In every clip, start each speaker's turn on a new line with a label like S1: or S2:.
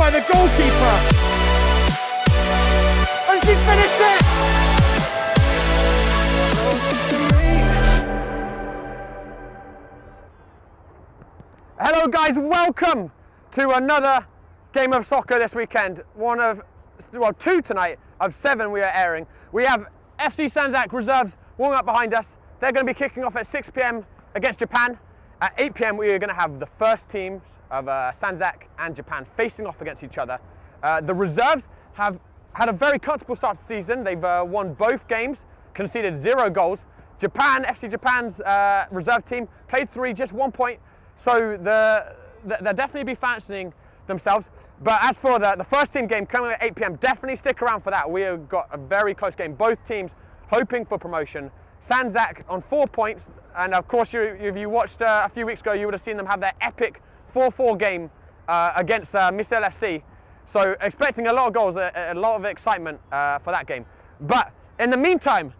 S1: by the goalkeeper. And she finished it! Hello guys, welcome to another game of soccer this weekend. Two tonight of 7 we are airing. We have FC Sandzak reserves warming up behind us. They're going to be kicking off at 6 p.m. against Japan. At 8 p.m. we are going to have the first teams of Sandzak and Japan facing off against each other. The reserves have had a very comfortable start to the season. They've won both games, conceded 0 goals. FC Japan's reserve team played 3, just 1 point. So they'll definitely be fancying themselves. But as for the first team game coming at 8 p.m, definitely stick around for that. We have got a very close game. Both teams hoping for promotion. Sandzak on 4 points, and of course, if you watched a few weeks ago, you would have seen them have their epic 4-4 game against Missile FC. So expecting a lot of goals, a lot of excitement for that game. But in the meantime,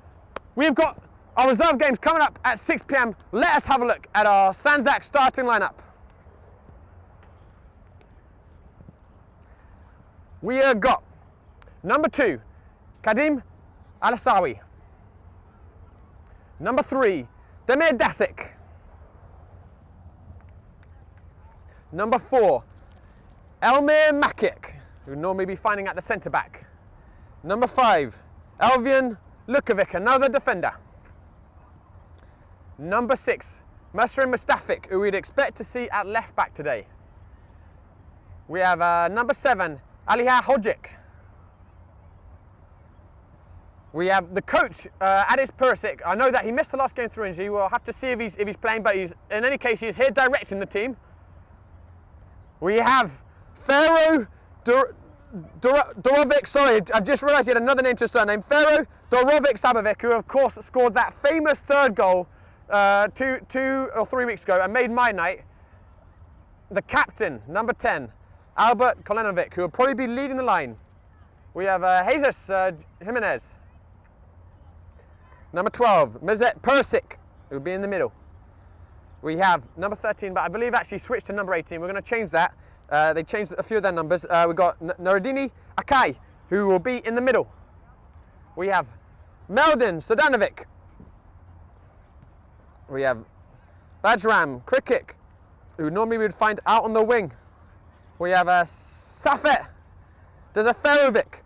S1: we've got our reserve games coming up at 6 p.m. Let us have a look at our Sandzak starting lineup. We have got number 2, Kadim Alasawi. Number 3, Demir Dasic. Number 4, Elmir Makic, who normally be finding at the centre back. Number 5, Elvian Lukovic, another defender. Number 6, Musrim Mustafik, who we'd expect to see at left back today. We have number 7, Aliha Hodzic. We have the coach, Adis Perisic. I know that he missed the last game through injury. We'll have to see if he's playing, but in any case, he's here directing the team. We have Fero Dorovic, sorry, I've just realised he had another name to his surname. Fero Dorovic Sabovic, who of course scored that famous 3rd goal 2 or 3 weeks ago and made my night. The captain, number 10, Albert Kolenovic, who will probably be leading the line. We have Jesus Jimenez. Number 12, Mizet Perisic, who will be in the middle. We have number 13, but I believe actually switched to number 18. We're going to change that. They changed a few of their numbers. We've got Nuruddini Akai, who will be in the middle. We have Meldin Sadanovic. We have Bajram Krikik, who normally we would find out on the wing. We have Safet Dezaferovic.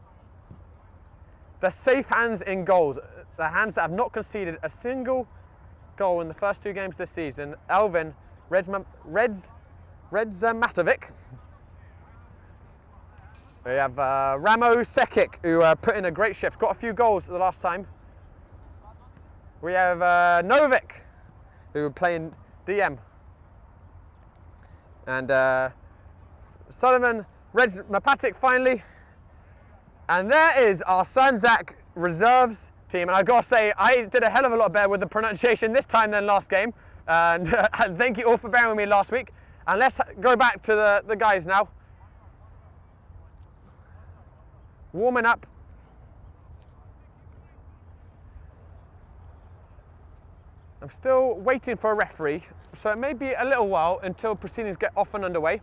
S1: The safe hands in goals, the hands that have not conceded a single goal in the first 2 games this season. Elvin Redzamatovic. We have Ramo Sekic, who put in a great shift, got a few goals the last time. We have Novik, who were playing DM. And Solomon Redzmapatic finally. And there is our Sandzak reserves team. And I've got to say, I did a hell of a lot better with the pronunciation this time than last game. And thank you all for bearing with me last week. And let's go back to the guys now. Warming up. I'm still waiting for a referee, so it may be a little while until proceedings get off and underway.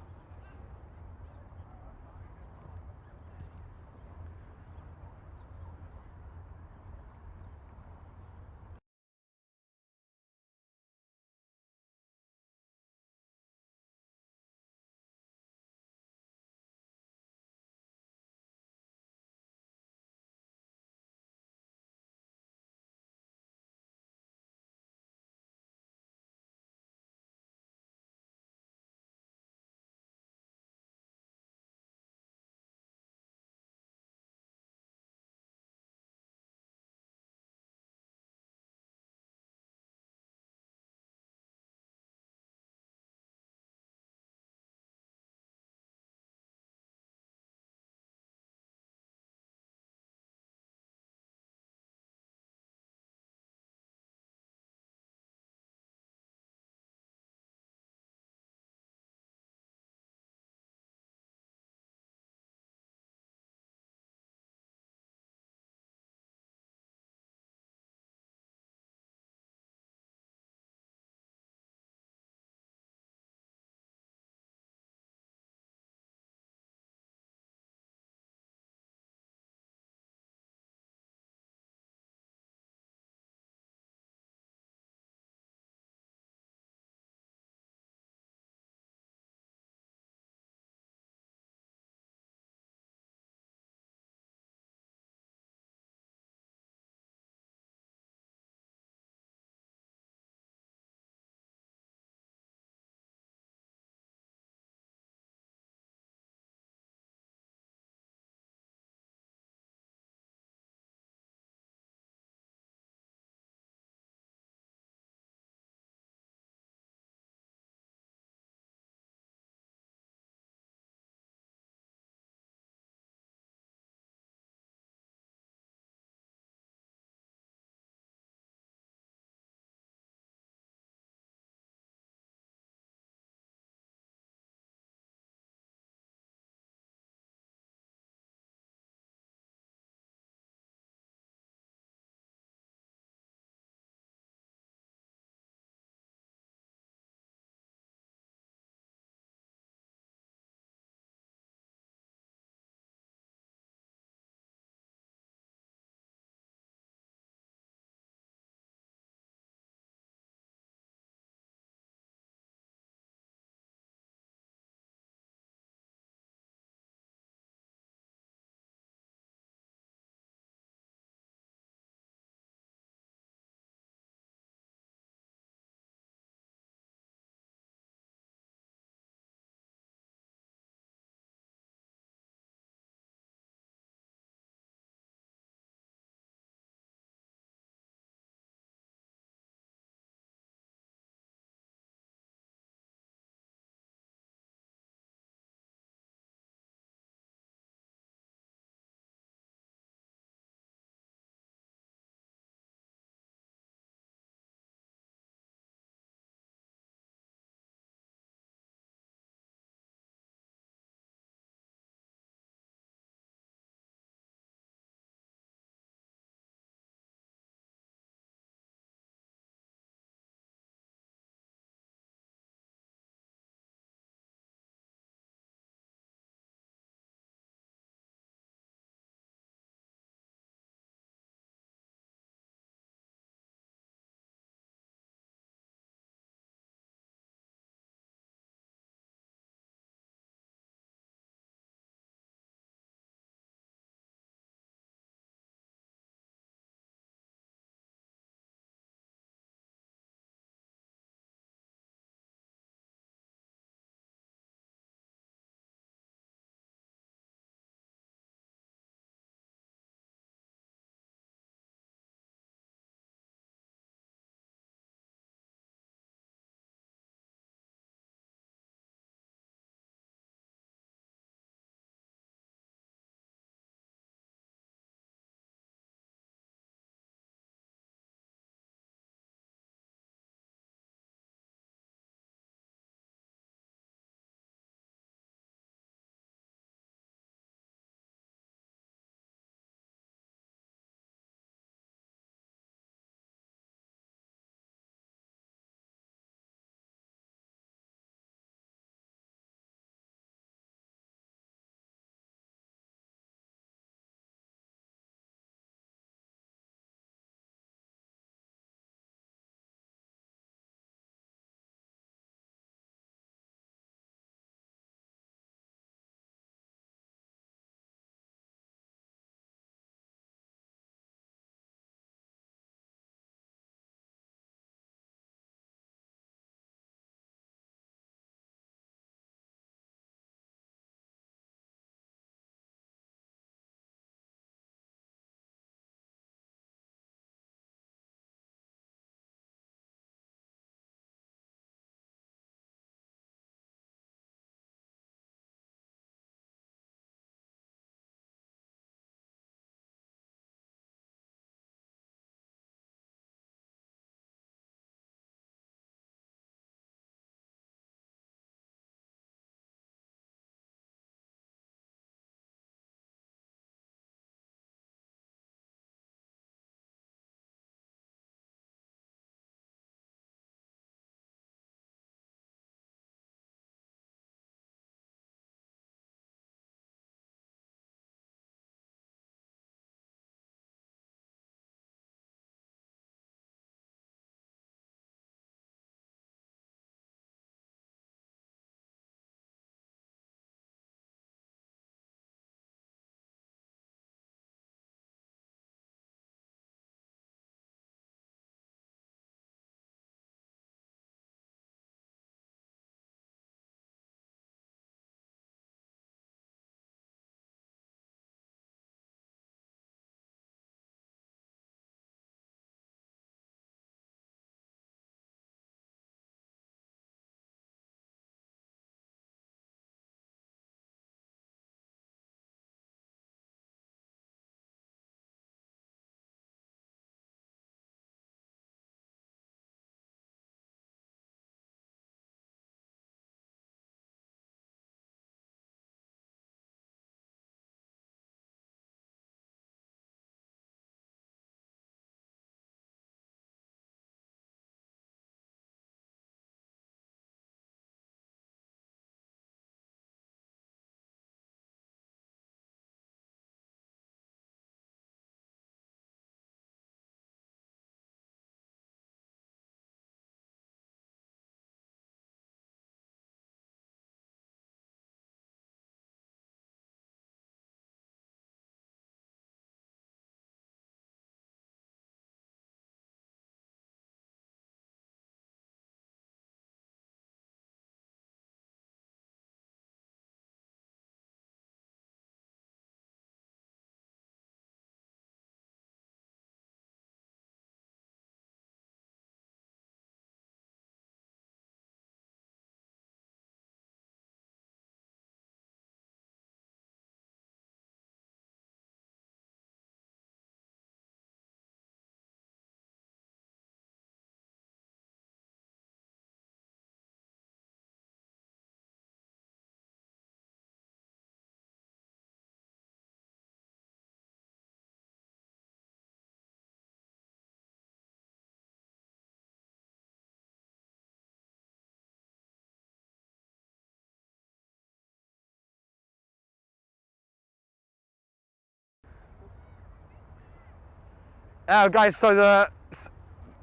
S1: Guys, so the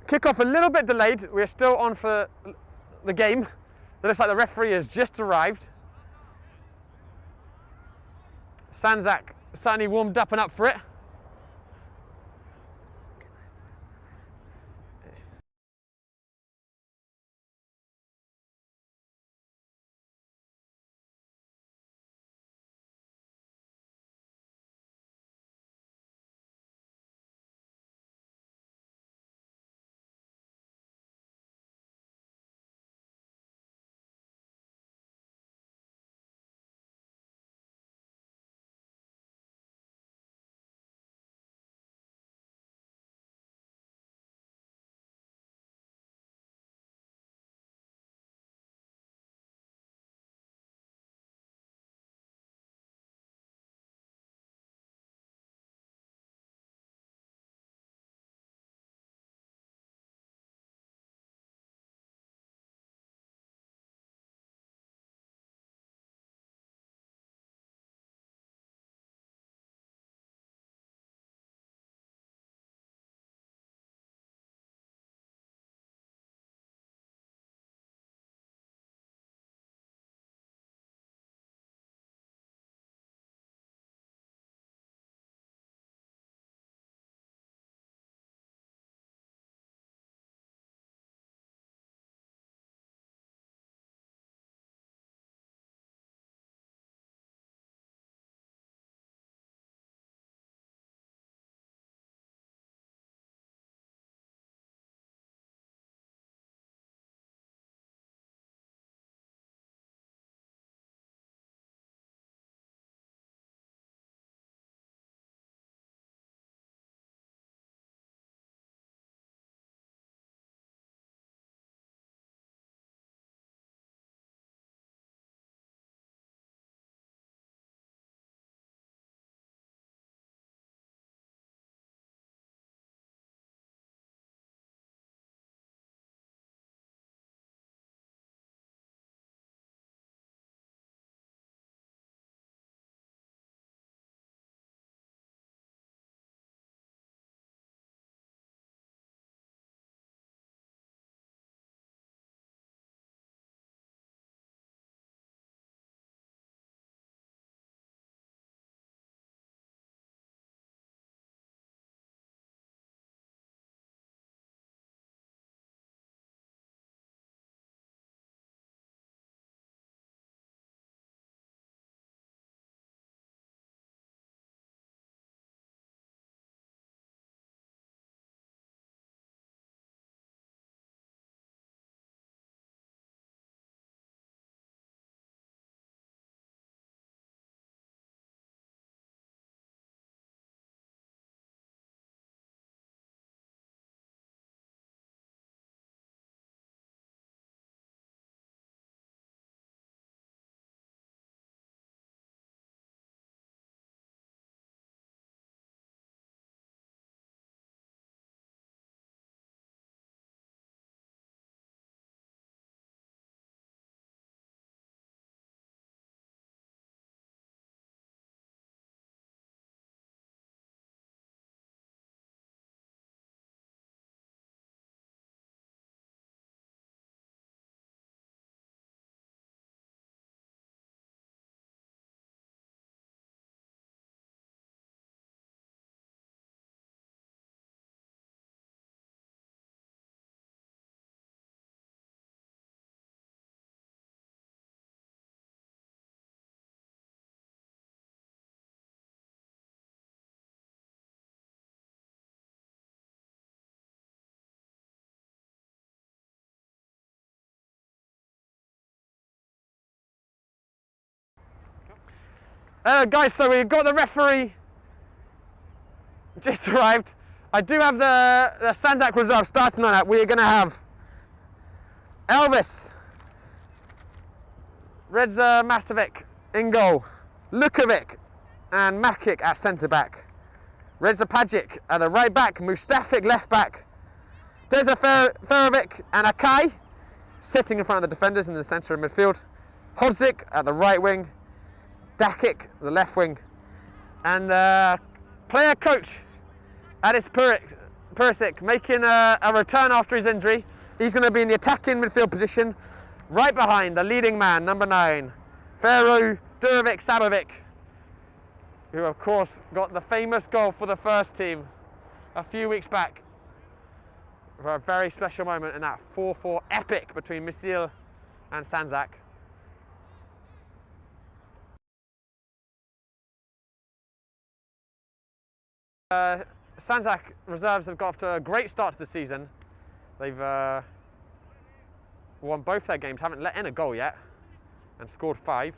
S1: kickoff a little bit delayed. We're still on for the game. It looks like the referee has just arrived. Sandzak certainly warmed up and up for it. Guys, so we've got the referee just arrived. I do have the Sandzak reserve starting lineup. We are going to have Elvis, Reza Matovic in goal, Lukovic and Makic at centre back, Reza Pajic at the right back, Mustafic left back, Deza Ferovic and Akai sitting in front of the defenders in the centre of midfield, Hodzik at the right wing, Dakic the left wing, and player coach Adis Purik Perisic making a return after his injury. He's going to be in the attacking midfield position, right behind the leading man, number 9, Ferro Durovic-Sabovic, who of course got the famous goal for the first team a few weeks back for a very special moment in that 4-4 epic between Misil and Sandzak. Sandzak reserves have got off to a great start to the season. They've won both their games, haven't let in a goal yet, and scored 5.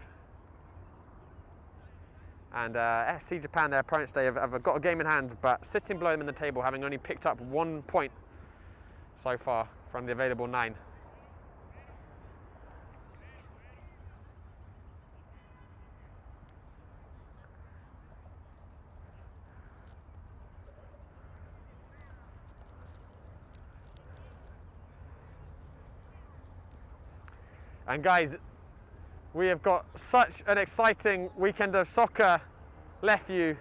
S1: And FC Japan, their opponents today, have got a game in hand, but sitting below them in the table, having only picked up 1 point so far from the available 9. And guys, we have got such an exciting weekend of soccer left for you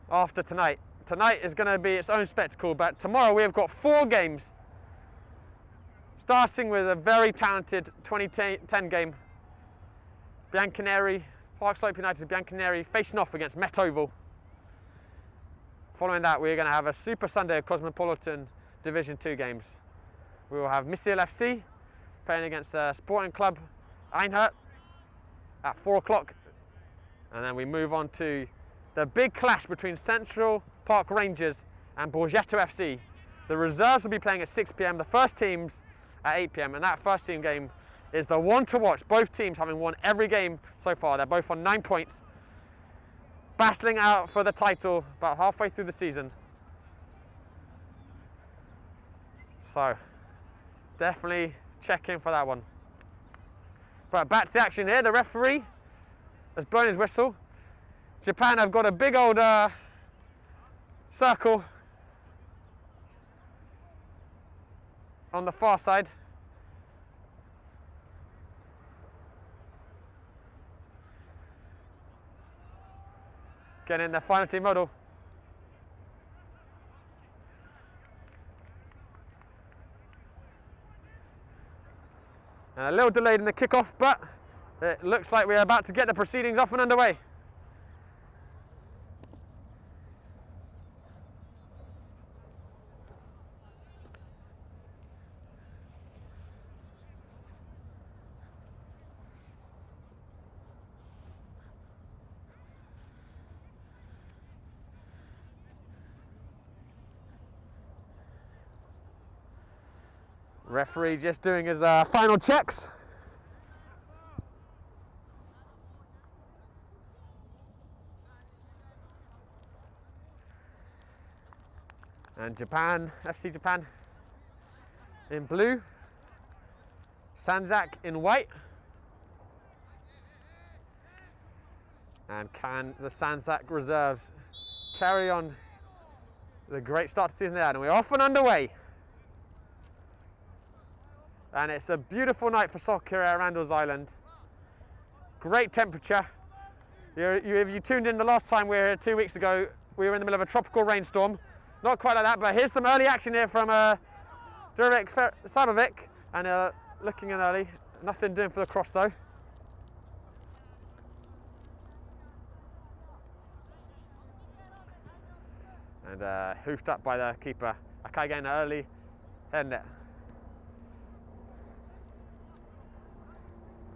S1: after tonight. Tonight is going to be its own spectacle, but tomorrow we have got 4 games, starting with a very talented 2010 game. Bianconeri, Park Slope United Bianconeri facing off against Met Oval. Following that, we're going to have a Super Sunday of Cosmopolitan Division 2 games. We will have Misil FC playing against Sporting Club Einhert at 4 o'clock. And then we move on to the big clash between Central Park Rangers and Borgetto FC. The reserves will be playing at 6 p.m, the first teams at 8 p.m, and that first team game is the one to watch. Both teams having won every game so far. They're both on 9 points, battling out for the title about halfway through the season. So, definitely check in for that one. But back to the action here. The referee has blown his whistle. Japan have got a big old circle on the far side. Getting in their final team model. And a little delayed in the kickoff, but it looks like we're about to get the proceedings off and underway. Referee just doing his final checks. And Japan, FC Japan in blue, Sandzak in white. And can the Sandzak reserves carry on the great start to the season they had? And we're off and underway. And it's a beautiful night for soccer at Randall's Island. Great temperature. If you tuned in the last time we were here 2 weeks ago, we were in the middle of a tropical rainstorm. Not quite like that, but here's some early action here from Durovic-Sabovic. And looking in early. Nothing doing for the cross though. And hoofed up by the keeper. Akai getting an early head net.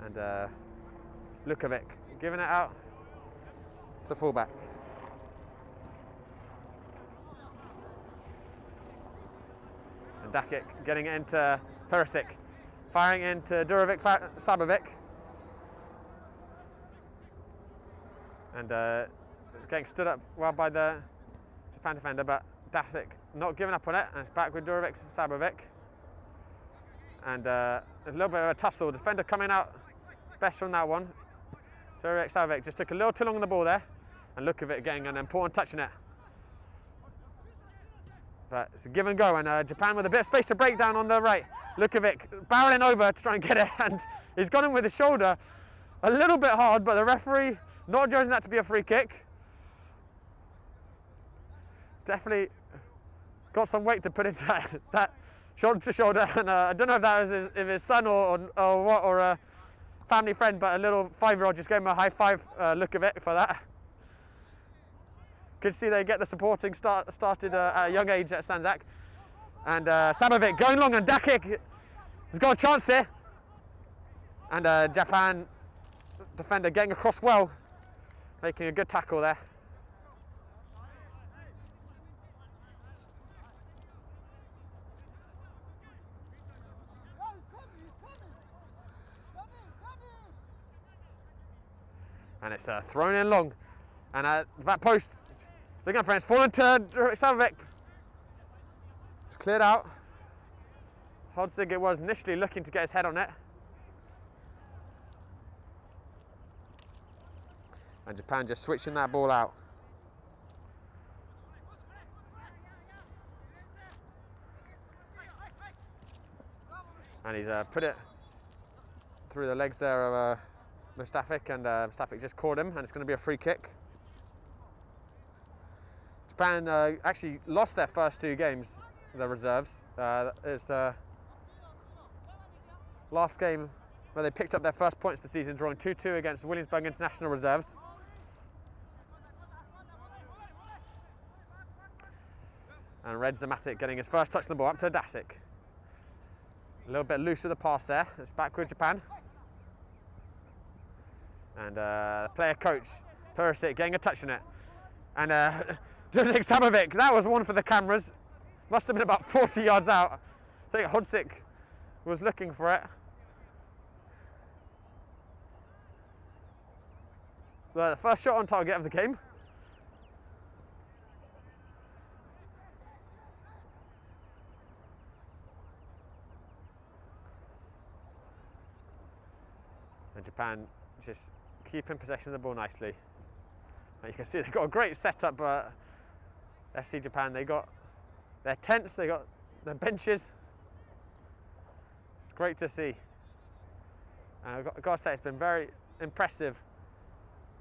S1: And Lukovic giving it out to the fullback. And Dakic getting it into Perisic, firing into Durovic-Sabovic. And it's getting stood up well by the Japan defender, but Dakic not giving up on it, and it's back with Durovic-Sabovic. And a little bit of a tussle, defender coming out best from that one. Durovic-Sabovic just took a little too long on the ball there, and Lukovic getting an important touch in it. But it's a give and go, and Japan with a bit of space to break down on the right. Lukovic barreling over to try and get it, and he's got him with his shoulder a little bit hard, but the referee not judging that to be a free kick. Definitely got some weight to put into that shoulder to shoulder, and I don't know if that was his son or what, or a family friend, but a little 5-year-old just gave him a high five. Look of it for that. Good to see they get the supporting started at a young age at Sandzak. And Sabovic going long, and Dakik has got a chance here. And Japan defender getting across well, making a good tackle there. And it's thrown in long, and that post, looking at friends, fallen to Sabovic. It's cleared out. Hodzig it was initially looking to get his head on it. And Japan just switching that ball out. And he's put it through the legs there of Mustafic, and Mustafic just caught him, and it's going to be a free kick. Japan actually lost their first 2 games, the reserves. It's the last game where they picked up their first points of the season, drawing 2-2 against Williamsburg International Reserves. And Red Zamatic getting his first touch on the ball, up to Dasic. A little bit loose with the pass there. It's back with Japan. And player coach Perisic getting a touch on it. And Sabovic, that was one for the cameras. Must have been about 40 yards out. I think Hodzic was looking for it. The first shot on target of the game. And Japan just keeping possession of the ball nicely. And you can see they've got a great setup, but FC Japan, they got their tents, they got their benches. It's great to see. And I've got to say, it's been very impressive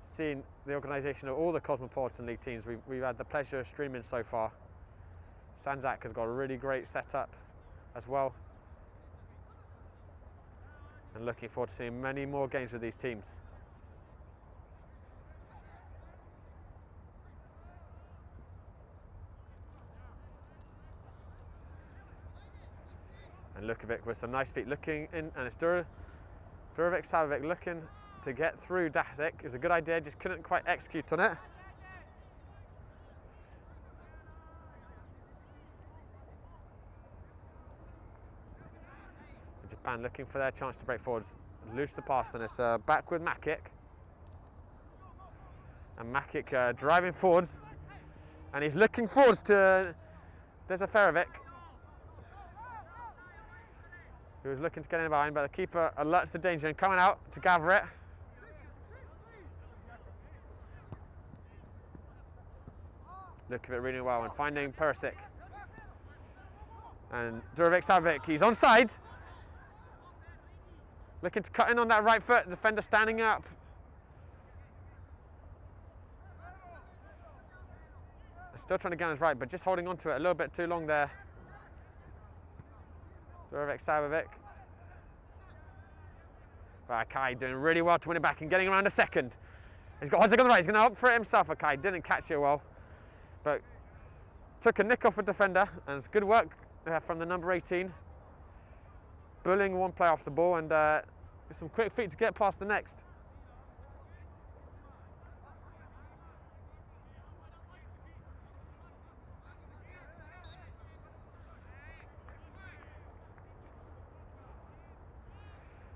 S1: seeing the organisation of all the Cosmopolitan League teams we've had the pleasure of streaming so far. Sandzak has got a really great setup as well. And looking forward to seeing many more games with these teams. And Lukovic with some nice feet looking in, and it's Durovic Sabovic looking to get through Dasic. It was a good idea, just couldn't quite execute on it. And Japan looking for their chance to break forwards. Loose the pass, and it's back with Makic. And Makic driving forwards, and he's looking forwards to Dezaferovic, who was looking to get in behind, but the keeper alerts the danger and coming out to gather it. Look at it really well and finding Perisic. And Durovic Sabovic, he's onside. Looking to cut in on that right foot, defender standing up. Still trying to get on his right, but just holding on to it a little bit too long there. Durovic Sabovic. But Akai doing really well to win it back and getting around a second. He's got Hodzic on the right, he's going to opt for it himself. Akai didn't catch it well, but took a nick off a defender, and it's good work from the number 18. Bullying one player off the ball, and with some quick feet to get past the next.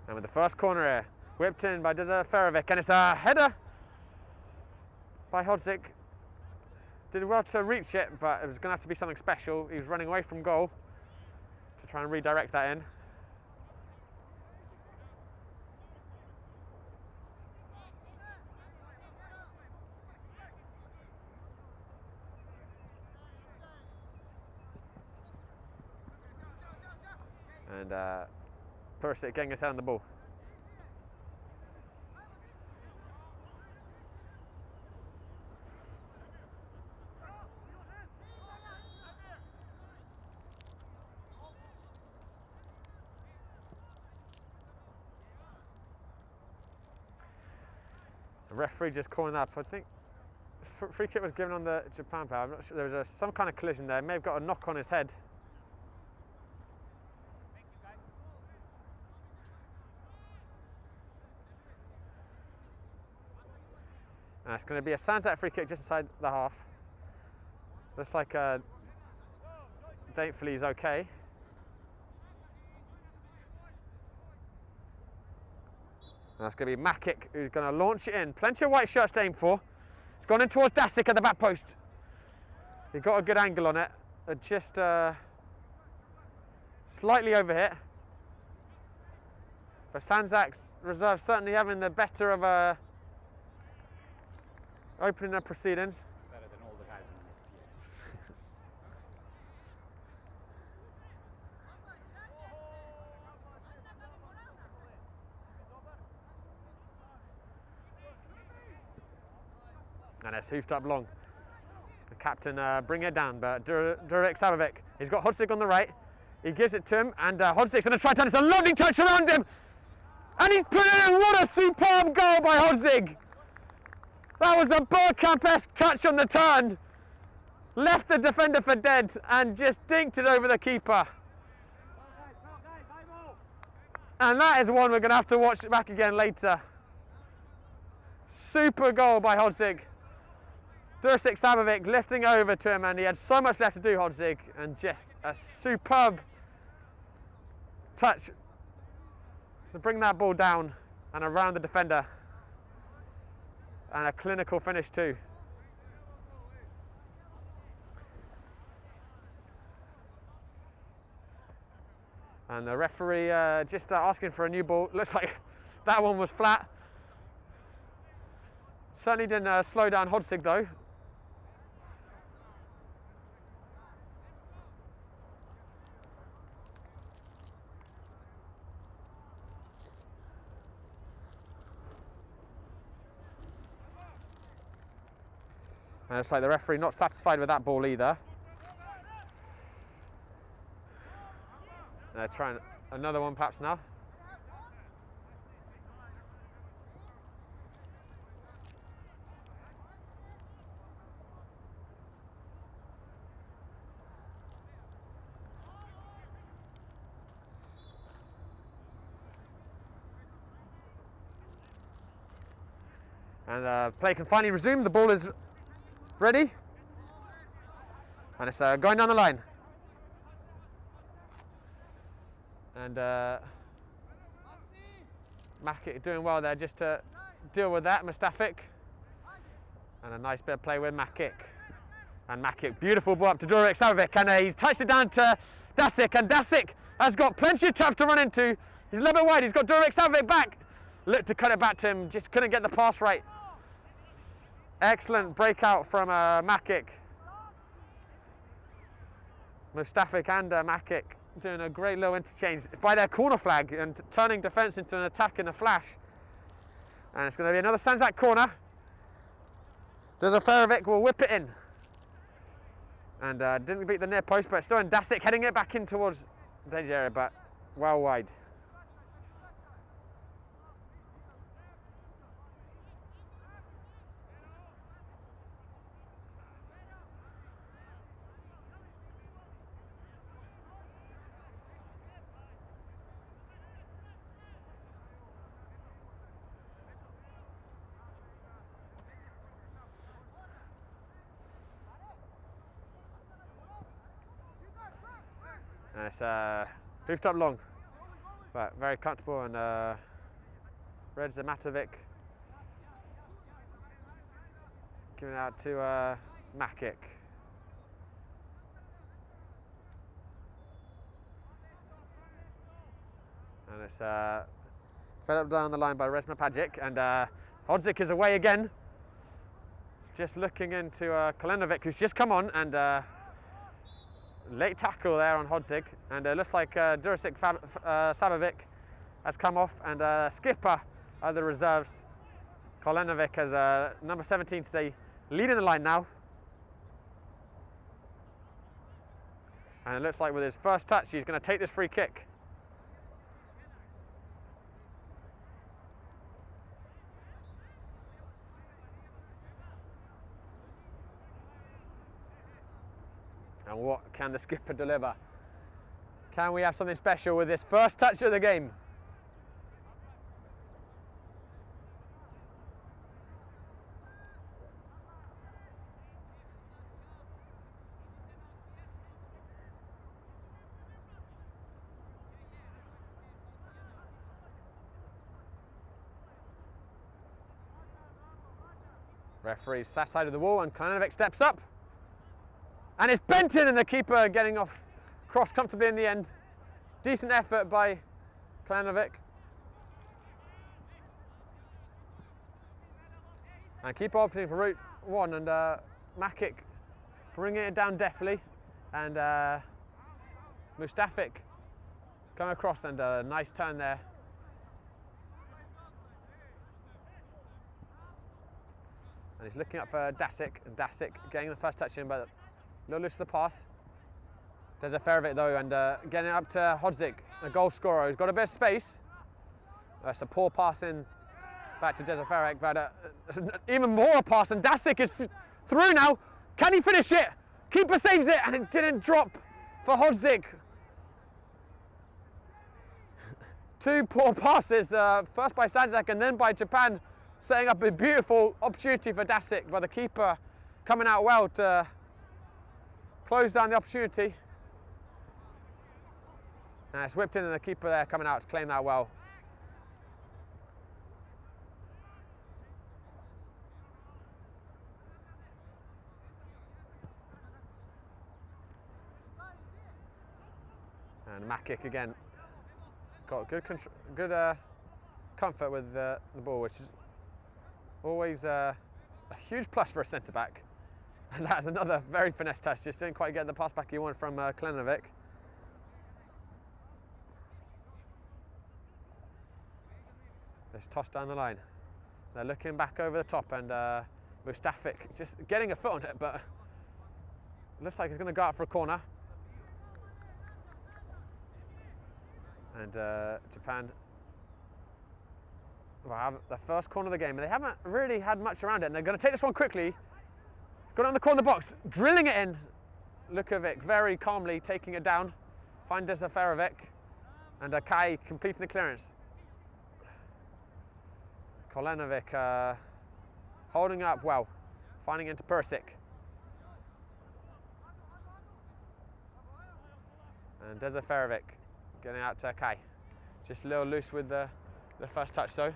S1: And with the first corner here, whipped in by Dezaferovic, and it's a header by Hodzic. Did well to reach it, but it was going to have to be something special. He was running away from goal to try and redirect that in. And Perisic getting his head on the ball. referee just calling up. I think free kick was given on the Japan player. I'm not sure. There was some kind of collision there. May have got a knock on his head. And it's going to be a Sandzak free kick just inside the half. Looks like thankfully he's okay. And that's going to be Makic who's going to launch it in. Plenty of white shirts to aim for. It's gone in towards Dasik at the back post. He got a good angle on it. Just slightly overhit. But Sandzak's reserve certainly having the better of opening the proceedings.
S2: Better than all the guys in this
S1: And it's hoofed up long. The captain bring it down, but Durek Savovic, he's got Hodzik on the right. He gives it to him, and Hodzik's going to try to turn. It's a lovely touch around him. And he's put it in. What a superb goal by Hodzik. That was a Bergkamp-esque touch on the turn. Left the defender for dead and just dinked it over the keeper. And that is one we're going to have to watch back again later. Super goal by Hodzik. Durek Savovic lifting over to him, and he had so much left to do, Hodzik, and just a superb touch to bring that ball down and around the defender. And a clinical finish too. And the referee just asking for a new ball. Looks like that one was flat. Certainly didn't slow down Hodzik though. And it's like the referee not satisfied with that ball either. They're trying another one perhaps now. And play can finally resume. The ball is ready, and it's going down the line. And Makic doing well there just to deal with that, Mustafic. And a nice bit of play with Makic. And Makic, beautiful ball up to Durek Savovic, and he's touched it down to Dasik, and Dasik has got plenty of turf to run into. He's a little bit wide, he's got Durek Savovic back. Looked to cut it back to him, just couldn't get the pass right. Excellent breakout from Makic. Mustafic and Makic doing a great little interchange by their corner flag and turning defence into an attack in a flash. And it's going to be another Sandzak corner. Dozoferovic will whip it in. And didn't beat the near post, but still in Dasik heading it back in towards the danger area, but well wide. And it's hoofed up long, but very comfortable. And Red Zamatovic giving it out to Makic. And it's fed up down the line by Resma Pajic, and Hodzik is away again. Just looking into Kolenovic, who's just come on, and late tackle there on Hodzik, and it looks like Durek Savovic has come off, and skipper of the reserves, Kolenovic, as number 17 today, leading the line now. And it looks like with his first touch, he's going to take this free kick. And what can the skipper deliver? Can we have something special with this first touch of the game? Referee's that side of the wall and Klanovic steps up. And it's Benton and the keeper getting off cross comfortably in the end. Decent effort by Klanovic. And keeper opting for route one and Makic bringing it down deftly. And Mustafic coming across and a nice turn there. And he's looking up for Dasic, and Dasic getting the first touch in, but a little loose to the pass. Dezaferovic though, and getting it up to Hodzik, a goal scorer who's got a bit of space. That's a poor pass in back to Dezaferovic, but even more pass, and Dasic is through now. Can he finish it? Keeper saves it, and it didn't drop for Hodzik. Two poor passes, first by Sandzak and then by Japan, setting up a beautiful opportunity for Dasic, but the keeper coming out well to close down the opportunity. And it's whipped in and the keeper there coming out to claim that well. And Makic again got good comfort with the ball, which is always a huge plus for a centre-back. And that's another very finesse touch, just didn't quite get the pass back he wanted from Klanovic. It's tossed down the line. They're looking back over the top and Mustafic just getting a foot on it, but it looks like he's going to go out for a corner. And Japan will have the first corner of the game, and they haven't really had much around it, and they're going to take this one quickly. It's got it on the corner of the box, drilling it in. Lukovic very calmly taking it down. Find Dezaferovic, and Kai completing the clearance. Kolenovic holding up well, finding into Perisic. And Dezaferovic getting out to Kai. Just a little loose with the first touch though.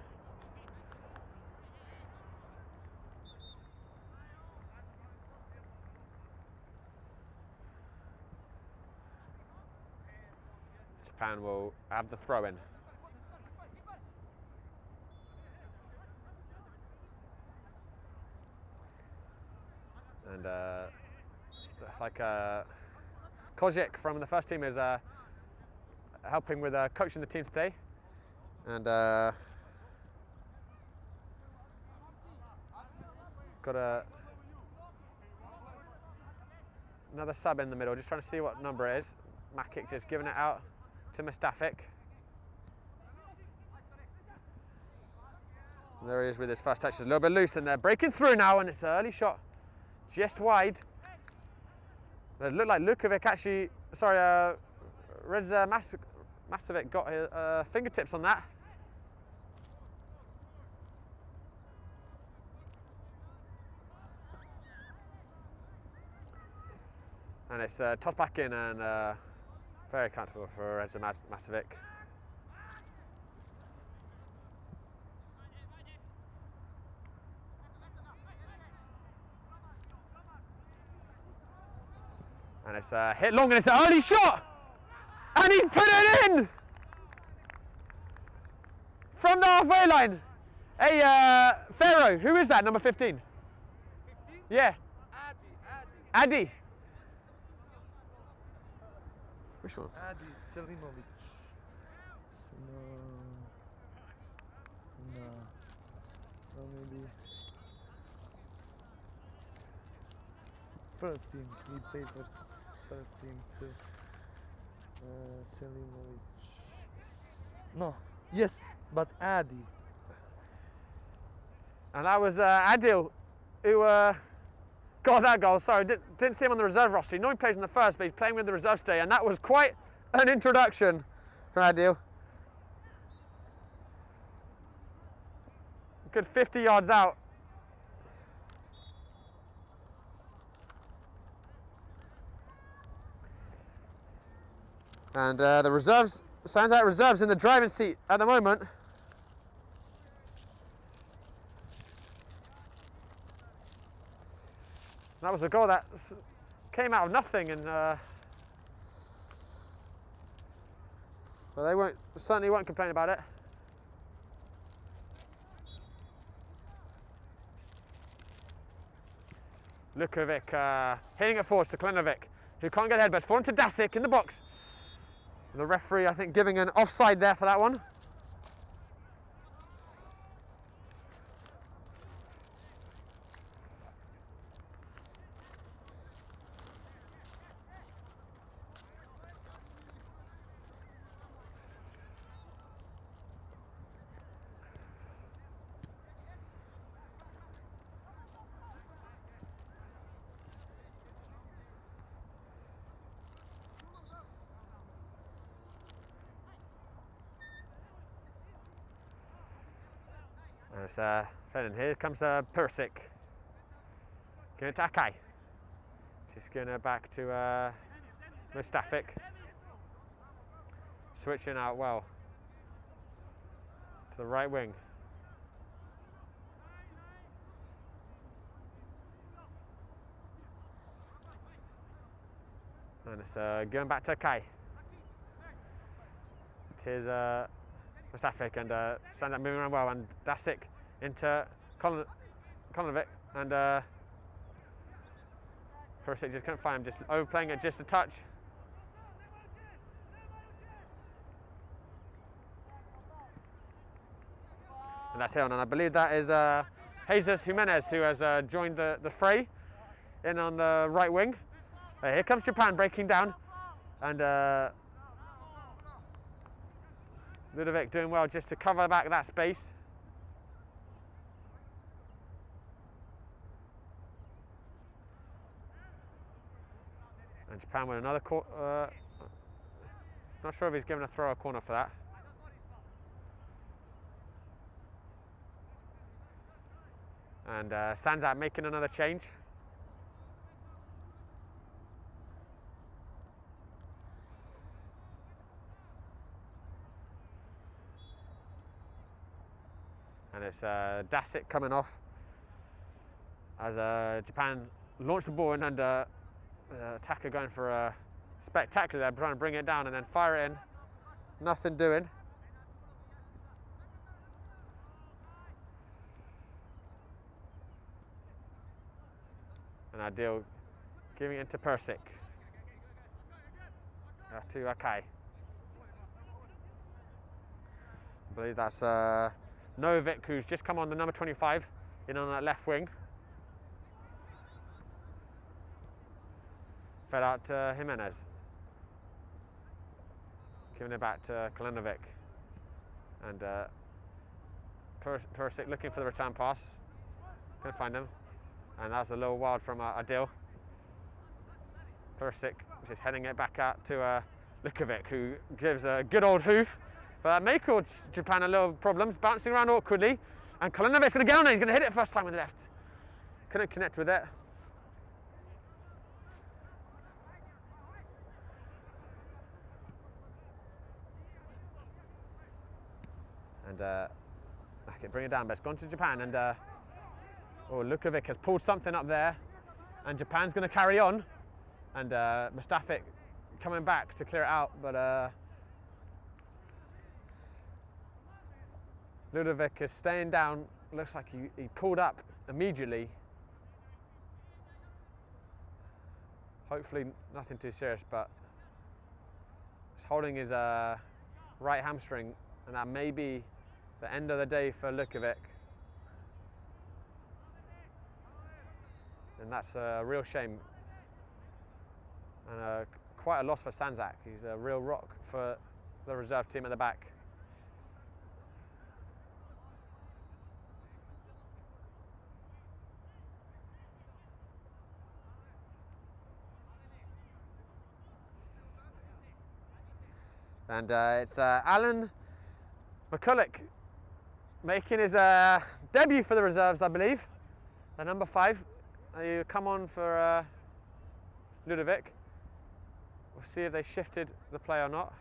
S1: Japan will have the throw in. And it's like Kojic from the first team is helping with coaching the team today. And got another sub in the middle, just trying to see what number it is. Makic just giving it out to Mustafic. And there he is with his first touch, just a little bit loose, and they're breaking through now, and it's an early shot. Just wide. It looked like Lukovic actually, sorry, Reza Matovic got his fingertips on that. And it's tossed back in and very comfortable for Reza Matovic. And it's hit long and it's an early shot! And he's put it in! From the halfway line. Hey, Pharaoh, who is that, number 15?
S3: 15?
S1: Yeah. Adi. Which one?
S3: Adi Selimovic. No, maybe. First team. He played first team too. Selimovic. No. Yes, but Adi.
S1: And that was Adil, who got that goal. Sorry, didn't see him on the reserve roster. He normally plays in the first, but he's playing with the reserves today, and that was quite an introduction from Adil. Good 50 yards out. And the reserves, Sandzak reserves in the driving seat at the moment. That was a goal that came out of nothing, and well, they certainly won't complain about it. Lukovic hitting it forward to Klinovic, who can't get ahead, but it's fallen to Dasic in the box. The referee, I think, giving an offside there for that one. And here comes Persic. Going to Akai. Just going back to Mustafic. Switching out well to the right wing. And it's going back to Akai. Here's Mustafic and Sandzak moving around well, and Dasic into Kolinovic, and Persic just couldn't find him, just overplaying it just a touch. And that's Hill, and I believe that is Jesus Jimenez, who has joined the fray in on the right wing. Here comes Japan breaking down, and Ludovic doing well just to cover back that space. And Japan with another not sure if he's given a throw or corner for that. And Sandzak making another change. And it's Dasic coming off as Japan launch the ball in, and attacker going for a spectacular there, trying to bring it down and then fire it in. Nothing doing. And Adil giving it to Persic. To Akai. I believe that's Novic, who's just come on the number 25 in on that left wing. Fed out to Jimenez. Giving it back to Kalinovic. And Persic looking for the return pass. Couldn't find him. And that was a little wild from Adil. Persic just heading it back out to Lukovic, who gives a good old hoof. But that may cause Japan a little problems, bouncing around awkwardly. And Kalinovic's going to get on there, he's going to hit it first time with the left. Couldn't connect with it. And okay, bring it down, but it's gone to Japan. And Lukovic has pulled something up there. And Japan's going to carry on. And Mustafic coming back to clear it out, but Ludovic is staying down. Looks like he pulled up immediately. Hopefully nothing too serious, but he's holding his right hamstring, and that may be the end of the day for Lukovic. And that's a real shame. And quite a loss for Sandzak. He's a real rock for the reserve team at the back. And it's Alan McCulloch making his debut for the reserves, I believe. Number 5. You come on for Ludovic. We'll see if they shifted the play or not.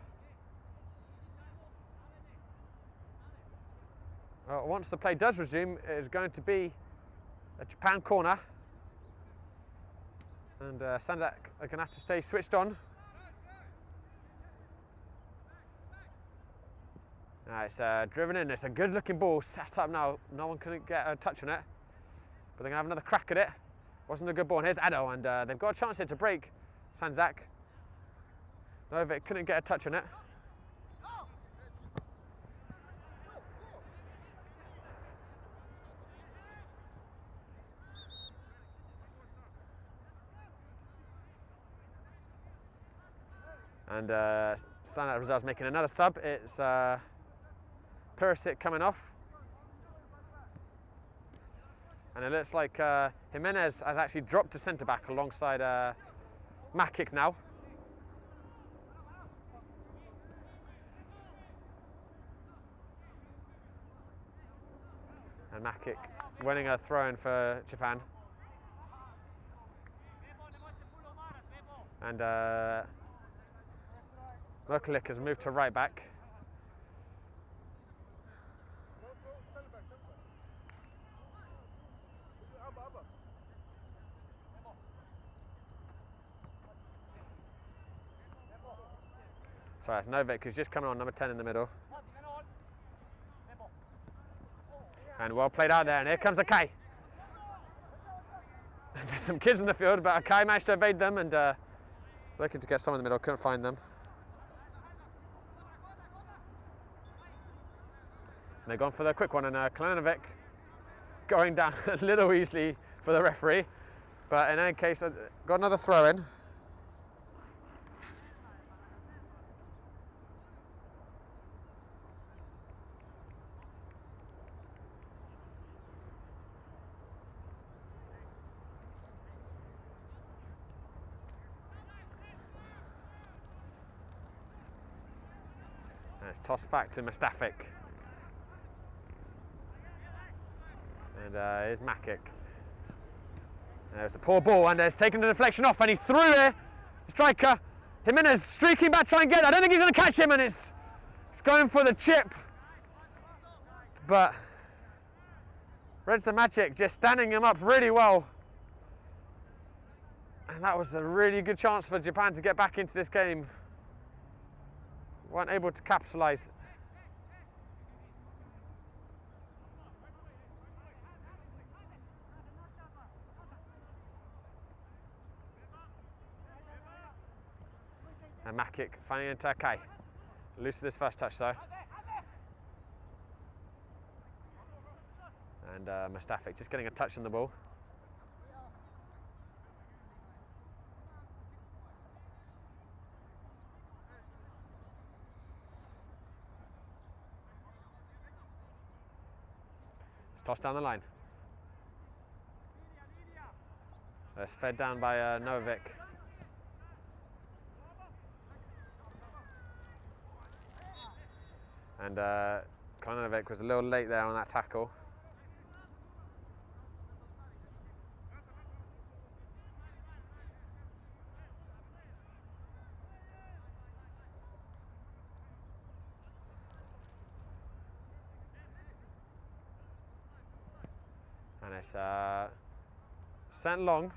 S1: Once the play does resume, it is going to be a Japan corner. And Sandzak are going to have to stay switched on. It's driven in. It's a good looking ball set up now. No one couldn't get a touch on it. But they're going to have another crack at it. Wasn't a good ball. And here's Ado, and they've got a chance here to break Sandzak. Novik couldn't get a touch on it. And Sandzak Reserves making another sub. It's Perisic coming off. And it looks like Jimenez has actually dropped to centre-back alongside Makic now. And Makic winning a throw-in for Japan. And Merkulik has moved to right back. Sorry, it's Novik who's just coming on, number 10 in the middle. And well played out there, and here comes Akai. There's some kids in the field, but Akai managed to evade them and looking to get someone in the middle, couldn't find them. And they've gone for the quick one, and Kalinovic going down a little easily for the referee. But in any case, got another throw in. And it's tossed back to Mustafic. And here's Makic. There's a poor ball, and it's taken the deflection off, and he's through here. Striker Jimenez streaking back, trying to get it. I don't think he's going to catch him, and it's going for the chip. But Redza Makic just standing him up really well. And that was a really good chance for Japan to get back into this game. Weren't able to capitalise. And Makic finding into Akai. Loose for this first touch though. And Mustafic just getting a touch on the ball. It's tossed down the line. It's fed down by Novik. And Kalinovic was a little late there on that tackle. And it's sent long.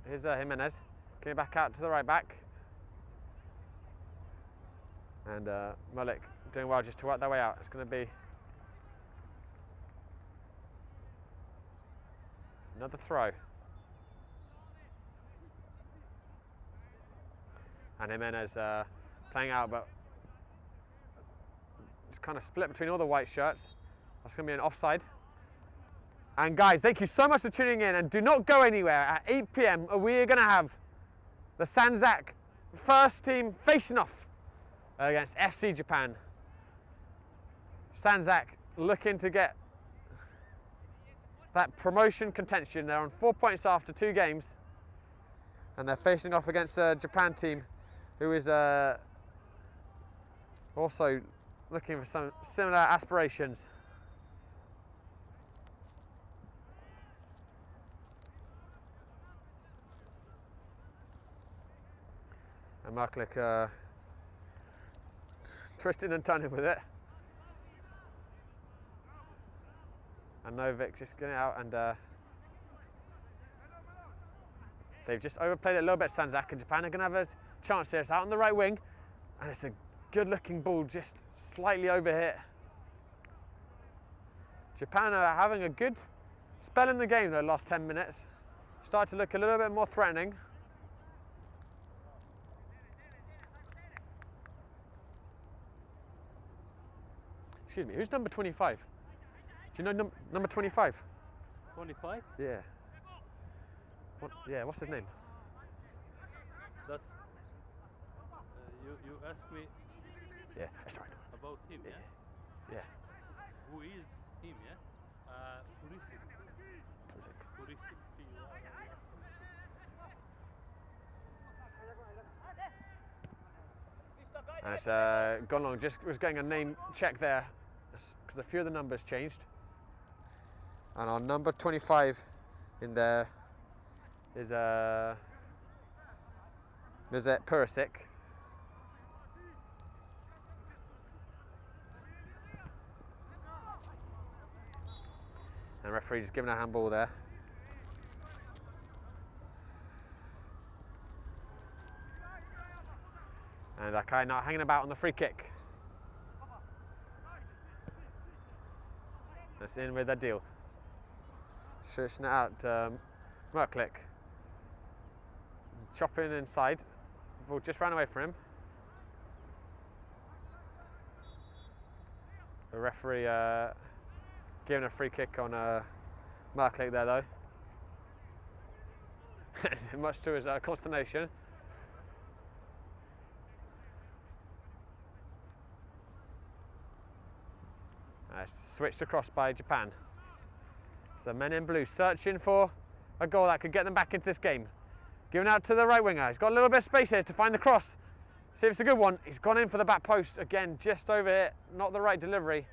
S1: Here's Jimenez getting back out to the right back, and Mullick doing well just to work their way out. It's going to be another throw, and Jimenez playing out, but it's kind of split between all the white shirts. That's going to be an offside. And guys, thank you so much for tuning in, and do not go anywhere. At 8 PM, we're going to have the Sandzak first team facing off against FC Japan. Sandzak looking to get that promotion contention. They're on 4 points after 2 games, and they're facing off against a Japan team who is also looking for some similar aspirations. And Marklik twisting and turning with it. And Novik just getting out, and they've just overplayed it a little bit. Sandzak and Japan are going to have a chance here. It's out on the right wing, and it's a good-looking ball, just slightly overhit. Japan are having a good spell in the game, though, last 10 minutes. Start to look a little bit more threatening. Excuse me, who's number 25? Do you know number 25?
S2: 25?
S1: Yeah. What's his name?
S2: That's you asked me
S1: Yeah, that's right.
S2: about him, yeah?
S1: Yeah.
S2: Who is him, yeah? Pulisic.
S1: And it's gone long. Just was getting a name check there because a few of the numbers changed. And our number 25 in there is Pulisic. And the referee just giving a handball there. And Akai not hanging about on the free kick. That's in with a deal. Switching it out to Merklik. Chopping inside. Ball just ran away from him. The referee giving a free kick on Merklik there, though. Much to his consternation. Switched across by Japan. So the men in blue searching for a goal that could get them back into this game. Giving out to the right winger. He's got a little bit of space here to find the cross. See if it's a good one. He's gone in for the back post. Again, just over here. Not the right delivery.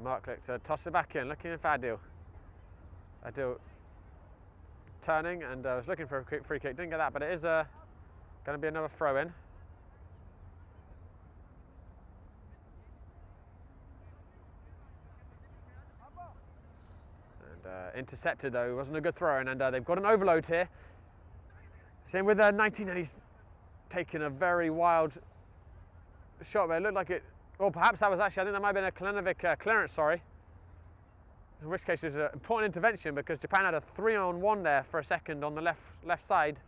S1: Marklik to toss it back in, looking for Adil. Adil turning, and was looking for a quick free kick. Didn't get that, but it is going to be another throw in. And intercepted, though. It wasn't a good throw in, and they've got an overload here. Same with 19, and he's taken a very wild shot, but it looked like it. Well, perhaps that was actually, I think that might have been a Kalinovic clearance, sorry. In which case it was an important intervention because Japan had a 3-on-1 there for a second on the left side.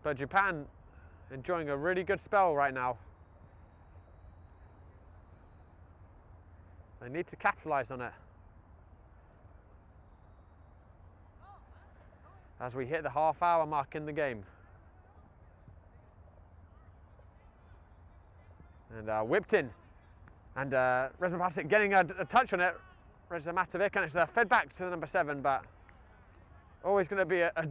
S1: But Japan enjoying a really good spell right now. They need to capitalise on it. As we hit the half-hour mark in the game. And whipped in, and Reza Matovic getting a touch on it. Reza Matovic, and it's fed back to the number 7, but always going to be a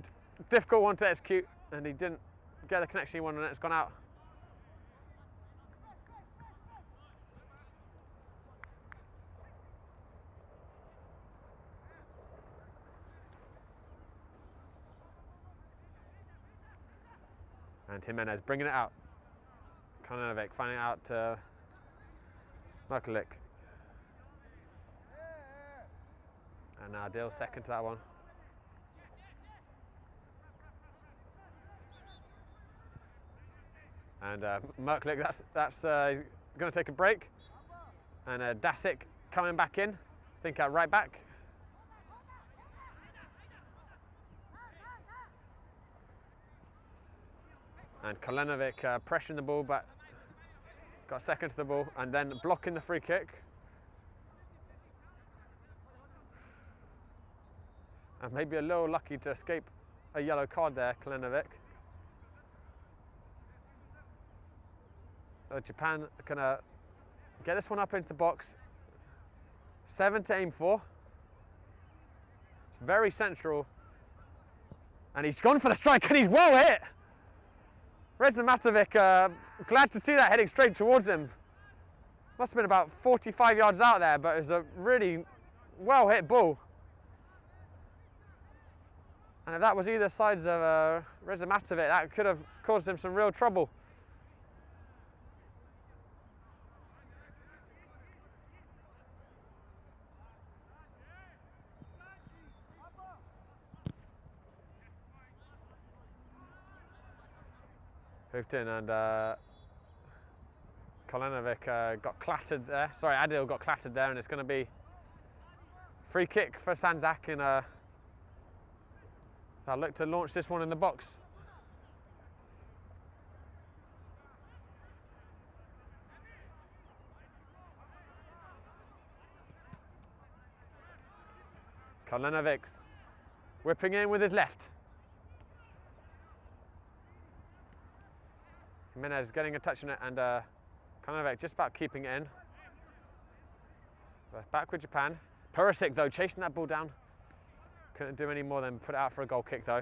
S1: difficult one to execute, and he didn't get the connection he wanted, and it's gone out. And Jimenez bringing it out. Kalinovic finding out Merklik. And now Adil second to that one. And Merklik, that's he's going to take a break. And Dasic coming back in. think at right back. And Kalenovic pressuring the ball, but got second to the ball, and then blocking the free kick. And maybe a little lucky to escape a yellow card there, Kalenovic. Japan are gonna get this one up into the box. 7 to aim for. It's very central. And he's gone for the strike, and he's well hit. Reza Matovic, glad to see that heading straight towards him. Must have been about 45 yards out there, but it was a really well hit ball. And if that was either sides of Reza Matovic, that could have caused him some real trouble. Hoofed in, and Kalenovic got clattered there. Sorry, Adil got clattered there, and it's going to be free kick for Sandzak, and they'll look to launch this one in the box. Kalenovic whipping in with his left. Jimenez getting a touch on it, and Kalenovic just about keeping it in. But back with Japan. Perisic though chasing that ball down. Couldn't do any more than put it out for a goal kick though.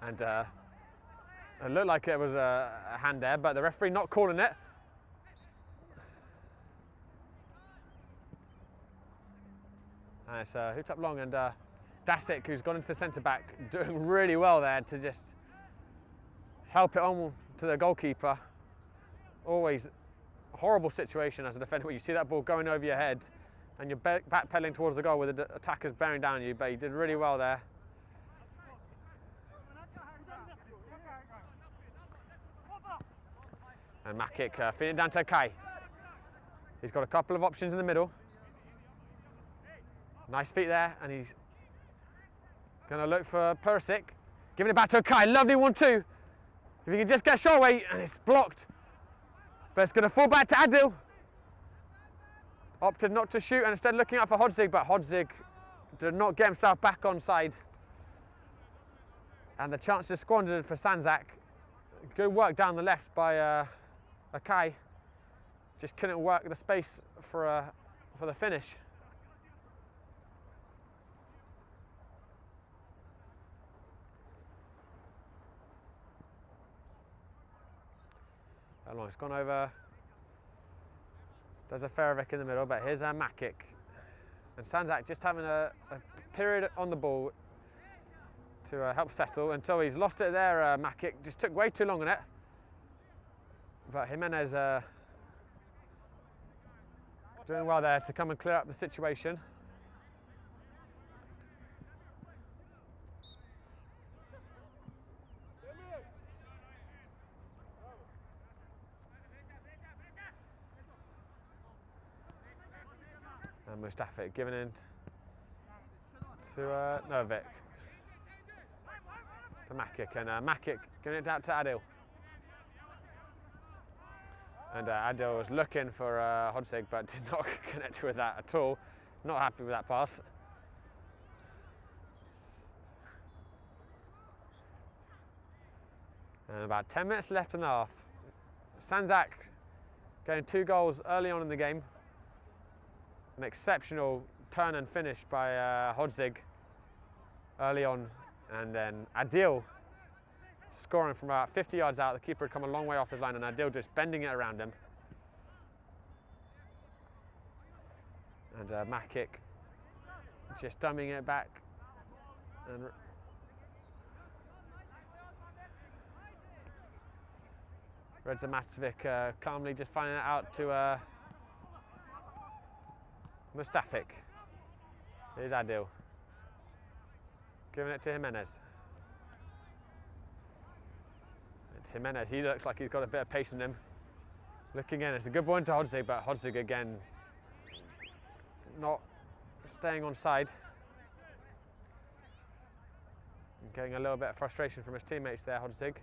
S1: And it looked like it was a hand there, but the referee not calling it. And it's hooked up long, and Dasic, who's gone into the centre back, doing really well there to just help it on to the goalkeeper. Always a horrible situation as a defender when you see that ball going over your head and you're backpedaling towards the goal with the attackers bearing down you, but he did really well there. And Makic feeding it down to Kai. He's got a couple of options in the middle. Nice feet there, and he's going to look for Perisic. Giving it back to Kai. Lovely 1-2. If he can just get a shot away, and it's blocked. But it's going to fall back to Adil. Opted not to shoot and instead looking out for Hodzig, but Hodzig did not get himself back on side. And the chance is squandered for Sandzak. Good work down the left by Akai. Just couldn't work the space for the finish. How long it's gone over. There's a Ferovic in the middle, but here's a Makic. And Sandzak just having a period on the ball to help settle until he's lost it there. Makic just took way too long on it. But Jimenez doing well there to come and clear up the situation. And Mustafic giving in to Novik. To Makic, and Makic giving it out to Adil. And Adil was looking for Hodzig, but did not connect with that at all. Not happy with that pass. And about 10 minutes left in the half. Sandzak getting 2 goals early on in the game. An exceptional turn and finish by Hodzig early on. And then Adil scoring from about 50 yards out. The keeper had come a long way off his line, and Adil just bending it around him. And Makic just dumbing it back. And Reza Matovic calmly just finding it out to Mustafik. Here's Adil. Giving it to Jimenez. It's Jimenez. He looks like he's got a bit of pace in him. Looking in. It's a good one to Hodzig, but Hodzig again not staying on side. Getting a little bit of frustration from his teammates there, Hodzig.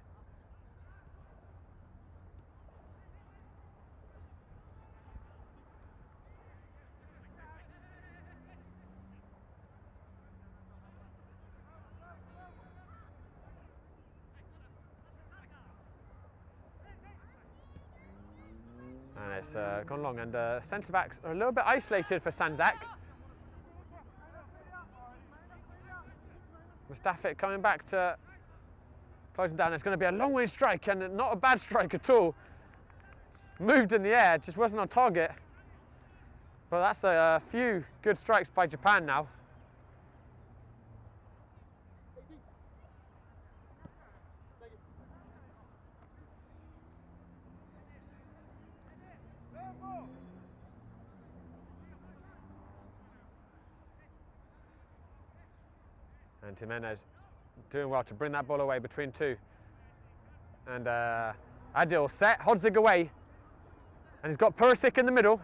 S1: And it's gone long, and centre-backs are a little bit isolated for Sandzak. Mustafik coming back to closing down. It's going to be a long-range strike, and not a bad strike at all. Moved in the air, just wasn't on target. But that's a few good strikes by Japan now. And Jimenez doing well to bring that ball away between two. And Adil set, Hodzig away. And he's got Purisic in the middle.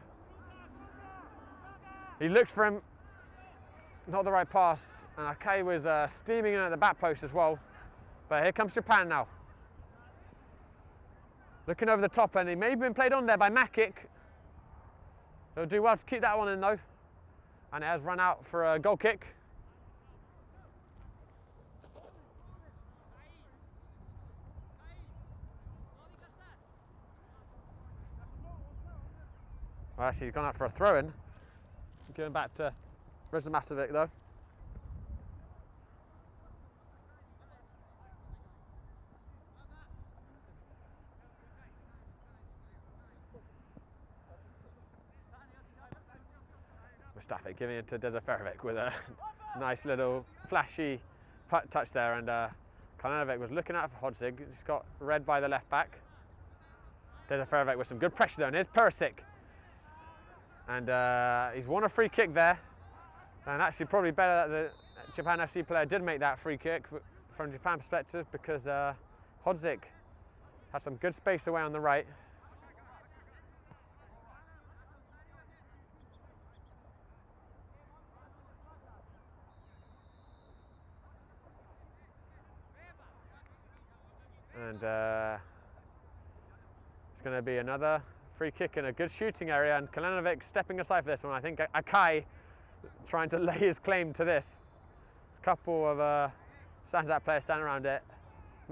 S1: He looks for him. Not the right pass. And Akai was steaming in at the back post as well. But here comes Japan now. Looking over the top, and he may have been played on there by Makic. He'll do well to keep that one in though. And it has run out for a goal kick. Well, actually, he's gone out for a throw-in. Going back to Reza Matovic, though. Mustafik giving it to Dezaferovic with a nice little flashy putt touch there, and Kalanovic was looking out for Hodzig. He's got red by the left back. Dezaferovic with some good pressure there, and here's Purisic. And he's won a free kick there. And actually probably better that the Japan FC player did make that free kick from Japan perspective, because Hodzig had some good space away on the right. And it's going to be another free kick in a good shooting area, and Kalanovic stepping aside for this one. I think Akai trying to lay his claim to this. There's a couple of Sandzak players standing around it.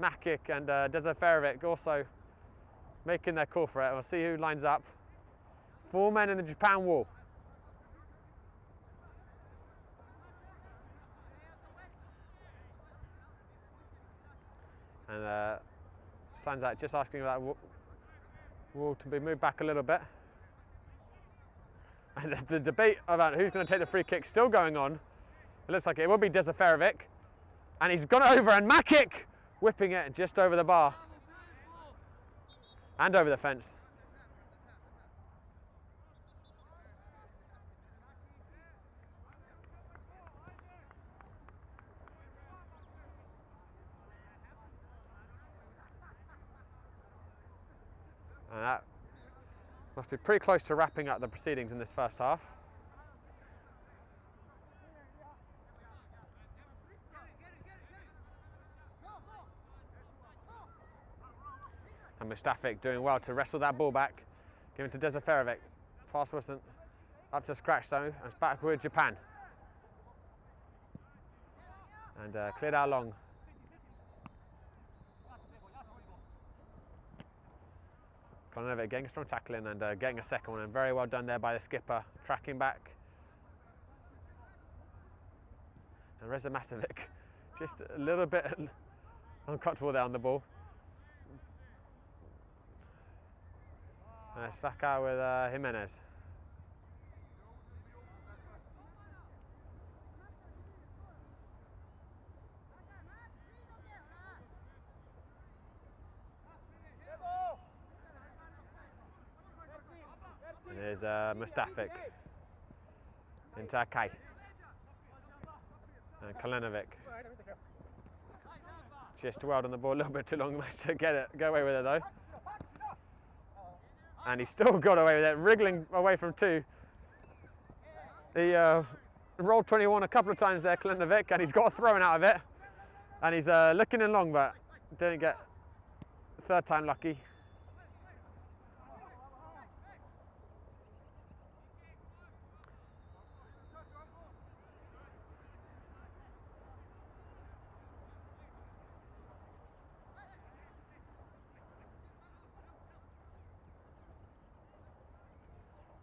S1: Makic and Dezaferovic also making their call for it. We'll see who lines up. 4 men in the Japan wall. And Sandzak just asking that wall to be moved back a little bit. And the debate about who's going to take the free kick still going on. It looks like it will be Dezaferovic. And he's gone over, and Makic whipping it just over the bar. And over the fence. And that must be pretty close to wrapping up the proceedings in this first half. And Mustafik doing well to wrestle that ball back, giving to Dezaferovic. Pass wasn't up to scratch though, and it's back with Japan. And cleared out long. Kalanovic getting a strong tackle in, and getting a second one, and very well done there by the skipper, tracking back. And Reza Matovic just a little bit uncomfortable there on the ball. And it's back out with Jimenez. Here's Mustafik into Kai and Kalinovic. Just dwelled on the ball a little bit too long, managed to get away with it though. And he still got away with it, wriggling away from two. He rolled 21 a couple of times there, Kalinovic, and he's got a throw-in out of it. And he's looking in long, but didn't get third time lucky.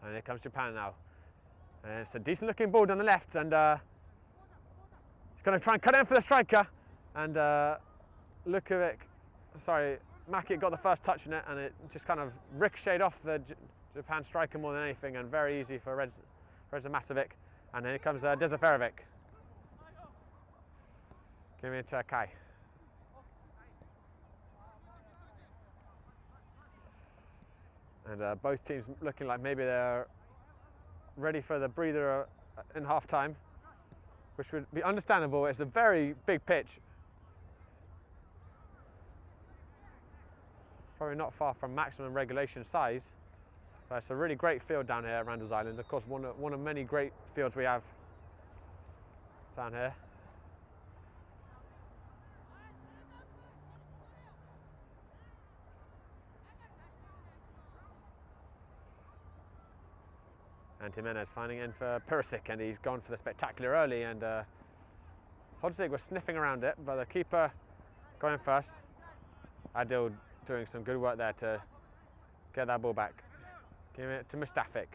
S1: And here comes Japan now. And it's a decent looking ball down the left, and he's going to try and cut in for the striker. And Makic got the first touch in it, and it just kind of ricocheted off the Japan striker more than anything, and very easy for Reza Matovic. And then here comes Dezaferovic. Giving it to Kai. And both teams looking like maybe they're ready for the breather in half time, which would be understandable. It's a very big pitch. Probably not far from maximum regulation size. But it's a really great field down here at Randall's Island. Of course, one of many great fields we have down here. And Jimenez finding in for Perisic, and he's gone for the spectacular early, and Hodzig was sniffing around it, but the keeper got in first. Adil doing some good work there to get that ball back. Giving it to Mustafik.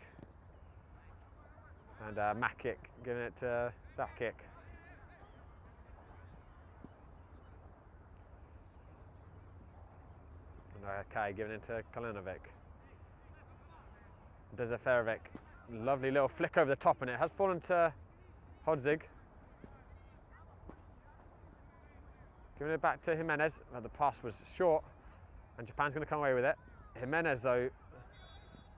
S1: And Makic giving it to Zakic. And Kai giving it to Kalinovic. Dezaferovic. Lovely little flick over the top, and it has fallen to Hodzig. Giving it back to Jimenez. Well, the pass was short, and Japan's going to come away with it. Jimenez, though,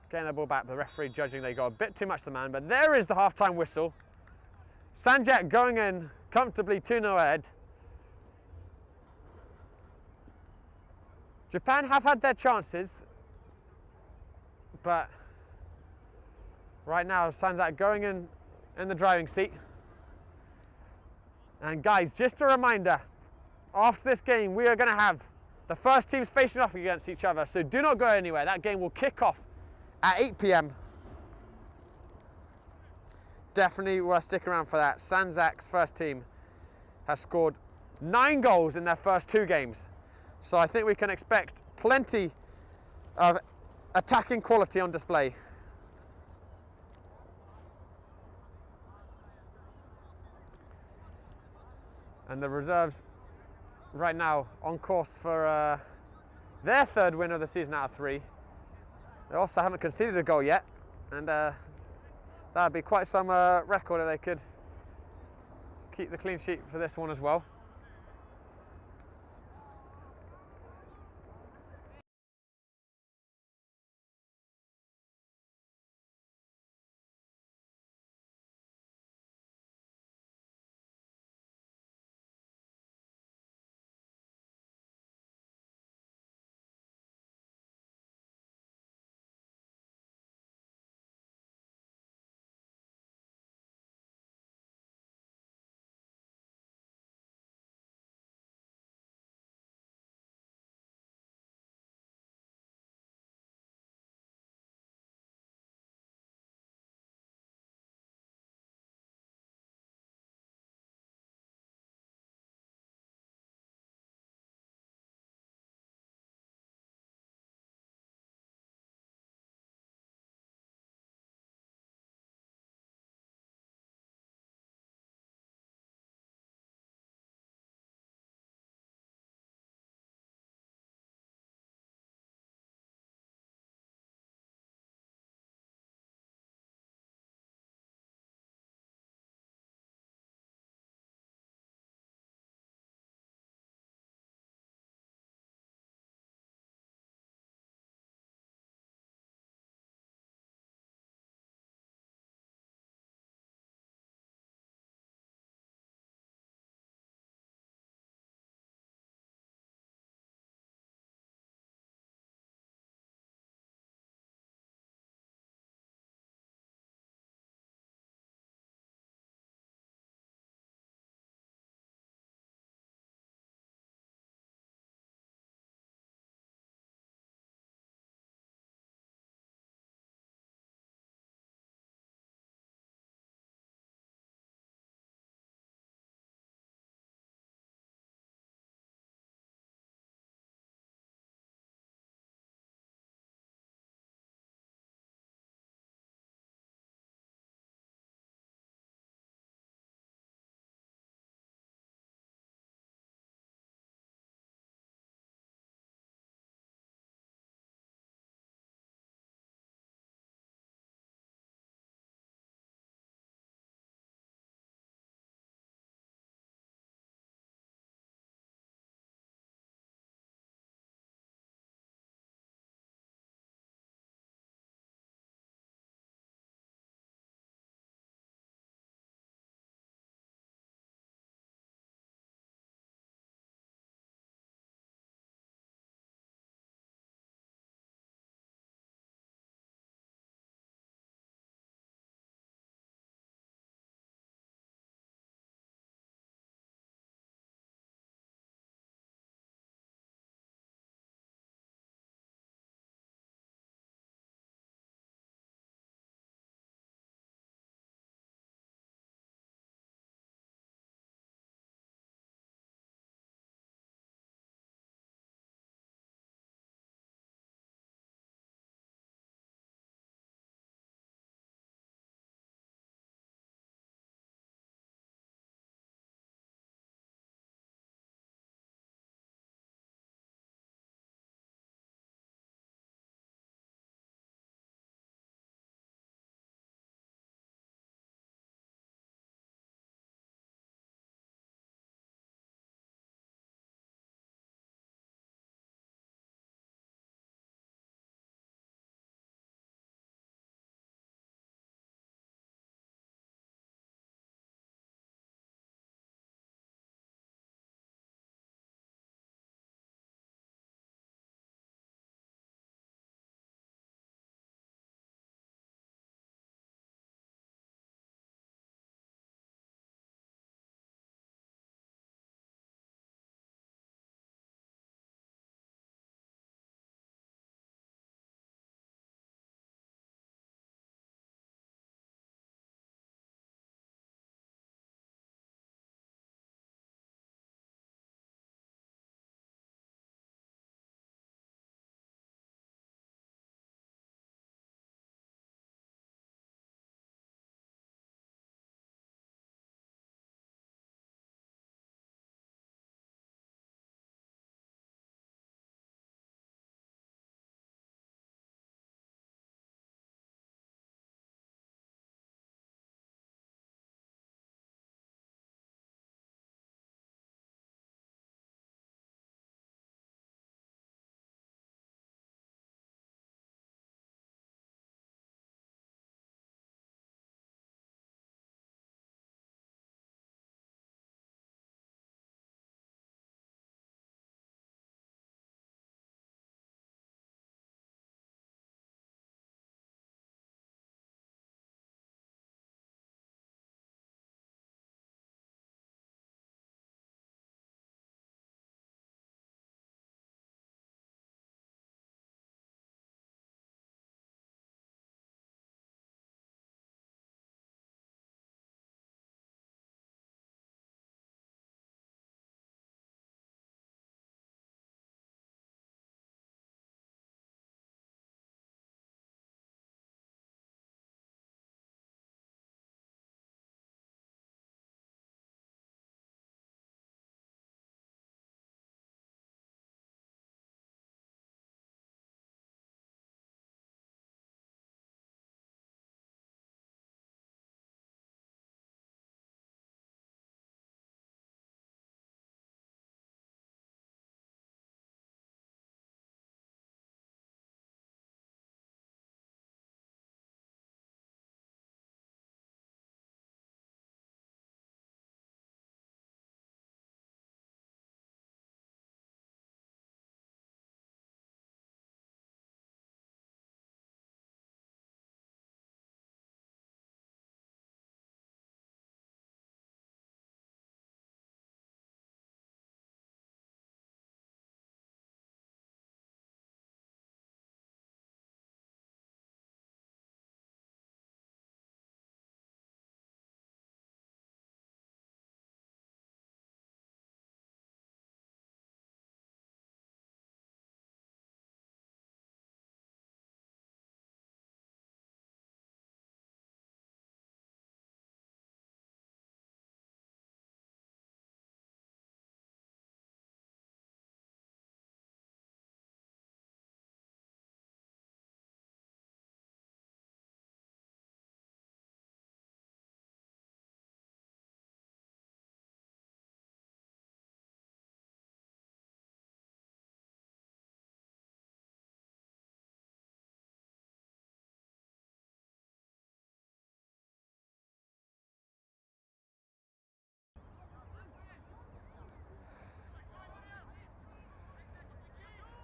S1: getting the ball back, the referee judging they got a bit too much to the man, but there is the half-time whistle. Sandzak going in comfortably 2-0 ahead. Japan have had their chances, but right now, Sandzak going in the driving seat. And guys, just a reminder, after this game, we are going to have the first teams facing off against each other. So do not go anywhere. That game will kick off at 8 p.m. Definitely worth sticking around for that. Sandzak's first team has scored 9 goals in their first 2 games. So I think we can expect plenty of attacking quality on display. And the reserves right now on course for their 3rd win of the season out of 3. They also haven't conceded a goal yet, and that would be quite some record if they could keep the clean sheet for this one as well.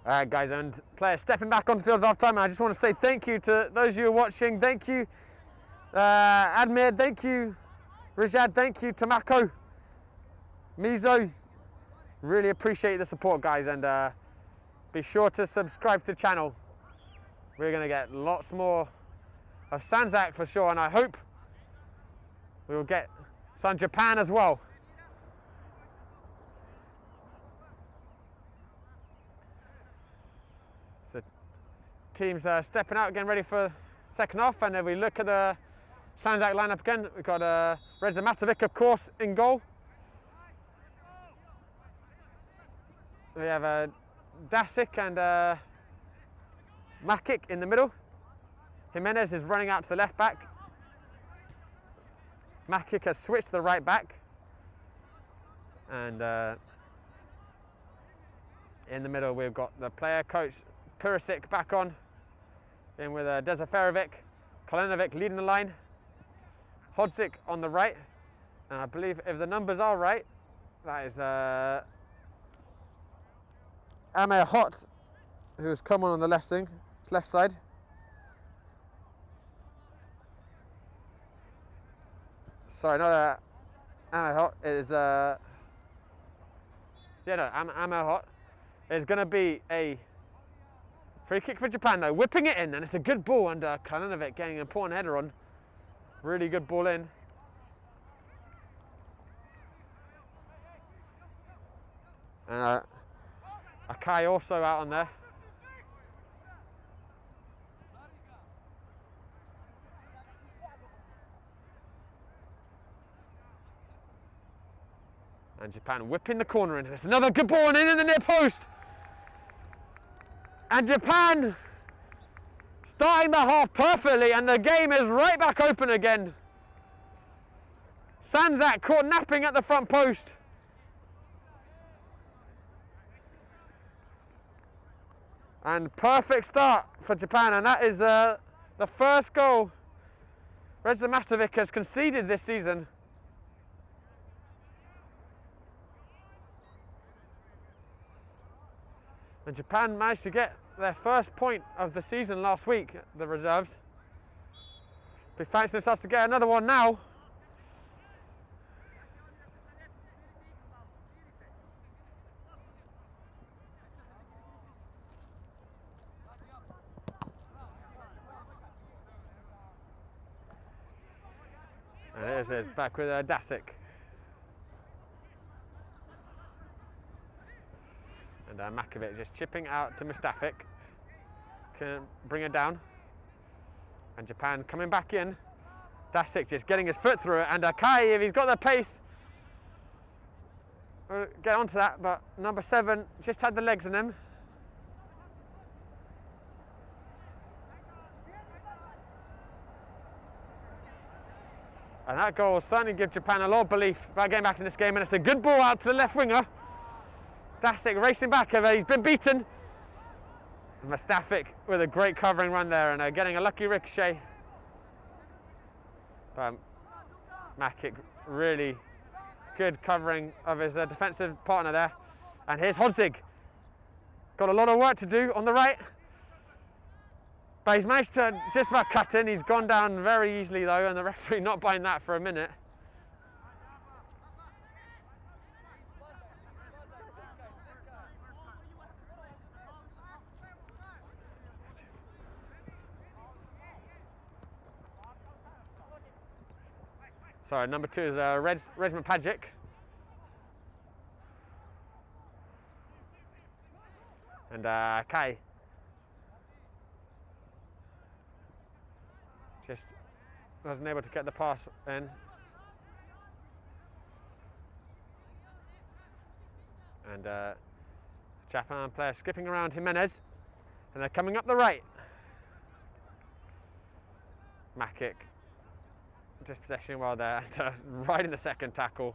S1: All right, guys, and players stepping back onto the field at half time. I just want to say thank you to those of you who are watching. Thank you, Admir. Thank you, Rijad. Thank you, Tamako, Mizo. Really appreciate the support, guys, and be sure to subscribe to the channel. We're going to get lots more of Sandzak for sure, and I hope we will get some Japan as well. So teams stepping out, getting ready for second half, and if we look at the Sandzak lineup again, we've got Reza Matovic, of course, in goal. We have Dasic and Makic in the middle. Jimenez is running out to the left back. Makic has switched to the right back. And in the middle we've got the player coach Purisic back on. In with Dezaferovic, Kalinovic leading the line. Hodzik on the right. And I believe if the numbers are right, that is Amir Hot, who's come on the left side. Sorry, not Amir Hot. It is Amir Hot. It's going to be a free kick for Japan though, whipping it in, and it's a good ball, and Kalinovic getting an important header on. Really good ball in. And Akai also out on there. And Japan whipping the corner in. It's another good ball in the near post. And Japan starting the half perfectly, and the game is right back open again. Sandzak caught napping at the front post. And perfect start for Japan, and that is the first goal Reza Matovic has conceded this season. And Japan managed to get their first point of the season last week, the reserves. They fancy themselves to get another one now. And it is back with Dasic. And Makovic just chipping out to Mustafic. Can bring it down. And Japan coming back in. Dasic just getting his foot through it. And Akai, if he's got the pace, we'll get onto that. But number 7 just had the legs in him. And that goal will certainly give Japan a lot of belief about getting back in this game. And it's a good ball out to the left winger. Dasic racing back, he's been beaten. And Mustafic with a great covering run there, and getting a lucky ricochet. But Makic really good covering of his defensive partner there. And here's Hodzik. Got a lot of work to do on the right. But he's managed to just about cut in. He's gone down very easily though, and the referee not buying that for a minute. Sorry, number 2 is Redzman Pajic. And Kai just wasn't able to get the pass in. And Japan player skipping around Jimenez. And they're coming up the right. Makic. Just possession well there, right in the second tackle.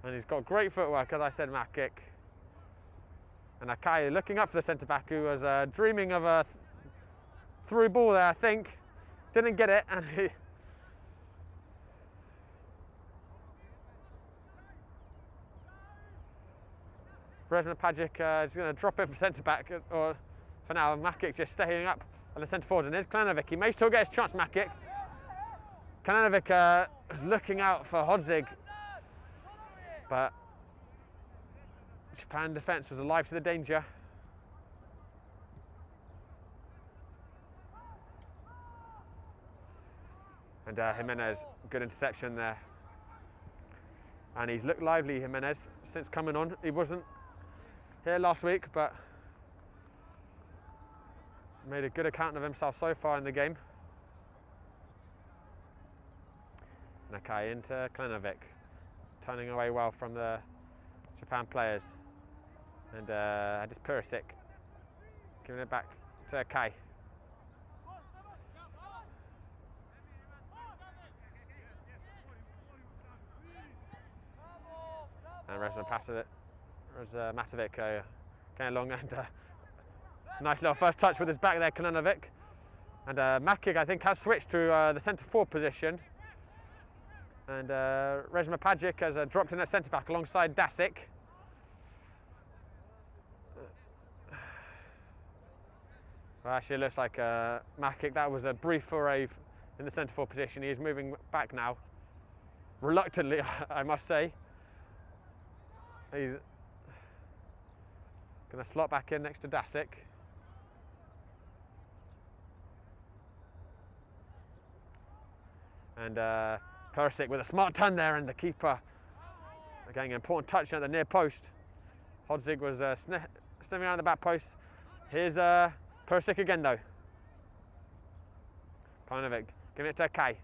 S1: And he's got great footwork, as I said, Makic. And Akai looking up for the centre back, who was dreaming of a through ball there, I think. Didn't get it, and he Resma Pajic is going to drop in for centre back, or for now, Makic just staying up on the centre forward, and here's Kalanovic. He may still get his chance, Makic. Kalanovic is looking out for Hodzig, but Japan defence was alive to the danger. And Jimenez, good interception there. And he's looked lively, Jimenez, since coming on. He wasn't here last week, but made a good account of himself so far in the game. Nakai into Kalanovic, turning away well from the Japan players. And just Perisic, giving it back to Kai. And Matovic going along, and nice little first touch with his back there, Kalanovic. And Makic, I think, has switched to the centre forward position. And Resma Pajic has dropped in at centre back alongside Dasic. Well, actually, it looks like Makic, that was a brief foray in the centre forward position. He is moving back now, reluctantly, I must say. He's going to slot back in next to Dasic. And Perisic with a smart turn there, and the keeper getting an important touch at the near post. Hodzig was sniffing around the back post. Here's Perisic again though. Kalanovic giving it to Kai.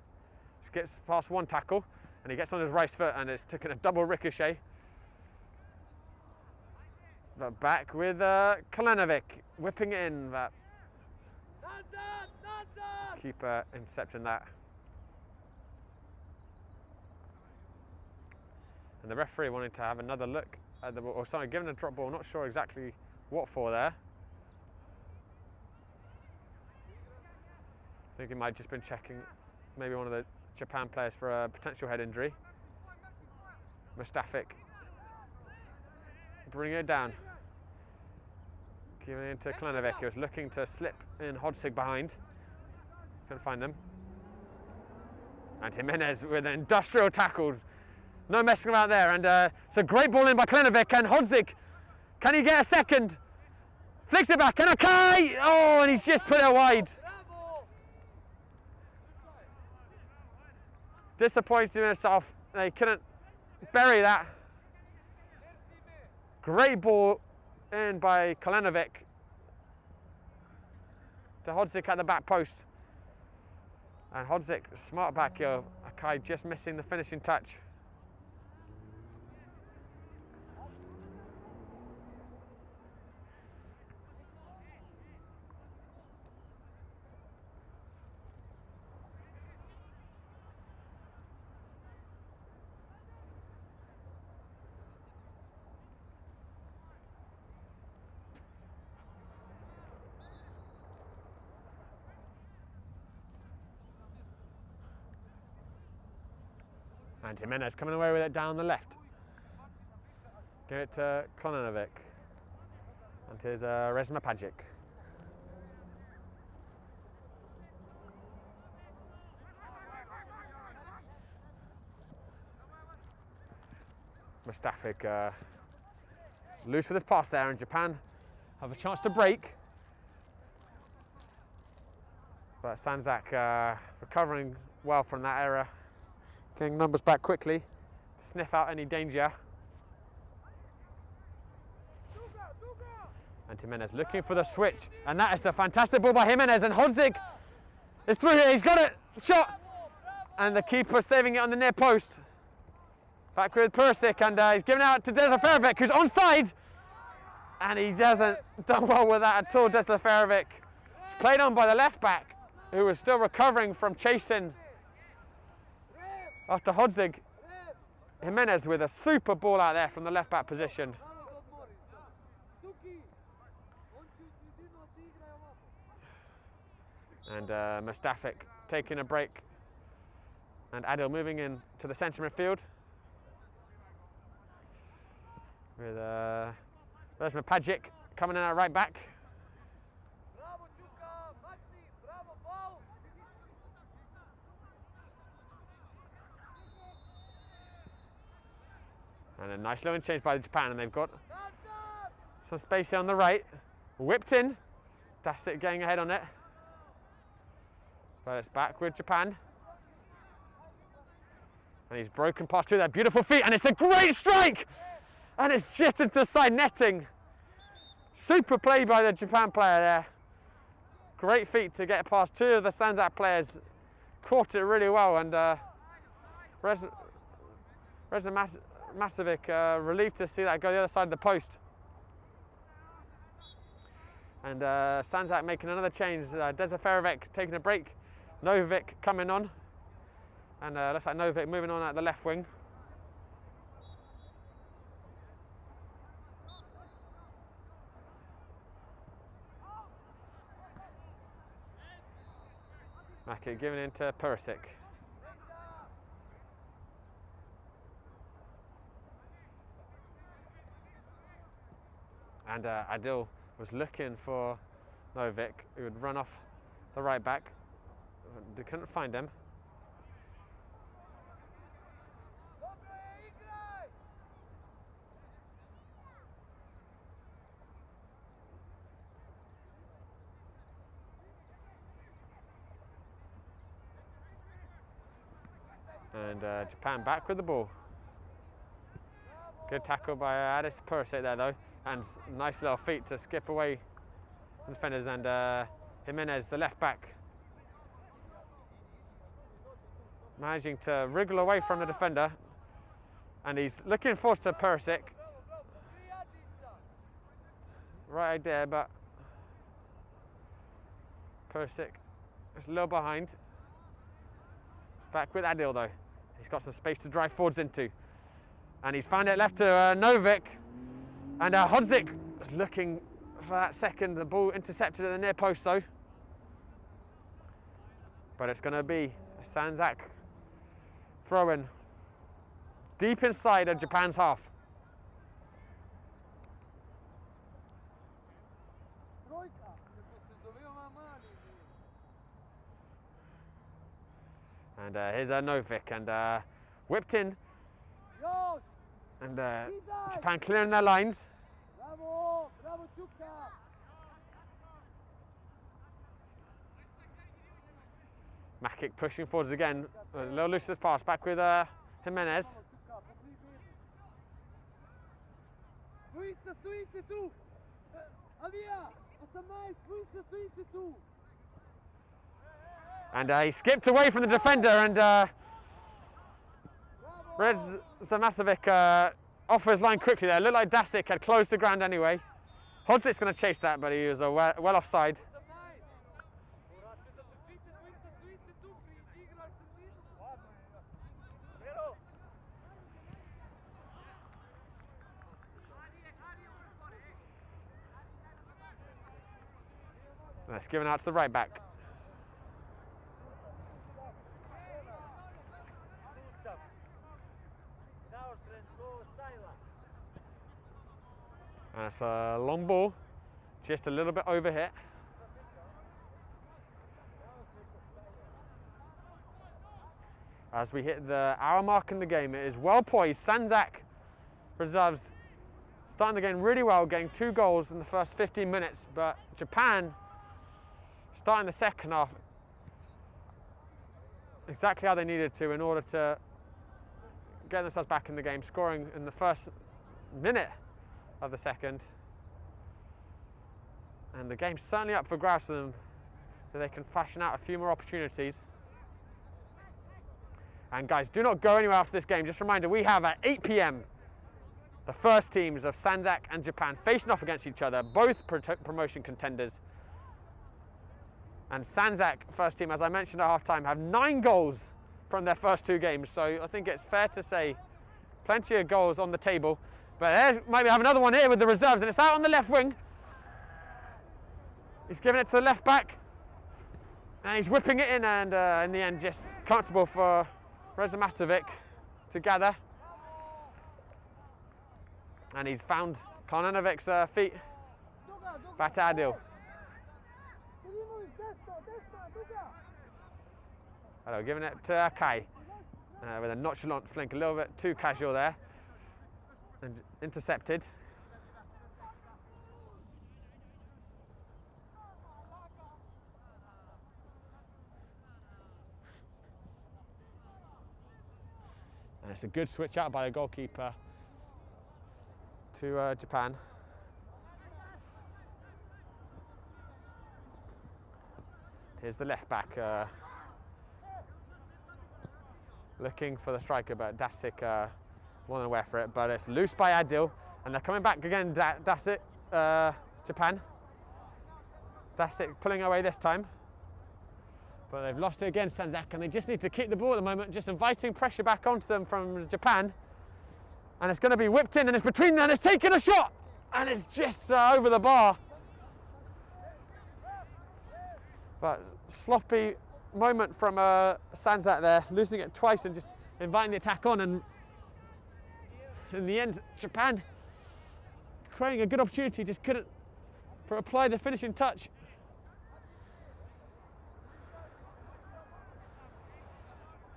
S1: Just gets past one tackle, and he gets on his right foot, and it's taken a double ricochet. But back with Kalanovic, whipping it in, but keeper intercepting that. And the referee wanted to have another look at the ball, or sorry, given a drop ball, not sure exactly what for there. I think he might have just been checking maybe one of the Japan players for a potential head injury. Mustafic bringing it down. Giving it into Kalanovic, he was looking to slip in Hodzig behind. Couldn't find them. And Jimenez with an industrial tackle. No messing about there, and it's a great ball in by Kalanovic, and Hodzig, can he get a second? Flicks it back, and okay! Oh, and he's just put it wide. Disappointed in himself, they couldn't bury that. Great ball in by Kalanovic to Hodzig at the back post. And Hodzig, smart back heel, Akai just missing the finishing touch. And Jimenez coming away with it down the left. Give it to Kalanovic. And here's Resma Pajic. Mustafic loose with his pass there, and Japan have a chance to break. But Sandzak recovering well from that error. Getting numbers back quickly to sniff out any danger. And Jimenez looking for the switch, and that is a fantastic ball by Jimenez, and Hodzig is through here, he's got it, shot, and the keeper saving it on the near post. Back with Perisic, and he's giving out to Desaferovic, who's onside, and he hasn't done well with that at all. Desaferovic. It's played on by the left back, who was still recovering from chasing after Hodzig. Jimenez with a super ball out there from the left back position. And Mustafic taking a break. And Adil moving in to the centre midfield. With There's Mapagic coming in at right back. And a nice low change by Japan, and they've got some space here on the right. Whipped in. Dasik getting ahead on it. But it's back with Japan. And he's broken past through that beautiful feet, and it's a great strike! And it's just into the side netting. Super play by the Japan player there. Great feat to get past two of the Sandzak players. Caught it really well, and Reza Matovic relieved to see that go the other side of the post. And Sandzak making another change. Dezaferovic taking a break. Novic coming on. And looks like Novic moving on at the left wing. Maki giving in to Perisic. And Adil was looking for Novic, who would run off the right back. They couldn't find him. And Japan back with the ball. Good tackle by Adis Perisic there though, and nice little feet to skip away from the defenders, and Jimenez, the left back, managing to wriggle away from the defender, and he's looking forward to Perisic. Right idea, but Perisic is a little behind. It's back with Adil though. He's got some space to drive forwards into. And he's found it left to Novic. And Hodzik was looking for that second. The ball intercepted at the near post though. But it's going to be a Sandzak throw-in deep inside of Japan's half. And here's Novic, and whipped in. And Japan clearing their lines. Makic pushing forwards again. A little loose this pass, back with Jimenez. And he skipped away from the defender, and Reza Matovic off his line quickly there. It looked like Dasik had closed the ground anyway. Hodzic's going to chase that, but he was well offside. And it's given out to the right back. And it's a long ball, just a little bit over hit. As we hit the hour mark in the game, it is well poised. Sandzak reserves starting the game really well, getting 2 goals in the first 15 minutes, but Japan starting the second half exactly how they needed to in order to get themselves back in the game, scoring in the first minute of the second. And the game's certainly up for grabs for them, so they can fashion out a few more opportunities. And guys, do not go anywhere after this game. Just a reminder, we have at 8 PM the first teams of Sandzak and Japan facing off against each other, both promotion contenders. And Sandzak, first team, as I mentioned at half-time, have 9 goals from their first 2 games. So I think it's fair to say plenty of goals on the table. But there might have another one here with the reserves, and it's out on the left wing. He's giving it to the left back, and he's whipping it in, and in the end just comfortable for Reza Matovic to gather. And he's found Klonanovic's feet. Back to Adil. Hello, giving it to Kai. With a nonchalant flank, a little bit too casual there. And intercepted. And it's a good switch out by the goalkeeper to Japan. Here's the left back looking for the striker, but Dasic won away for it. But it's loose by Adil, and they're coming back again. Dasic, Japan. Dasic pulling away this time, but they've lost it again, Sandzak, and they just need to keep the ball at the moment, just inviting pressure back onto them from Japan. And it's going to be whipped in, and it's between them, and it's taking a shot, and it's just over the bar. But sloppy moment from Sandzak there, losing it twice and just inviting the attack on, and in the end, Japan creating a good opportunity, just couldn't apply the finishing touch.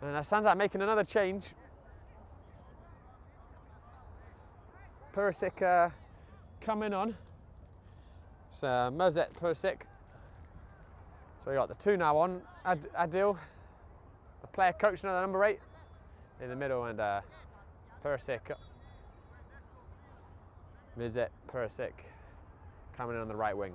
S1: And Sandzak making another change. Perisic coming on. It's Merzet Perisic. So we got the two now on. Adil, the player coach, another number 8 in the middle, and Perisic. Merzet Perisic coming in on the right wing.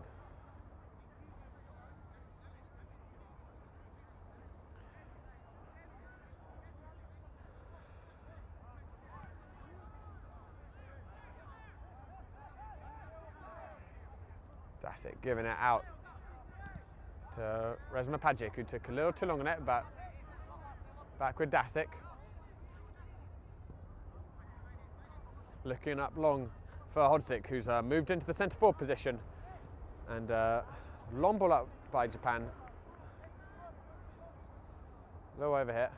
S1: Dasic giving it out to Resma Pajic, who took a little too long on it, but back with Dasic. Looking up long for Hodzic, who's moved into the centre forward position. And long ball up by Japan. Low over here.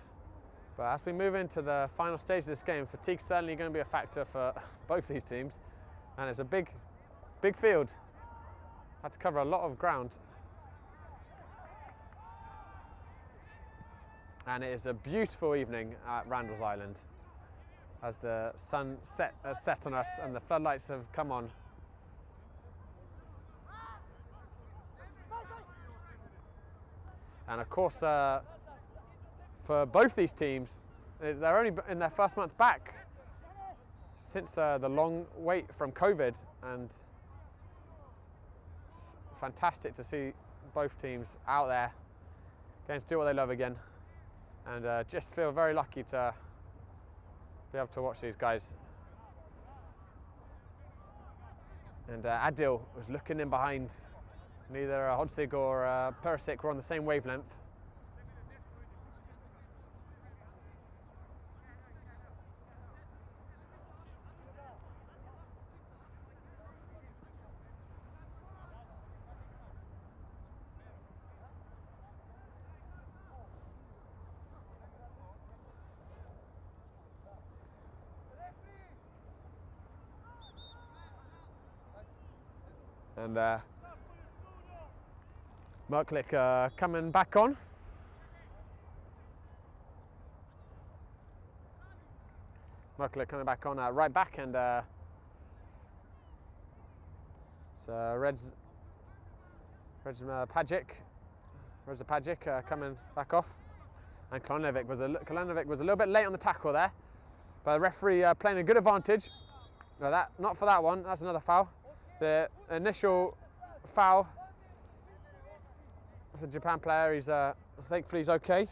S1: But as we move into the final stage of this game, fatigue's certainly going to be a factor for both these teams. And it's a big field. Had to cover a lot of ground. And it is a beautiful evening at Randall's Island as the sun set on us and the floodlights have come on. And of course, for both these teams, they're only in their first month back since the long wait from COVID, and it's fantastic to see both teams out there getting to do what they love again, and just feel very lucky to be able to watch these guys. And Adil was looking in behind. Neither Hodzig or Perisic were on the same wavelength. And Merklich coming back on. Merklich coming back on right back, and so Reza Pajic coming back off, and Klonovic was a little bit late on the tackle there, but the referee playing a good advantage. No, not for that one. That's another foul. The initial foul for the Japan player, he's thankfully he's okay.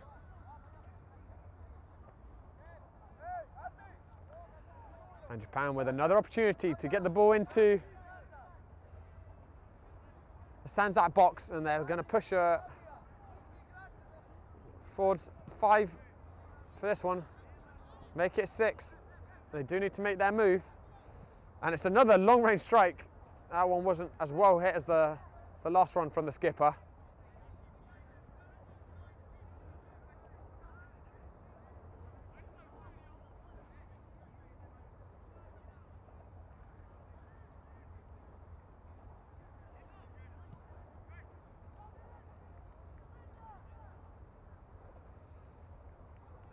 S1: And Japan with another opportunity to get the ball into the Sandzak box, and they're going to push forwards 5 for this one, make it 6. They do need to make their move, and it's another long-range strike. That one wasn't as well hit as the last one from the skipper.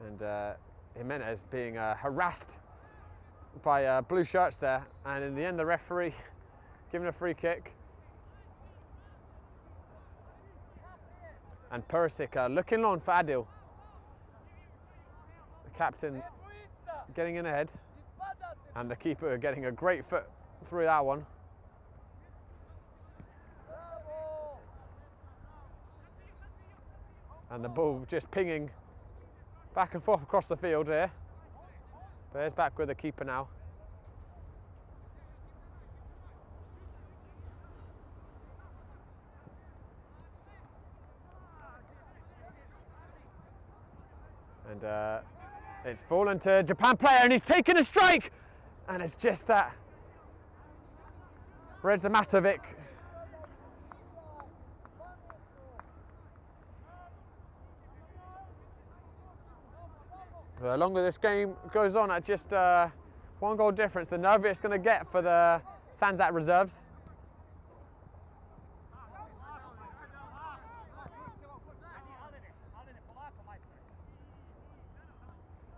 S1: And Jimenez being harassed by blue shirts there, and in the end the referee giving a free kick. And Perisic looking on for Adil. The captain getting in ahead, and the keeper getting a great foot through that one. And the ball just pinging back and forth across the field here. But it's back with the keeper now. And it's fallen to Japan player, and he's taken a strike, and it's just Reza Matovic. The longer this game goes on at just 1 goal difference, the nervier it's going to get for the Sandzak reserves.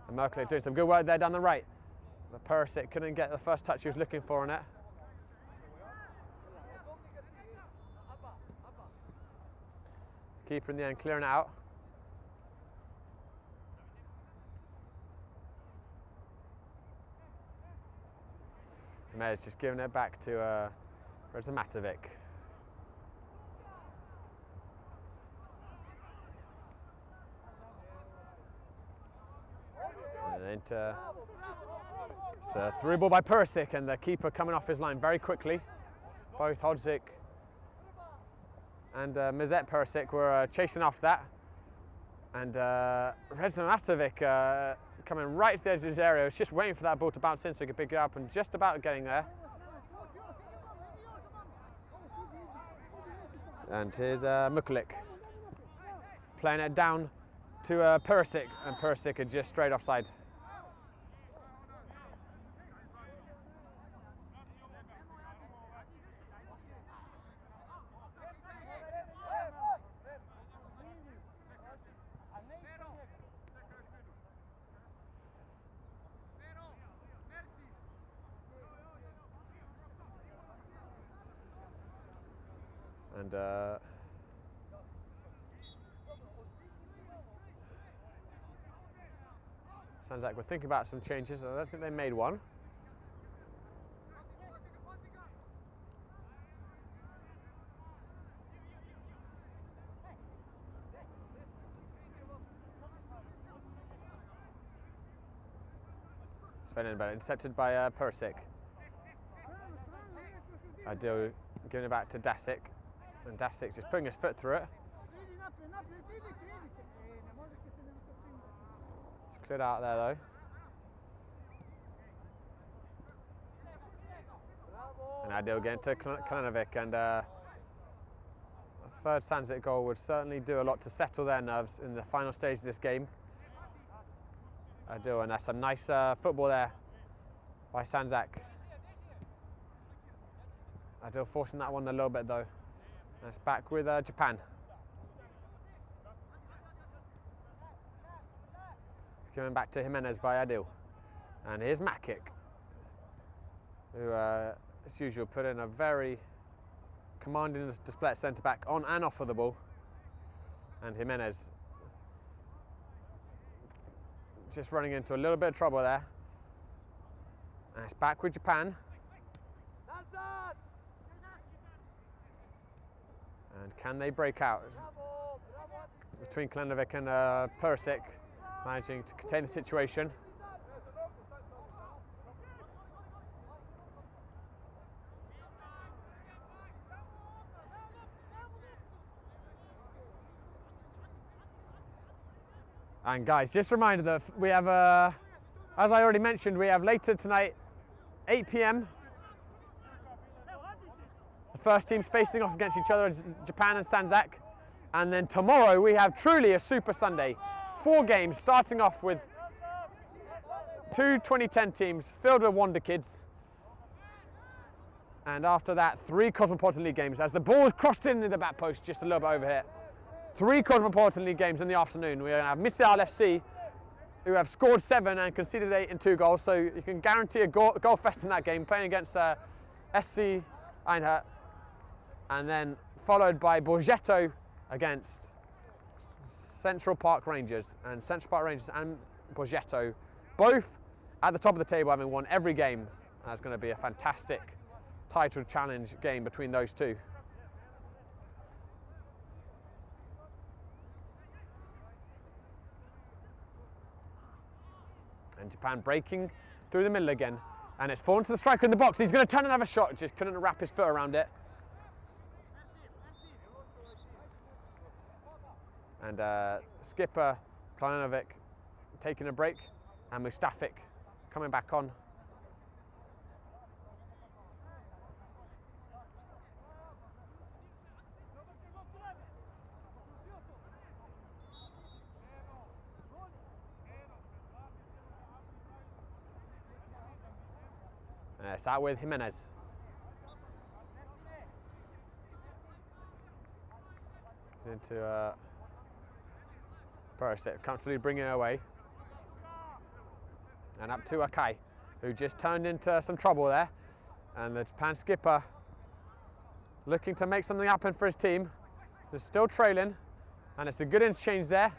S1: And Merkel doing some good work there down the right. But Perisic couldn't get the first touch he was looking for on it. Keeper in the end clearing it out. Jimenez just giving it back to Reza Matovic. And it's a through ball by Perisic, and the keeper coming off his line very quickly. Both Hodzik and Mizet Perisic were chasing after that. And Reza Matovic coming right to the edge of his area, was just waiting for that ball to bounce in so he could pick it up, and just about getting there. And here's Mukulik playing it down to Perisic, and Perisic had just straight offside. And Sandzak were thinking about some changes. I don't think they made one. Sven but intercepted by Perisic. Adil giving it back to Dasic. And Dasic just putting his foot through it. It's cleared out there though. And Adil getting to Kalinovic, and a third Sandzak goal would certainly do a lot to settle their nerves in the final stage of this game. Adil, and that's some nice football there by Sandzak. Adil forcing that one a little bit though. And it's back with Japan. It's coming back to Jimenez by Adil. And here's Makic, who, as usual, put in a very commanding display at centre-back on and off of the ball. And Jimenez just running into a little bit of trouble there. And it's back with Japan. And can they break out? Between Kalinovic and Perisic, managing to contain the situation. And guys, just a reminder that we have, as I already mentioned, we have later tonight, 8 p.m. The first teams facing off against each other, Japan and Sandzak. And then tomorrow we have truly a Super Sunday. 4 games, starting off with 2 2010 teams filled with wonder kids. And after that, 3 Cosmopolitan League games. As the ball is crossed into the back post, just a little bit over here. 3 Cosmopolitan League games in the afternoon. We're going to have Misal FC who have scored 7 and conceded 8 and 2 goals. So you can guarantee a goal fest in that game, playing against SC Einheit. And then followed by Borgetto against Central Park Rangers. And Central Park Rangers and Borgetto, both at the top of the table, having won every game. That's going to be a fantastic title challenge game between those two. And Japan breaking through the middle again. And it's fallen to the striker in the box. He's going to turn and have a shot. Just couldn't wrap his foot around it. And skipper Klanovic taking a break. And Mustafic coming back on. It's out with Jimenez. Into Perisic, comfortably bringing it away. And up to Akai, who just turned into some trouble there. And the Japan skipper looking to make something happen for his team. They're still trailing, and it's a good interchange there.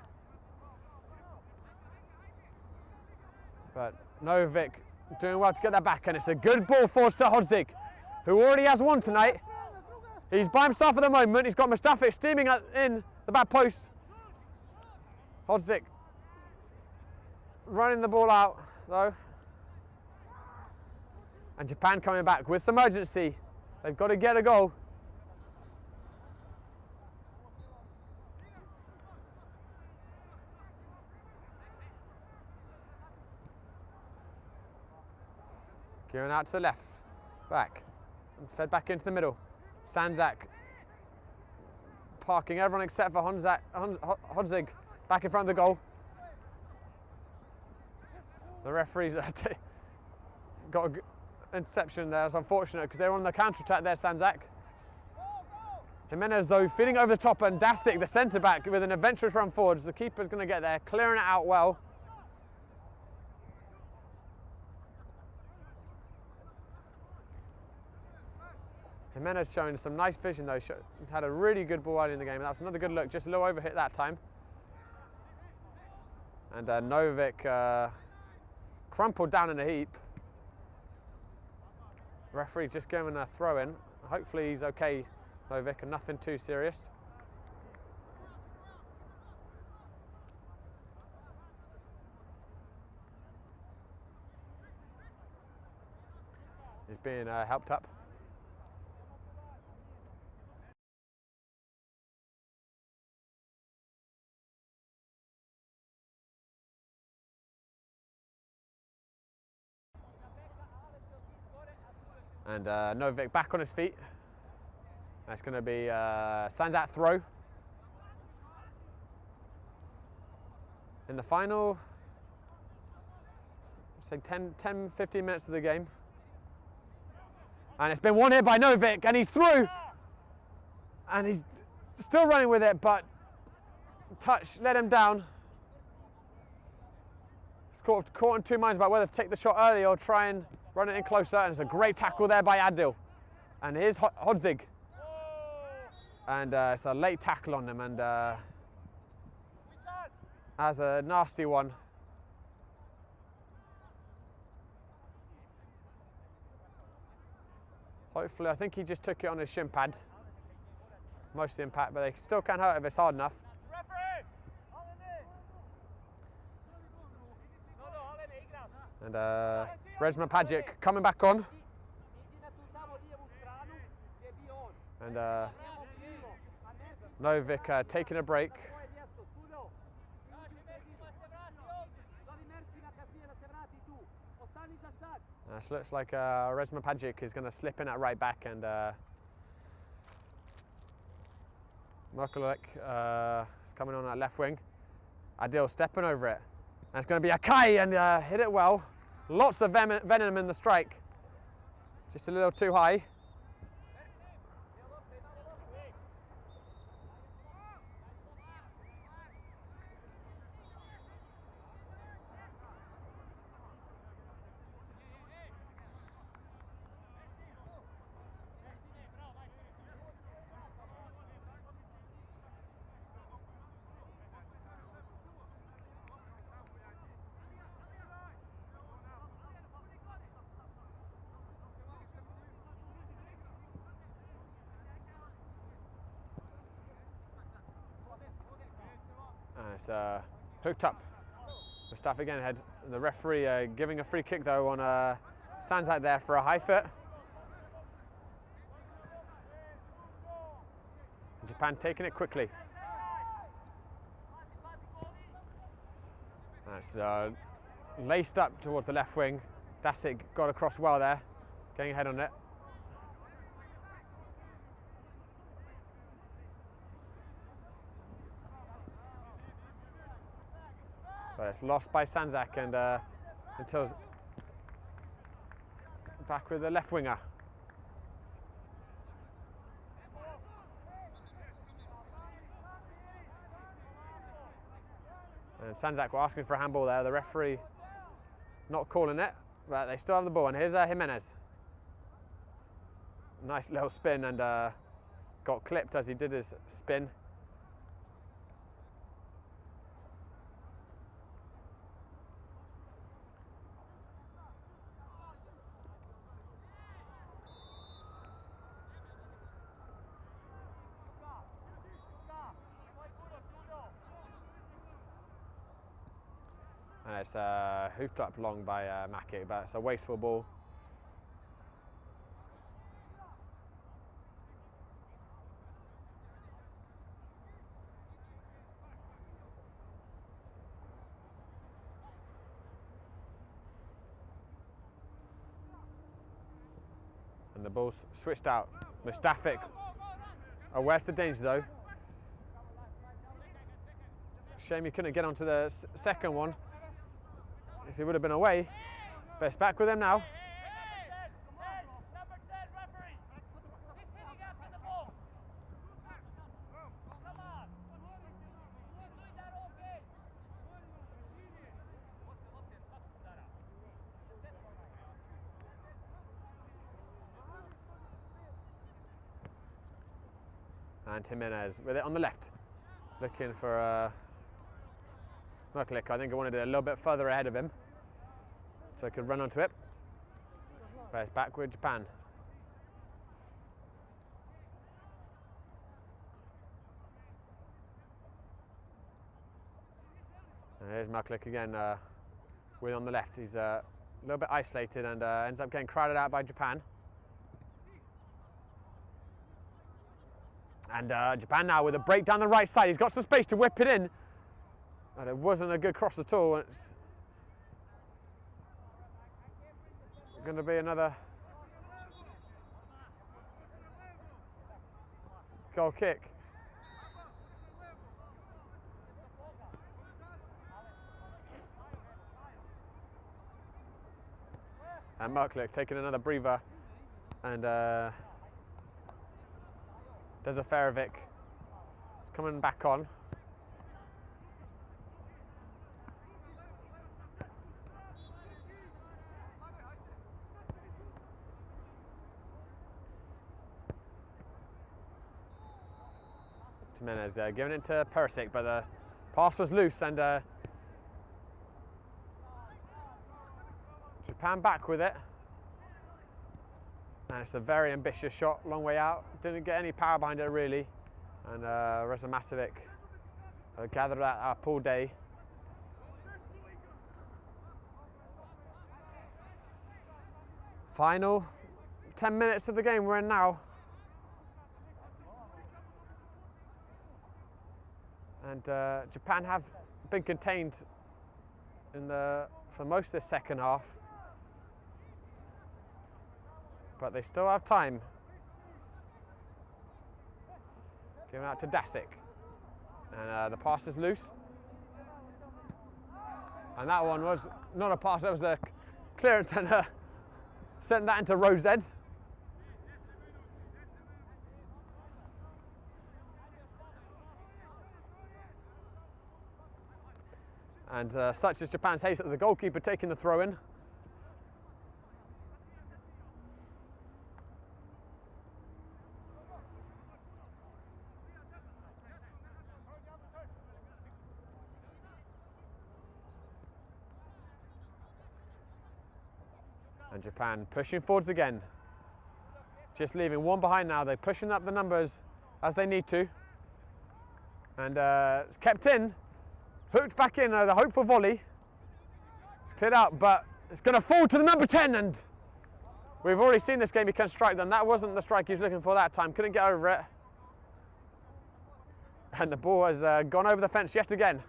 S1: But Novic doing well to get that back, and it's a good ball forced to Hodzik, who already has one tonight. He's by himself at the moment. He's got Mustafic steaming in the back post. Hodzik running the ball out, though. And Japan coming back with some urgency. They've got to get a goal. Gearing out to the left, back, and fed back into the middle. Sandzak parking everyone except for Hodzik back in front of the goal. The referee's got an interception there. It's unfortunate because they were on the counter-attack there, Sandzak. Jimenez, though, feeding over the top, and Dasic, the centre-back, with an adventurous run forwards. The keeper's going to get there, clearing it out well. Jimenez showing some nice vision though, had a really good ball early in the game. That was another good look, just a little overhit that time. And Novic crumpled down in a heap. Referee just giving a throw in. Hopefully he's okay, Novic, and nothing too serious. He's being helped up. And Novic back on his feet. That's going to be Sandzak throw. In the final, say 10, 15 minutes of the game. And it's been one hit by Novic, and he's through. And he's still running with it, but touch let him down. He's caught in two minds about whether to take the shot early or try and run it in closer, and it's a great tackle there by Adil. And here's Hodzik. And it's a late tackle on him, and that's a nasty one. Hopefully, I think he just took it on his shin pad. Most of the impact, but they still can hurt if it's hard enough. And Rezma Pajic coming back on. And Novic taking a break. So looks like Rezma Pajic is going to slip in at right back, and Merkelek is coming on at left wing. Adil stepping over it. And it's going to be Akai, and hit it well. Lots of venom in the strike. Just a little too high. It's hooked up. Mustafa again ahead. The referee giving a free kick though on Sandzak there for a high foot. Japan taking it quickly. That's laced up towards the left wing. Dasik got across well there, getting ahead on it. But it's lost by Sandzak and until back with the left winger. And Sandzak were asking for a handball there. The referee not calling it, but they still have the ball. And here's Jimenez. Nice little spin and got clipped as he did his spin. And it's hoofed up long by Maki, but it's a wasteful ball. And the ball's switched out. Mustafik. Oh, where's the danger though? Shame he couldn't get onto the second one. He would have been away, but it's back with him now. And Jimenez with it on the left, looking for Merklik. I think I wanted it a little bit further ahead of him, so I could run onto it. But it's back with Japan. And here's Merklik again, with on the left. He's a little bit isolated and ends up getting crowded out by Japan. And Japan now with a break down the right side. He's got some space to whip it in. And it wasn't a good cross at all. It's going to be another goal kick. And Merklik taking another breather and Dezaferovic is coming back on. Jimenez giving it to Perisic, but the pass was loose and Japan back with it. And it's a very ambitious shot, long way out. Didn't get any power behind it really. And Reza Matovic gathered that up all day. Final 10 minutes of the game we're in now. And Japan have been contained for most of the second half. But they still have time. Given out to Dasik. And the pass is loose. And that one was not a pass, that was a clearance and sent that into Rosed. And such is Japan's haste that the goalkeeper taking the throw in. And Japan pushing forwards again. Just leaving one behind now. They're pushing up the numbers as they need to. And it's kept in. Hooked back in, the hopeful volley. It's cleared out, but it's going to fall to the number 10, and we've already seen this game, he can strike them. That wasn't the strike he was looking for that time, couldn't get over it. And the ball has gone over the fence yet again.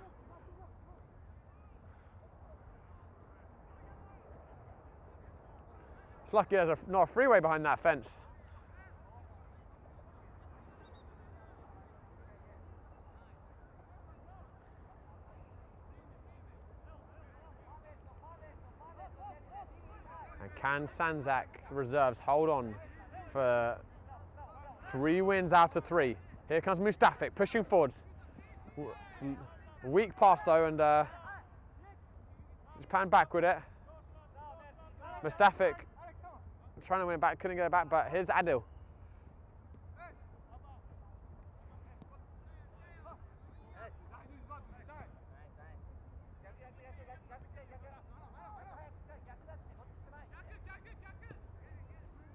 S1: It's lucky there's not a freeway behind that fence. And can Sandzak reserves hold on for 3 wins out of 3? Here comes Mustafic pushing forwards. It's a weak pass though, and Japan back with it. Mustafic trying to win it back, couldn't get it back, but here's Adil.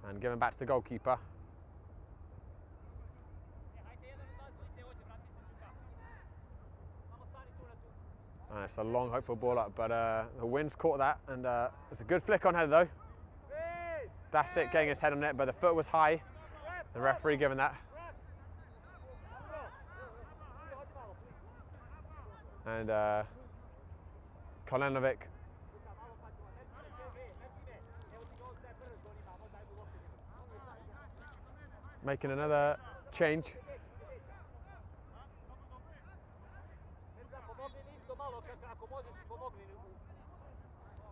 S1: And giving back to the goalkeeper. And it's a long, hopeful ball up, but the wind's caught that, and it's a good flick on head though. That's it, getting his head on it, but the foot was high. The referee giving that. And Kolenovic making another change.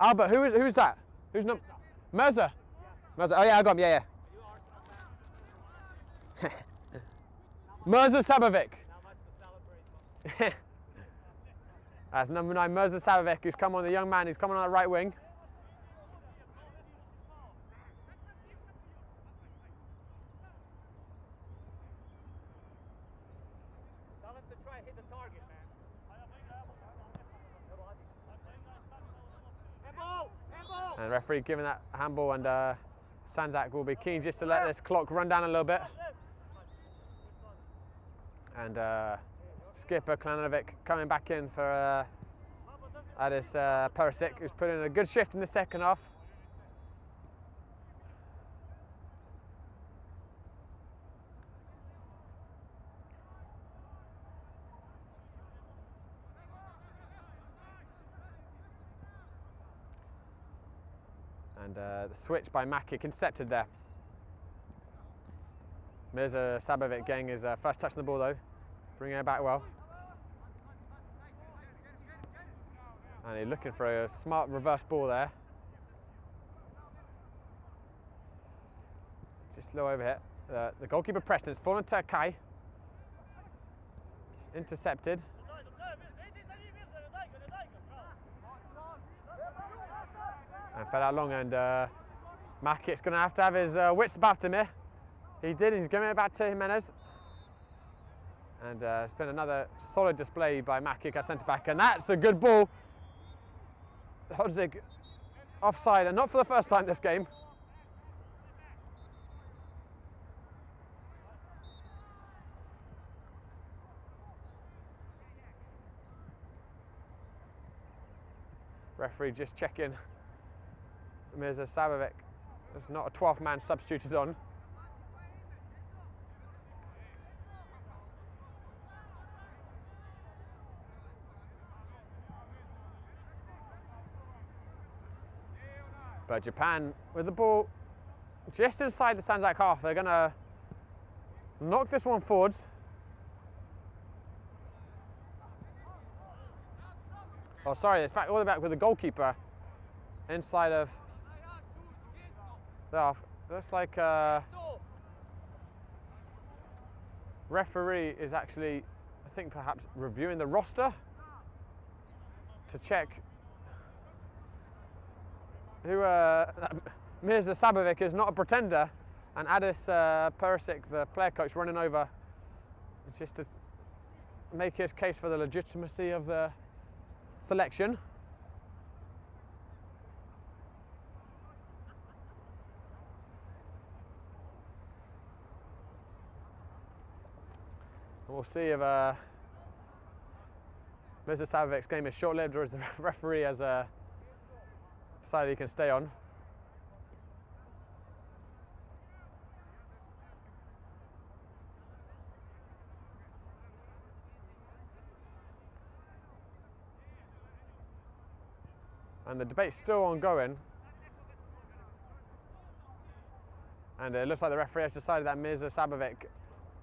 S1: Albert, who's that? Who's not? Mirza. Mirza. Oh yeah, I got him. Yeah, yeah. Mirza Sabovic. That's number 9, Mirza Sabovic, who's come on, the young man who's coming on the right wing.
S2: Tell him to try and hit the target, man.
S1: And the referee giving that handball, and Sandzak will be keen just to let this clock run down a little bit. And skipper Klanovic coming back in for Adis Perisic, who's put in a good shift in the second half. And the switch by Makic intercepted there. Mirza Sabovic getting his first touch on the ball though, bringing it back well. And he's looking for a smart reverse ball there. Just slow over here. The goalkeeper Preston's fallen to Kai. Intercepted. And fell out long, and Makic's going to have his wits about him here. He did, he's giving it back to Jimenez. And it's been another solid display by Makic at centre-back, and that's a good ball. Hodzig offside, and not for the first time this game. Referee just checking Mirza Sabovic. There's not a 12th man substituted on. But Japan with the ball just inside the Sandzak half. They're going to knock this one forwards. Oh, sorry, it's back all the way back with the goalkeeper inside of the half. Looks like referee is actually, I think, perhaps reviewing the roster to check who Mirza Sabovic is not a pretender, and Adis Perisic, the player coach, running over just to make his case for the legitimacy of the selection. We'll see if Mirza Savic's game is short-lived, or as the referee has decided he can stay on. And the debate's still ongoing. And it looks like the referee has decided that Mirza Sabovic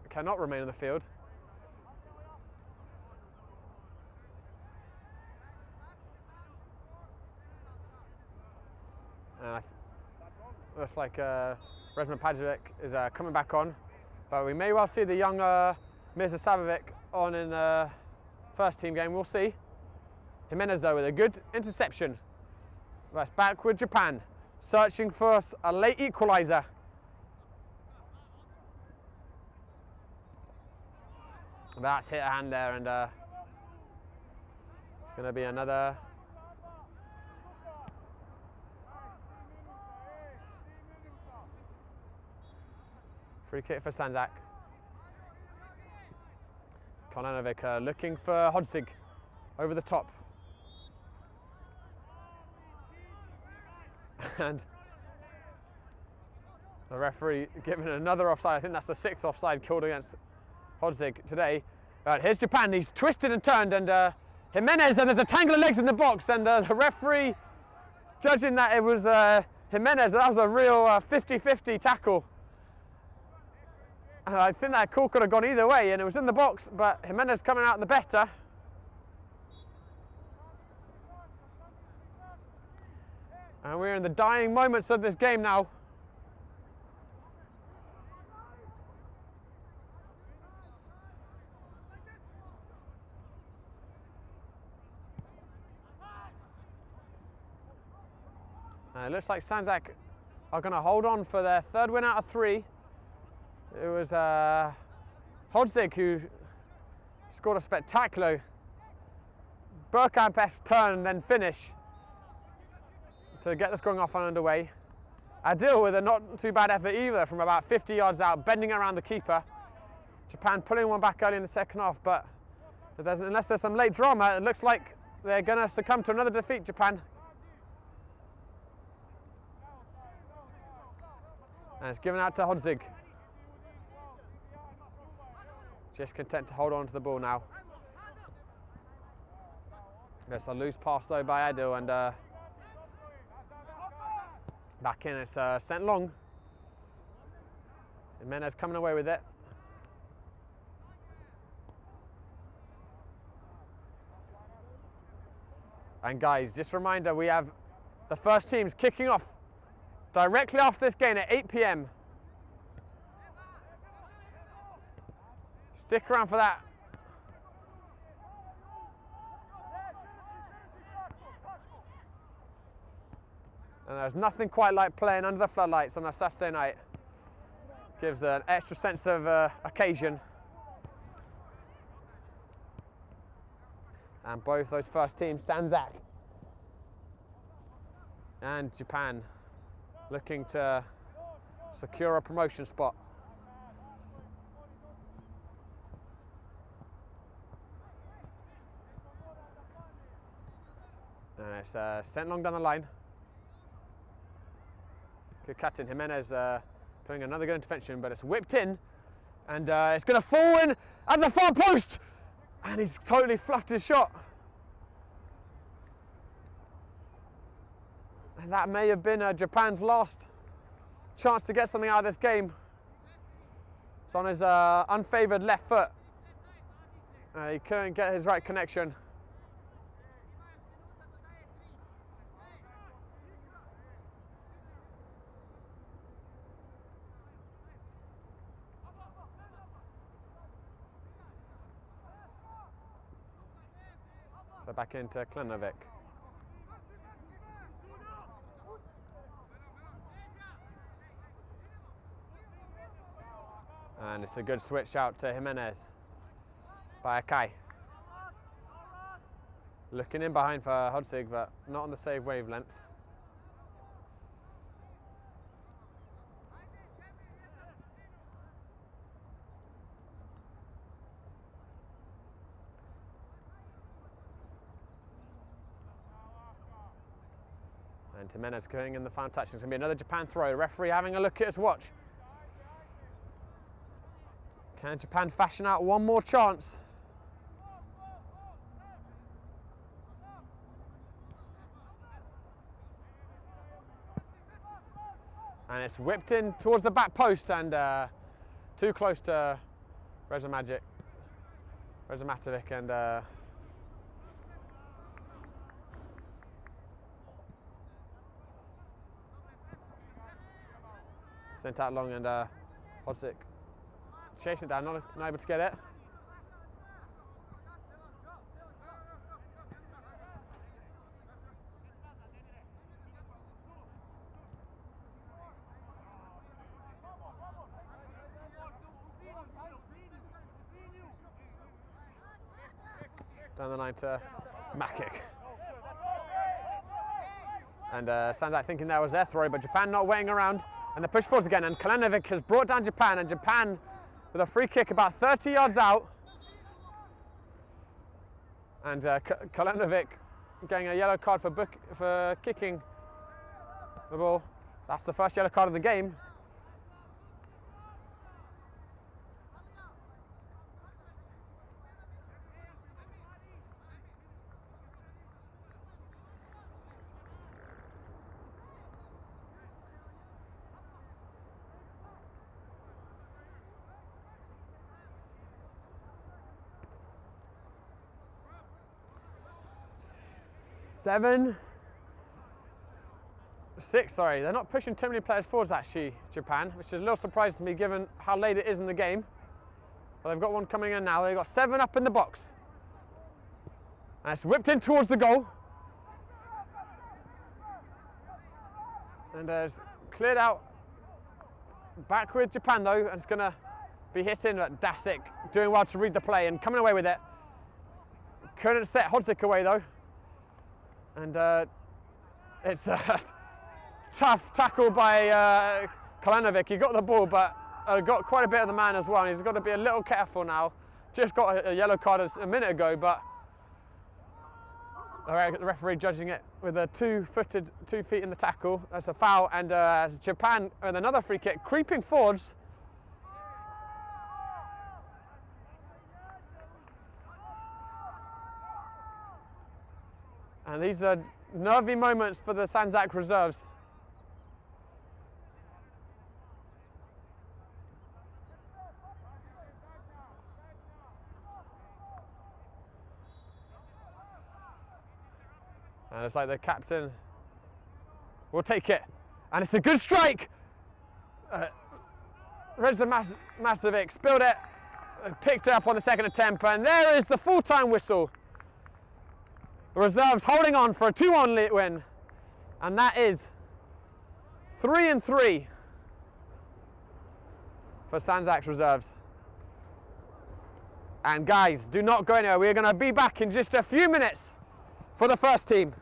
S1: cannot remain on the field. And looks like Resman Pajovic is coming back on. But we may well see the young Mirza Sabovic on in the first team game. We'll see. Jimenez, though, with a good interception. That's back with Japan, searching for a late equaliser. That's hit a hand there, and it's going to be another free kick for Sandzak. Kolanovic looking for Hodzig over the top. And the referee giving another offside. I think that's the 6th offside called against Hodzig today. Here's Japan. He's twisted and turned, and Jimenez, and there's a tangle of legs in the box, and the referee judging that it was Jimenez. That was a real 50-50 tackle. And I think that call could have gone either way, and it was in the box, but Jimenez coming out the better. And we're in the dying moments of this game now. And it looks like Sandzak are going to hold on for their 3rd win out of 3. It was Hodzig who scored a spectacular Bergkamp-esque turn and then finish to get the scoring off and underway. Adil with a not too bad effort either from about 50 yards out, bending around the keeper. Japan pulling one back early in the second half, but unless there's some late drama, it looks like they're going to succumb to another defeat, Japan. And it's given out to Hodzig. Just content to hold on to the ball now. There's a loose pass though by Adil, and back in, it's sent long. Jimenez coming away with it. And guys, just a reminder, we have the first teams kicking off directly after this game at 8 p.m. Stick around for that. And there's nothing quite like playing under the floodlights on a Saturday night. Gives an extra sense of occasion. And both those first teams, Sandzak and Japan, looking to secure a promotion spot. And it's sent long down the line. Good cut in. Jimenez putting another good intervention, but it's whipped in, and it's going to fall in at the far post, and he's totally fluffed his shot. And that may have been Japan's last chance to get something out of this game. It's on his unfavoured left foot. He couldn't get his right connection. So back into Klenovic. And it's a good switch out to Jimenez by Akai. Looking in behind for Hodzig, but not on the save wavelength. Jimenez going in the final touch. It's going to be another Japan throw. The referee having a look at his watch. Can Japan fashion out one more chance? And it's whipped in towards the back post and too close to Matovic and sent out long and Hodzik chasing it down, not able to get it. Down the line to Makic. And Sandzak thinking that was their throw, but Japan not waiting around. And the push forwards again, and Kalinovic has brought down Japan, and Japan with a free kick about 30 yards out. And Kalinovic getting a yellow card for kicking the ball. That's the first yellow card of the game. Six, sorry. They're not pushing too many players forwards actually, Japan, which is a little surprising to me given how late it is in the game. But they've got one coming in now. They've got 7 up in the box. And it's whipped in towards the goal. And it's cleared out back with Japan though, and it's going to be hit in, but Dasic doing well to read the play and coming away with it. Couldn't set Hodzik away though. And it's a tough tackle by Kalinovic. He got the ball, but got quite a bit of the man as well. And he's got to be a little careful now. Just got a yellow card a minute ago, but the referee judging it with a 2 feet in the tackle. That's a foul, and Japan with another free kick, creeping forwards. And these are nervy moments for the Sandzak reserves. And it's like the captain will take it. And it's a good strike. Matovic spilled it, picked it up on the second attempt, and there is the full-time whistle. The reserves holding on for a 2-1 win, and that is 3-3 for Sandzak's reserves. And guys, do not go anywhere. We're going to be back in just a few minutes for the first team.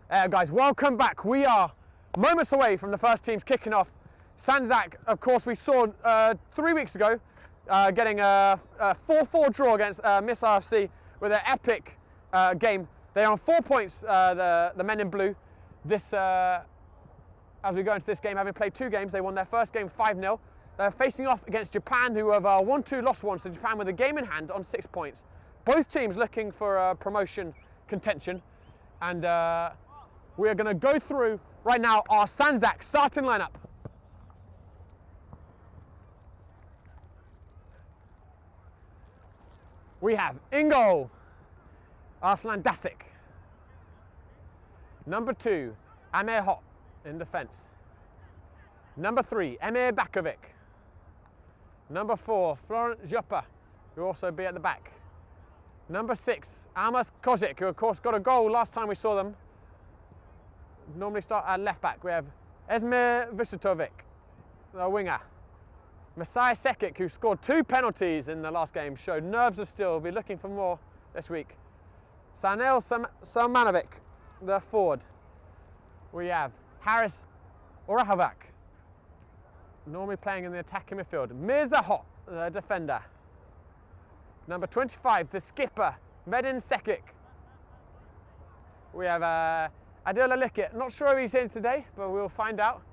S1: Guys, welcome back. We are moments away from the first teams kicking off. Sandzak, of course, we saw 3 weeks ago getting a 4-4 draw against Miss RFC with an epic game. They're on 4 points, the men in blue. This, as we go into this game, having played 2 games, they won their first game 5-0. They're facing off against Japan, who have won 2, lost 1, so Japan with a game in hand on 6 points. Both teams looking for promotion contention, and we are going to go through right now our Sandzak starting lineup. We have in goal, Arslan Dasik. Number 2, Amir Hot in defence. Number 3, Emir Bakovic. Number 4, Florent Joppa, who will also be at the back. Number 6, Almas Kozic, who of course got a goal last time we saw them. Normally start at left back. We have Esmir Vucetovic, the winger. Masai Sekic, who scored 2 penalties in the last game, showed nerves of steel. Will be looking for more this week. Sanel Salmanovic, the forward. We have Haris Orahovac, normally playing in the attacking midfield. Mirza Hot, the defender. Number 25, the skipper, Medin Sekic. We have Adil Alikit. Not sure if he's in today, but we'll find out.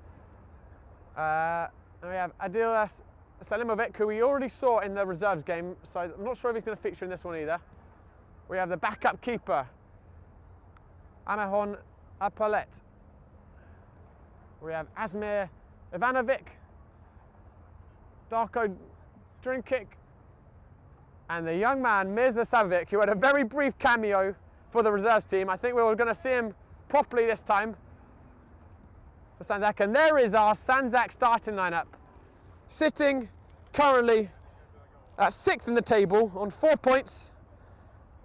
S1: And we have Adil Salimovic, who we already saw in the reserves game, so I'm not sure if he's going to feature in this one either. We have the backup keeper, Amahon Apolet. We have Asmir Ivanovic, Darko Drinkic, and the young man Mirza Savovic, who had a very brief cameo for the reserves team. I think we were going to see him properly this time for Sandzak. And there is our Sandzak starting lineup, sitting currently at 6th in the table on 4 points,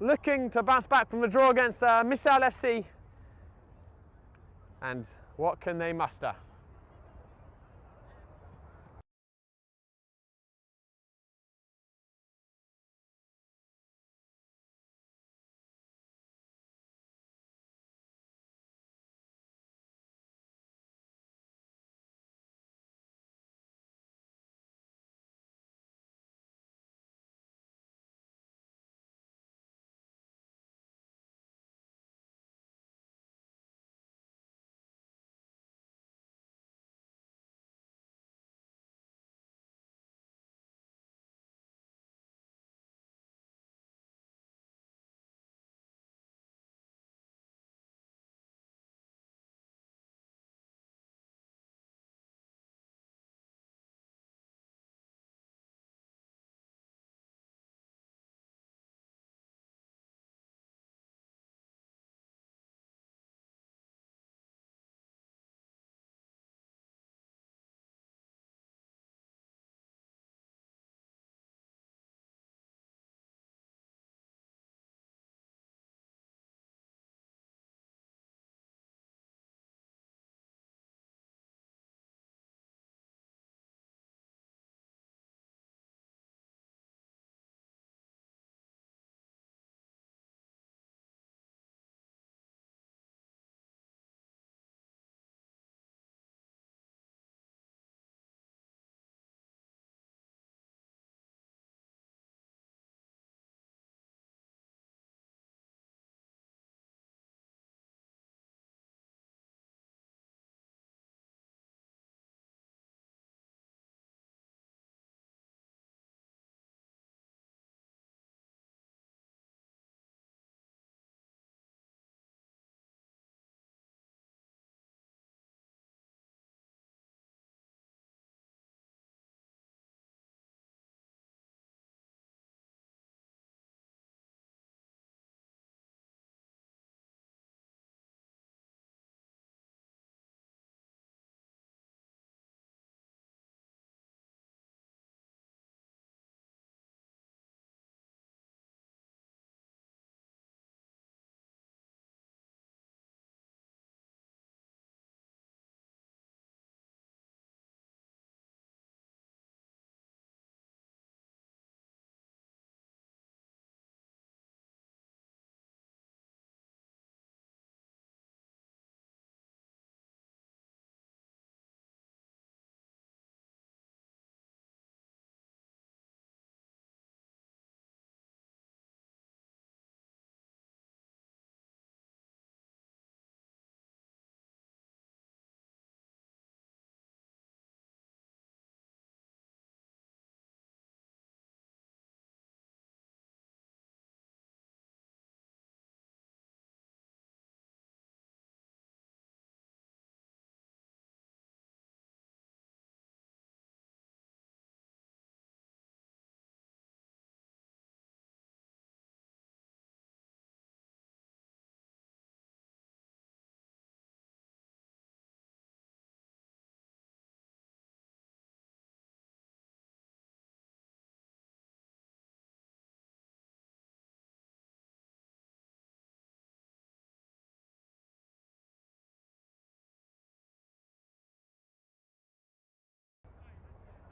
S1: looking to bounce back from the draw against Misal FC. And what can they muster?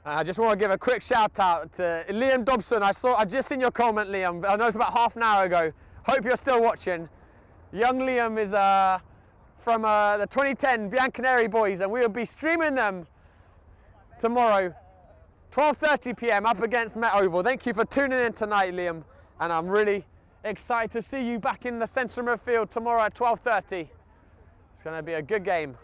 S1: I just want to give a quick shout out to Liam Dobson. I just seen your comment, Liam. I know it's about half an hour ago. Hope you're still watching. Young Liam is from the 2010 Bianconeri boys, and we will be streaming them tomorrow, 12:30 p.m. up against Met Oval. Thank you for tuning in tonight, Liam, and I'm really excited to see you back in the centre of field tomorrow at 12:30. It's going to be a good game.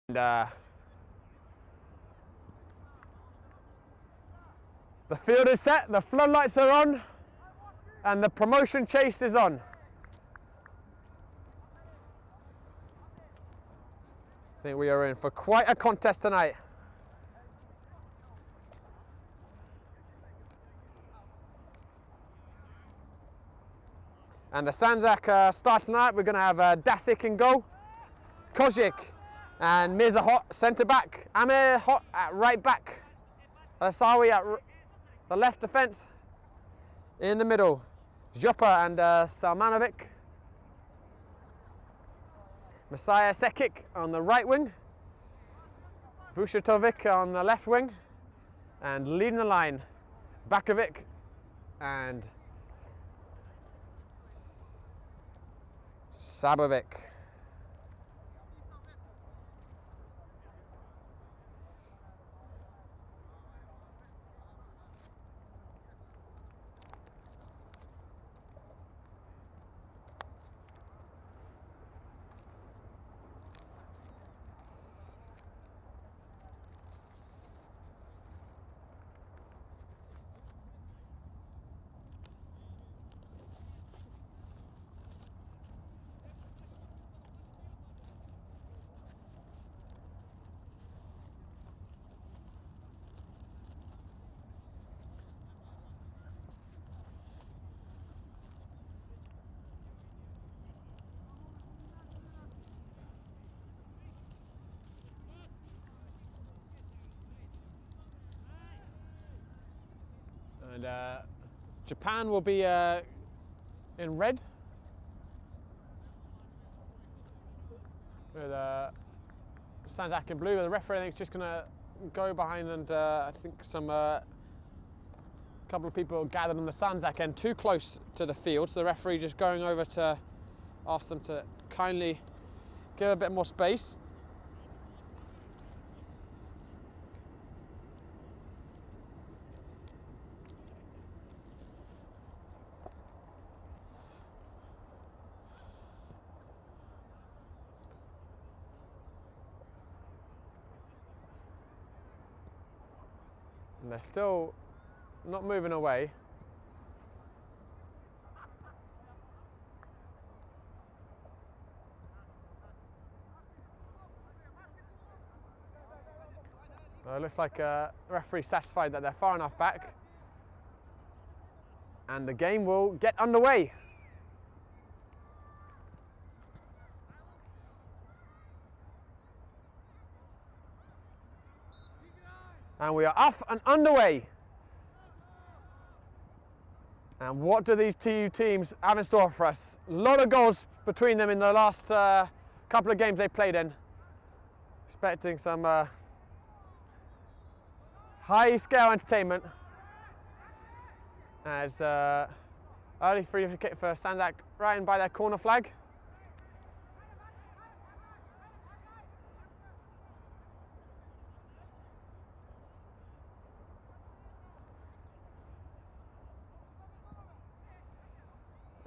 S1: And, the field is set, the floodlights are on. and the promotion chase is on. I think we are in for quite a contest tonight. And the Sandzak start tonight. We're going to have Dasik in goal, Kozik and Mirza Hot centre back, Amir Hot at right back, Asawi at the left defence, in the middle, Jopa and Salmanovic, Messiah Sekic on the right wing, Vushatovic on the left wing, and leading the line, Bakovic and Sabovic. And Japan will be in red with Sandzak in blue. The referee, I think, is just going to go behind, and I think some couple of people gathered on the Sandzak end too close to the field, so the referee just going over to ask them to kindly give a bit more space. And they're still not moving away. It looks like the referee satisfied that they're far enough back. And the game will get underway. And we are off and underway. And what do these two teams have in store for us? A lot of goals between them in the last couple of games they played in. Expecting some high-scale entertainment. As early free kick for Sandzak right in by their corner flag.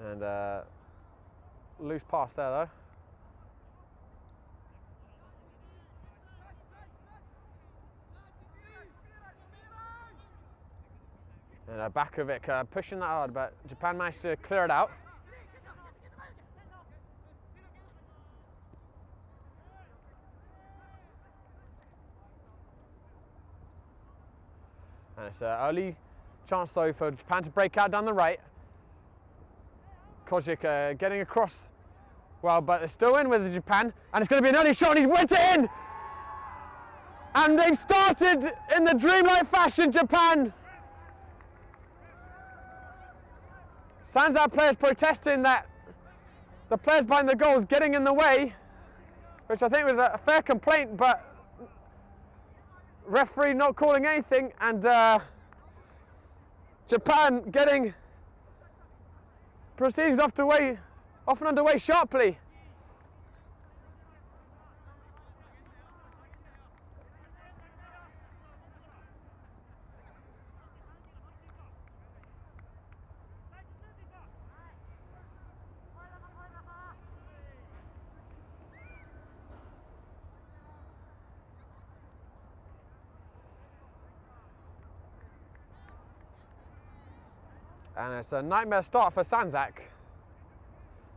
S1: And loose pass there though. And Bakovic pushing that hard, but Japan managed to clear it out. And it's an early chance though for Japan to break out down the right. Kozik getting across well, but they're still in with Japan, and it's going to be an early shot, and he's whipped it in! And they've started in the dreamlike fashion, Japan! Sandzak players protesting that the players behind the goals getting in the way, which I think was a fair complaint, but referee not calling anything, and Japan getting proceedings off and underway sharply. And it's a nightmare start for Sandzak.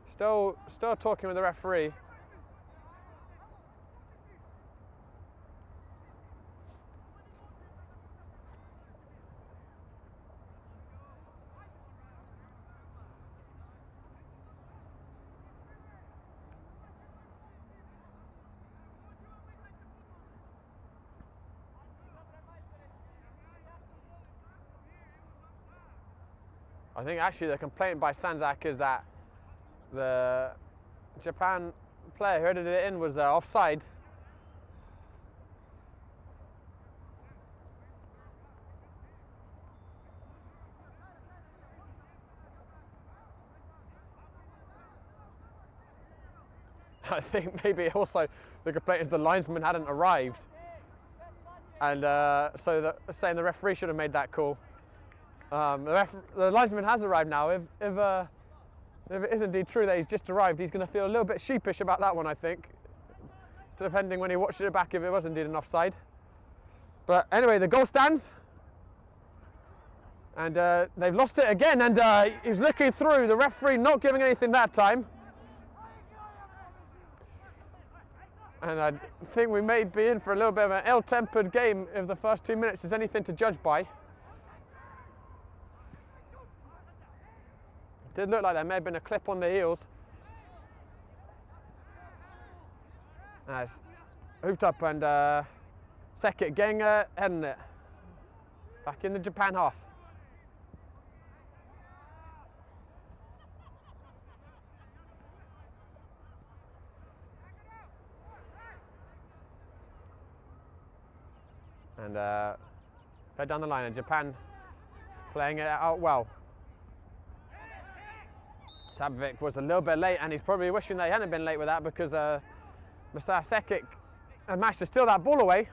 S1: Still talking with the referee. I think actually the complaint by Sandzak is that the Japan player who headed it in was offside. I think maybe also the complaint is the linesman hadn't arrived, and so saying the referee should have made that call. The linesman has arrived now. If it is indeed true that he's just arrived, he's going to feel a little bit sheepish about that one, I think, depending when he watches it back if it was indeed an offside. But anyway, the goal stands, and they've lost it again, and he's looking through, the referee not giving anything that time. And I think we may be in for a little bit of an ill-tempered game if the first 2 minutes is anything to judge by. It did look like there may have been a clip on the heels. Nice. Hooped up and Sekit getting heading it. Back in the Japan half. And fed down the line, and Japan playing it out well. Sabovic was a little bit late, and he's probably wishing that he hadn't been late with that, because Mr. Sekik had managed to steal that ball away.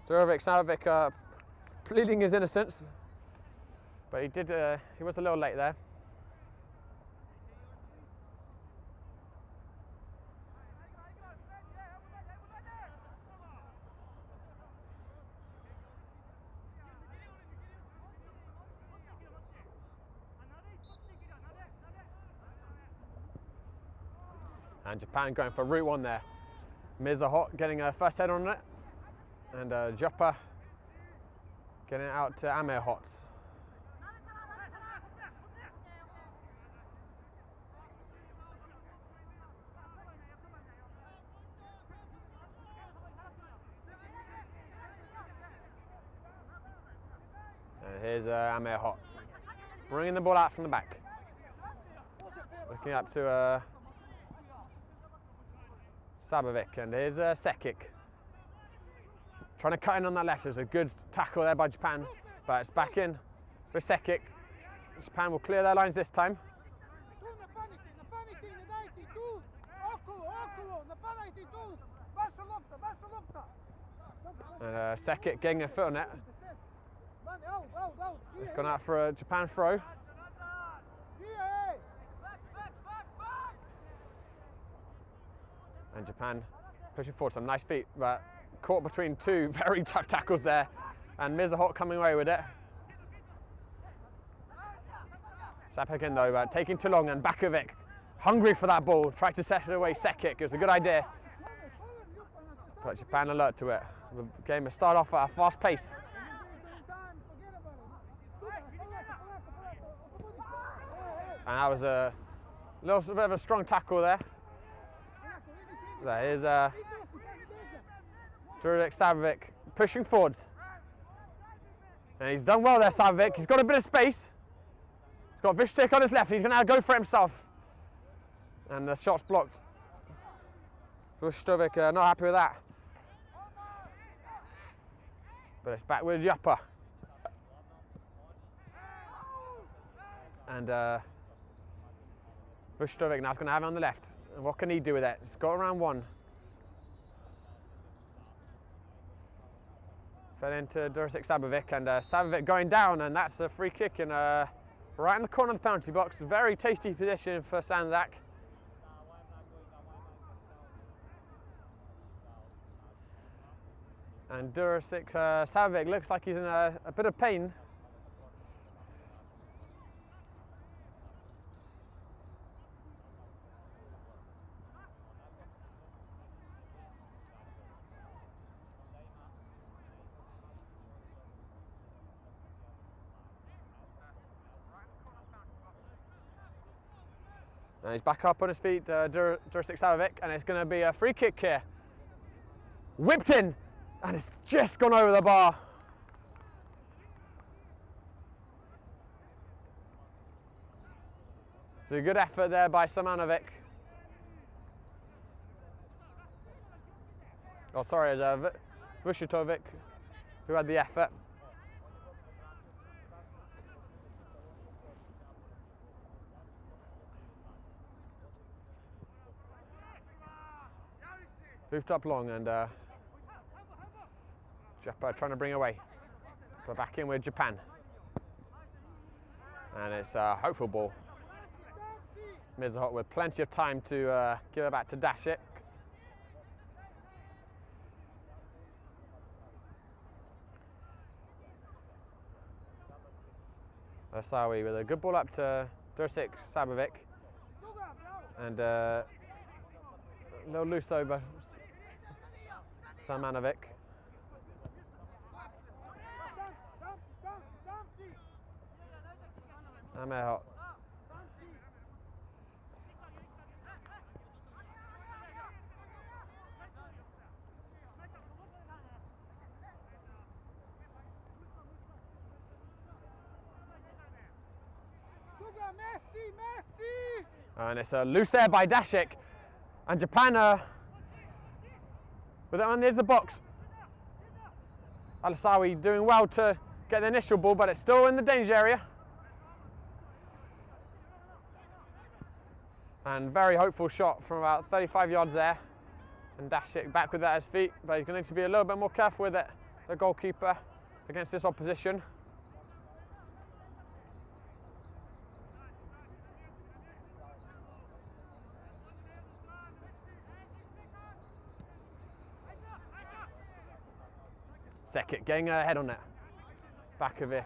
S1: Sabovic pleading his innocence, but he was a little late there. And Japan going for route one there. Mizahot getting a first head on it, and Joppa getting it out to Amehot. And here's Amehot bringing the ball out from the back. Looking up to Sabovic, and here's Sekik. Trying to cut in on that left. There's a good tackle there by Japan, but it's back in with Sekik. Japan will clear their lines this time. And Sekik getting a foot on it. It's gone out for a Japan throw. And Japan pushing forward, some nice feet, but caught between two very tough tackles there, and Mizahot coming away with it. Sapek in though, but taking too long, and Bakovic hungry for that ball, tried to set it away. Sekik, it was a good idea, but Japan alert to it. The game has started off at a fast pace. And that was a little bit of a strong tackle there. There is Jurek Sabovic pushing forwards. And he's done well there, Sabovic. He's got a bit of space. He's got Vishtik on his left. He's going to go for it himself. And the shot's blocked. Vustovic not happy with that. But it's back with Joppa. And Vustovic now is going to have it on the left. And what can he do with it? He's got around one. Fell into Durasic Sabovic, and Sabovic going down, and that's a free kick in, right in the corner of the penalty box. Very tasty position for Sandzak. And Durasic Savovic looks like he's in a bit of pain. And he's back up on his feet, Durasic Savovic, and it's going to be a free kick here. Whipped in, and it's just gone over the bar. So a good effort there by Samanovic. Oh, sorry, it's Vushitovic who had the effort. Hoofed up long and Japan trying to bring away. We're back in with Japan. And it's a hopeful ball. Mizuho with plenty of time to give it back to Dashik. Asawi with a good ball up to Durasic Savovic. And a little loose over Samanovic. Ameho. And it's a loose there by Dashik. And Japan with it on the edge of the box. Al-Asawi doing well to get the initial ball, but it's still in the danger area. And very hopeful shot from about 35 yards there. And Dashik back with that at his feet, but he's going to need to be a little bit more careful with it, the goalkeeper, against this opposition. Sekit getting ahead on it. Back of it.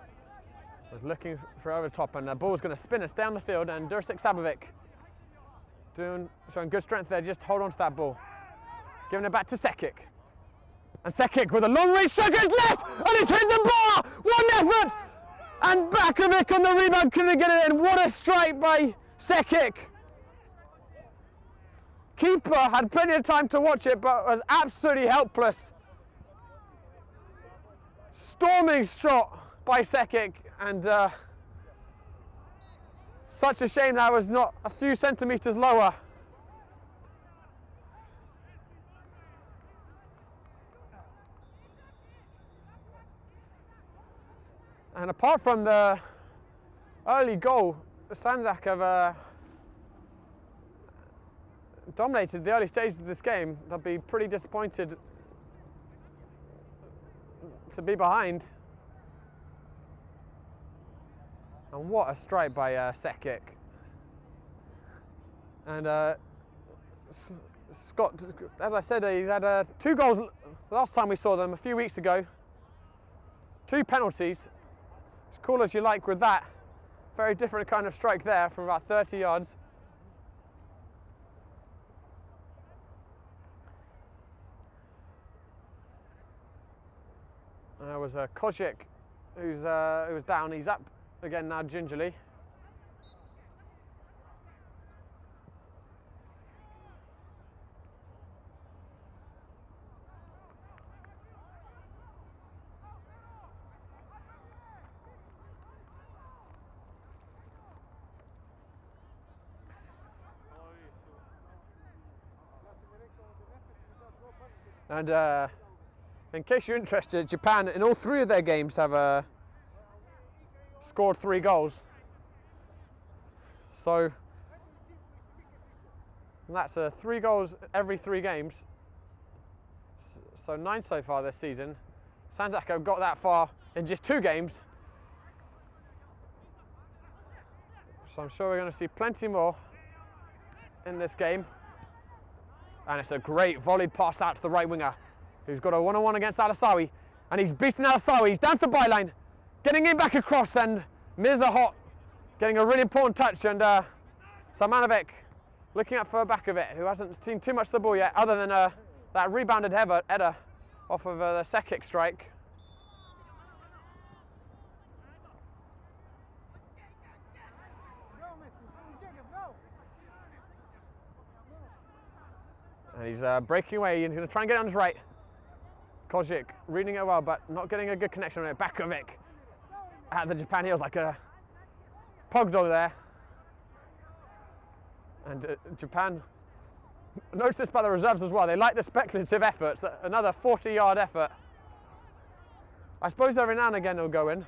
S1: Was looking for over the top, and the ball's going to spin us down the field, and Durasic Savovic showing good strength there, just hold on to that ball. Giving it back to Sekik. And Sekik with a long range striker is left, and it's hit the bar! One effort! And Bakovic on the rebound couldn't get it in. What a strike by Sekik! Keeper had plenty of time to watch it, but was absolutely helpless. Storming shot by Sekik, and such a shame that was not a few centimetres lower. And apart from the early goal, Sandzak have dominated the early stages of this game. They'll be pretty disappointed to be behind. And what a strike by Sekik. And Scott, as I said, he's had 2 goals last time we saw them a few weeks ago. 2 penalties. As cool as you like with that. Very different kind of strike there from about 30 yards. There was Kojic who was down. He's up again now gingerly. And in case you're interested, Japan in all 3 of their games have scored 3 goals. So that's 3 goals every 3 games. So 9 so far this season. Sandzak have got that far in just 2 games. So I'm sure we're going to see plenty more in this game. And it's a great volleyed pass out to the right winger. who's got a one-on-one against Alasawi, and he's beating Alasawi. He's down to the byline, getting him back across, and Mirza Hot getting a really important touch, and Samanovic looking up for Bakovic, who hasn't seen too much of the ball yet, other than that rebounded header off of the set kick strike. And he's breaking away, and he's going to try and get it on his right. Kojic reading it well, but not getting a good connection on it. Bakovic at the Japan heels like a pog dog there. And Japan, notice this by the reserves as well, they like the speculative efforts, another 40-yard effort. I suppose every now and again it'll go in.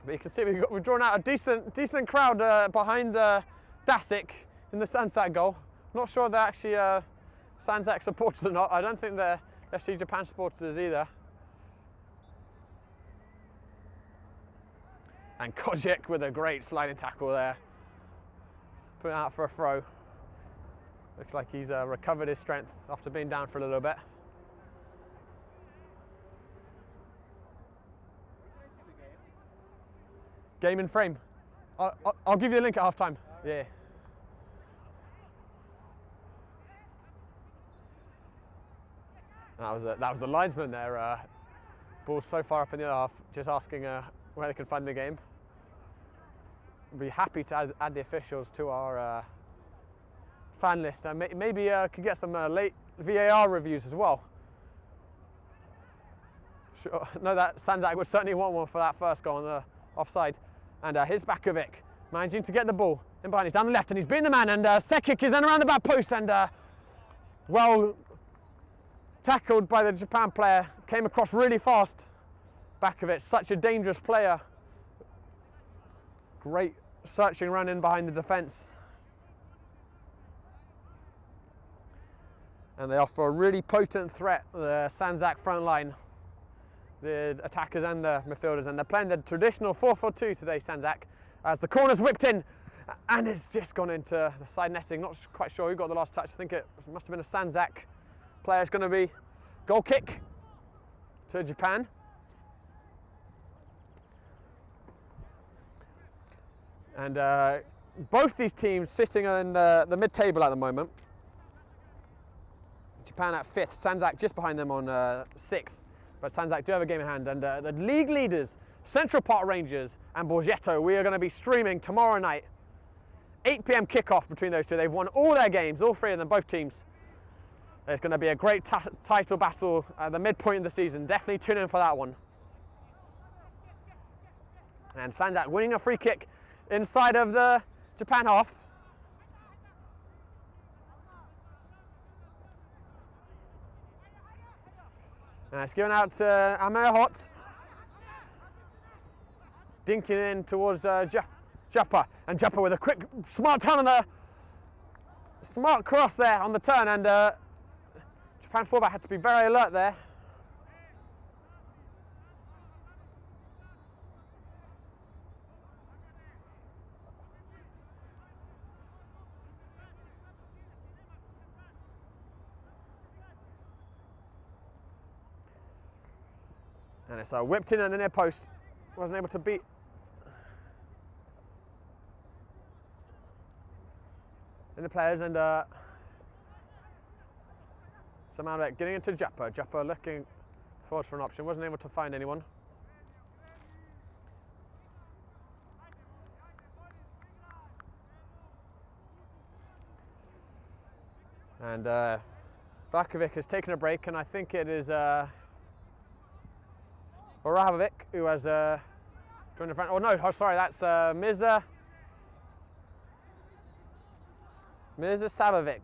S1: But you can see we've drawn out a decent crowd behind Dasic in the Sandzak goal. Not sure they're actually Sandzak supporters or not. I don't think they're FC Japan supporters either. And Kojic with a great sliding tackle there. Putting out for a throw. Looks like he's recovered his strength after being down for a little bit. Game in frame. I'll give you the link at half time. Yeah. That was the linesman there. Ball so far up in the other half, just asking where they can find the game. Be happy to add the officials to our fan list, and maybe could get some late VAR reviews as well. Sure, no, that Sandzak would certainly want one for that first goal on the offside. And here's Bakovic managing to get the ball in behind. He's down the left and he's beating the man, and Sekic is then around the back post, and well tackled by the Japan player, came across really fast. Bakovic, such a dangerous player. Great searching run in behind the defence. And they offer a really potent threat, the Sandzak front line, the attackers and the midfielders, and they're playing the traditional 4-4-2 today, Sandzak, as the corner's whipped in, and it's just gone into the side netting. Not quite sure who got the last touch. I think it must have been a Sandzak player. It's going to be goal kick to Japan. And both these teams sitting in the mid-table at the moment. Japan at 5th, Sandzak just behind them on 6th. But Sandzak do have a game in hand. And the league leaders, Central Park Rangers and Borgetto, we are going to be streaming tomorrow night. 8 PM kickoff between those two. They've won all their games, all 3 of them, both teams. There's going to be a great title battle at the midpoint of the season. Definitely tune in for that one. And Sandzak winning a free kick inside of the Japan half. And it's given out to Amir Hot. Dinking in towards Japa. And Japa with a quick, smart turn on the smart cross there on the turn. And Japan fullback had to be very alert there. And it's whipped in at the near post. Wasn't able to beat. In the players, and Samanovic getting into Japa. Japa looking forward for an option. Wasn't able to find anyone. And Bakovic has taken a break, and I think it is Orahovic who has joined the front. Oh no, oh, sorry, that's Mirza Sabovic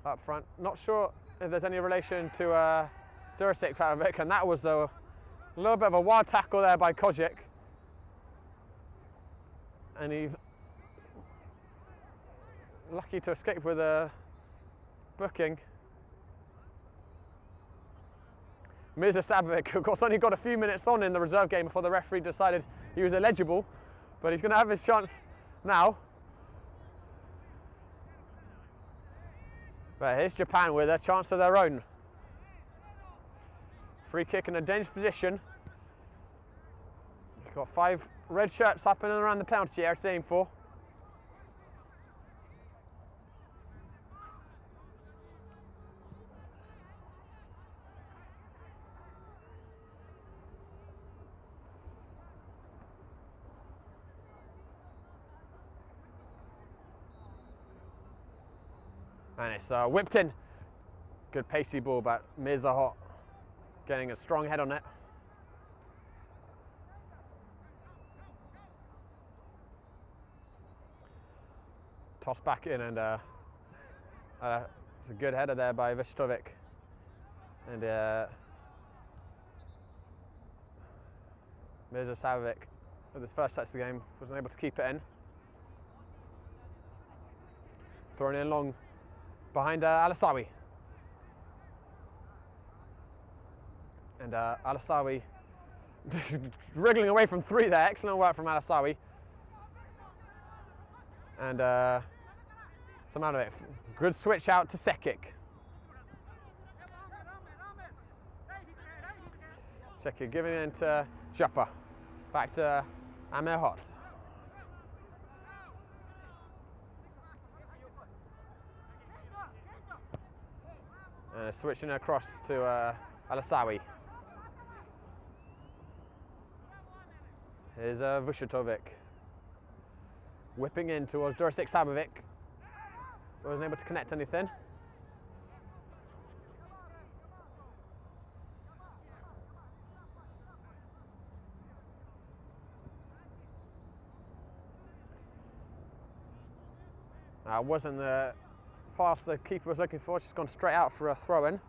S1: up front. Not sure if there's any relation to Durasic Sabovic, and that was a little bit of a wild tackle there by Kojic. And he lucky to escape with a booking. Mirza Sabovic, of course, only got a few minutes on in the reserve game before the referee decided he was eligible, but he's going to have his chance now. But here's Japan with a chance of their own. Free kick in a dangerous position. He's got 5 red shirts up and around the penalty area to aim for. And it's whipped in. Good pacey ball, but Mirza getting a strong head on it. Toss back in, and it's a good header there by Vistovic. And Mirza Savovic, with his first touch of the game, wasn't able to keep it in. Thrown in long behind Alasawi. And Alasawi wriggling away from 3 there. Excellent work from Alasawi. And some out of it. Good switch out to Sekic. Sekic giving it to Japa. Back to Amir Hot. Switching across to Alasawi. Here's Vushatovic. Whipping in towards Durasic Sabovic. Wasn't able to connect anything. Wasn't the pass the keeper was looking for. She's gone straight out for a throw-in.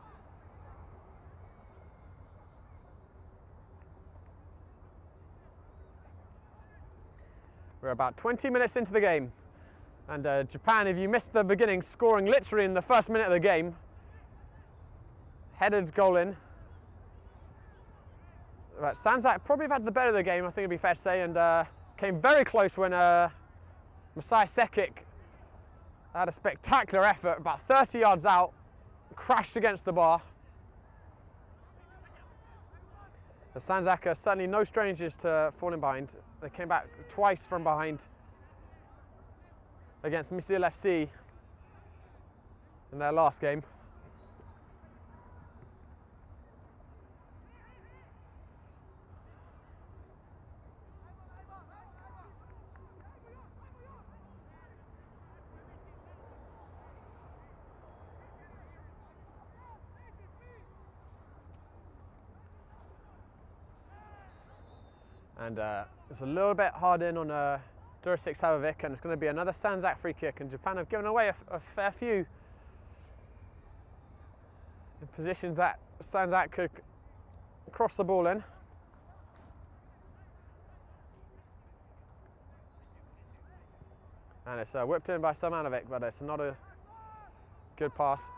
S1: We're about 20 minutes into the game, and Japan, if you missed the beginning, scoring literally in the first minute of the game. Headed goal in. But Sandzak probably have had the better of the game, I think it'd be fair to say, and came very close when Masai Sekic had a spectacular effort, about 30 yards out, crashed against the bar. The Sandzak are certainly no strangers to falling behind. They came back twice from behind against Misil FC in their last game. And it's a little bit hard in on Durasic Savovic, and it's going to be another Sandzak free kick, and Japan have given away a fair few in positions that Sandzak could cross the ball in. And it's whipped in by Samanovic, but it's not a good pass.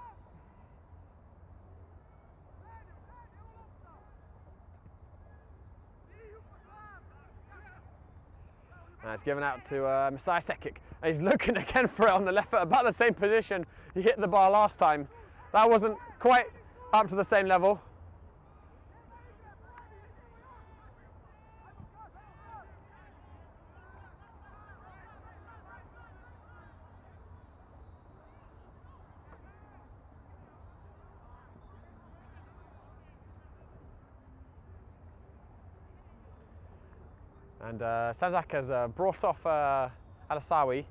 S1: And it's given out to Masai Sekic. And he's looking again for it on the left foot, about the same position he hit the bar last time. That wasn't quite up to the same level. And Sandzak has brought off Alasawi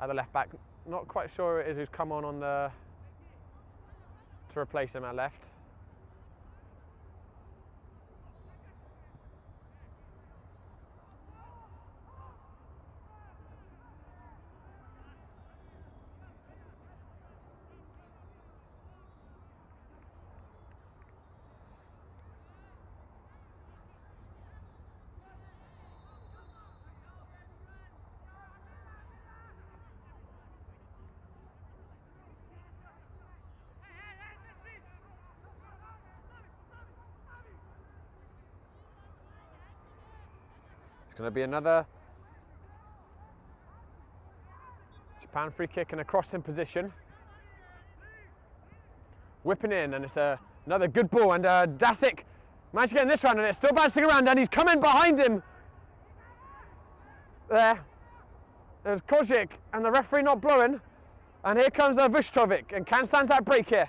S1: at the left back. Not quite sure it is who's come on the to replace him at left. It's going to be another Japan free kick in a crossing position. whipping in, and it's another good ball, and Dasic managed to get in this round, and it's still bouncing around, and he's coming behind him. There's Kojic, and the referee not blowing, and here comes Vuštrovic, and can Sandzak break here?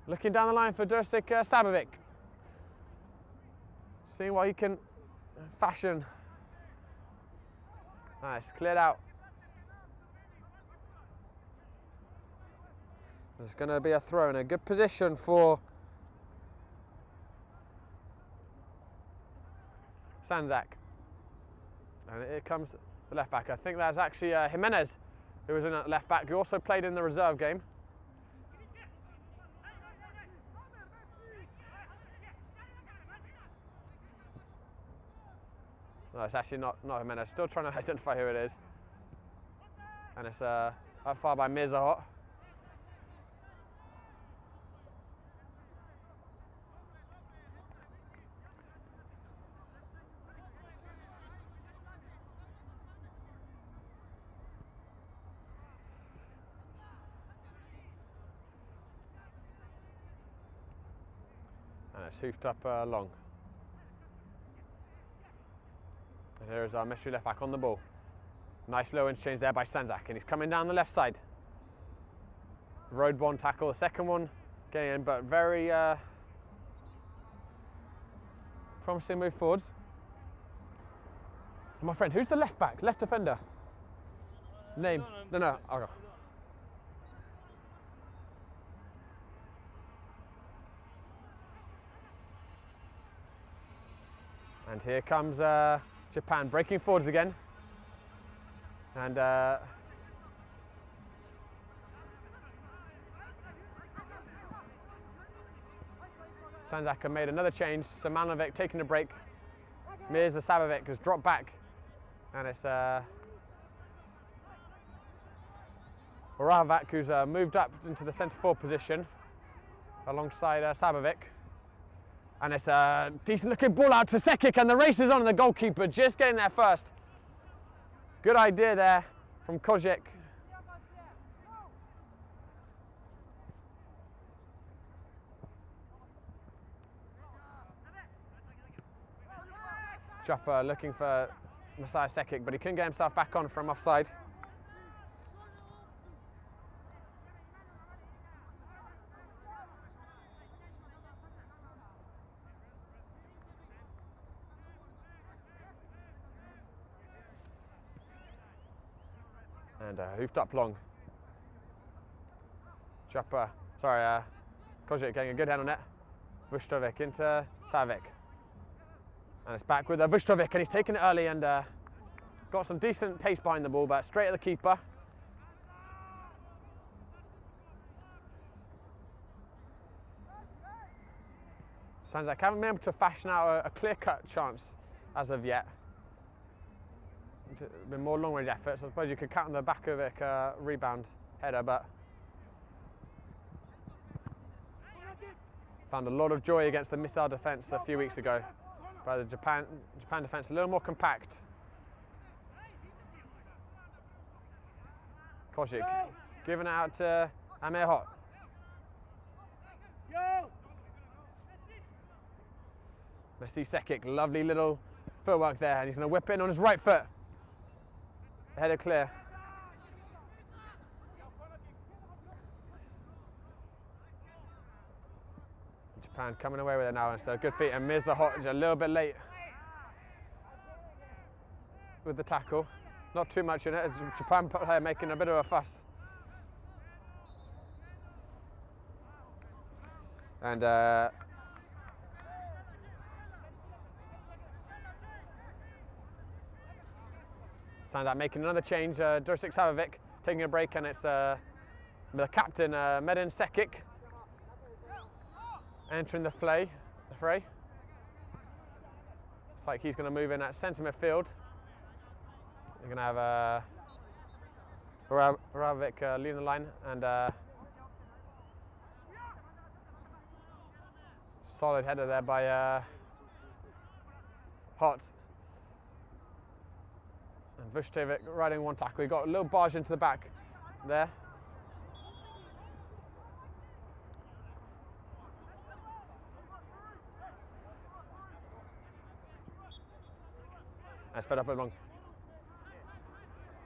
S1: Looking down the line for Dursic Sabovic. Seeing what he can fashion. Nice, cleared out. There's going to be a throw in a good position for Sandzak. And here comes the left back. I think that's actually Jimenez, who was in at left back, who also played in the reserve game. No, it's actually not Jimenez. Still trying to identify who it is. And it's up far by Mirzahot. And it's hoofed up long. And here is our mystery left back on the ball. Nice low interchange there by Sandzak, and he's coming down the left side. Road one tackle, the second one getting in, but very promising move forwards. And my friend, who's the left back, left defender? Name? No. Okay. And here comes Japan breaking forwards again. And Sandzak have made another change. Samanovic taking a break. Mirza Sabovic has dropped back. And it's Oravac who's moved up into the centre forward position alongside Sabovic. And it's a decent looking ball out to Sekic, and the race is on, and the goalkeeper just getting there first. Good idea there from Kojic. Chopper looking for Messiah Sekic, but he couldn't get himself back on from offside. And hoofed up long. Chopper, Kojic getting a good head on it. Vuštrovic into Savic. And it's back with Vuštrovic, and he's taken it early and got some decent pace behind the ball, but straight at the keeper. Sandzak haven't been able to fashion out a clear-cut chance as of yet. It's been more long-range efforts. I suppose you could count on the back of it rebound header, but found a lot of joy against the missile defence a few weeks ago. By the Japan defence, a little more compact. Kojic giving it out to Amirhot. Messi Sekic, lovely little footwork there, and he's going to whip in on his right foot. Header clear. Japan coming away with it now, and so good feet, and Mirzahot a little bit late with the tackle. Not too much in it, it's Japan player making a bit of a fuss. And Sandzak making another change. Dursic Sabovic taking a break, and it's the captain, Medin Sekic, entering the fray. Looks like he's going to move in at centre midfield. You're going to have Oravac leading the line, and solid header there by Hot. And Vucevic riding one tackle. He got a little barge into the back there. That's fed up along.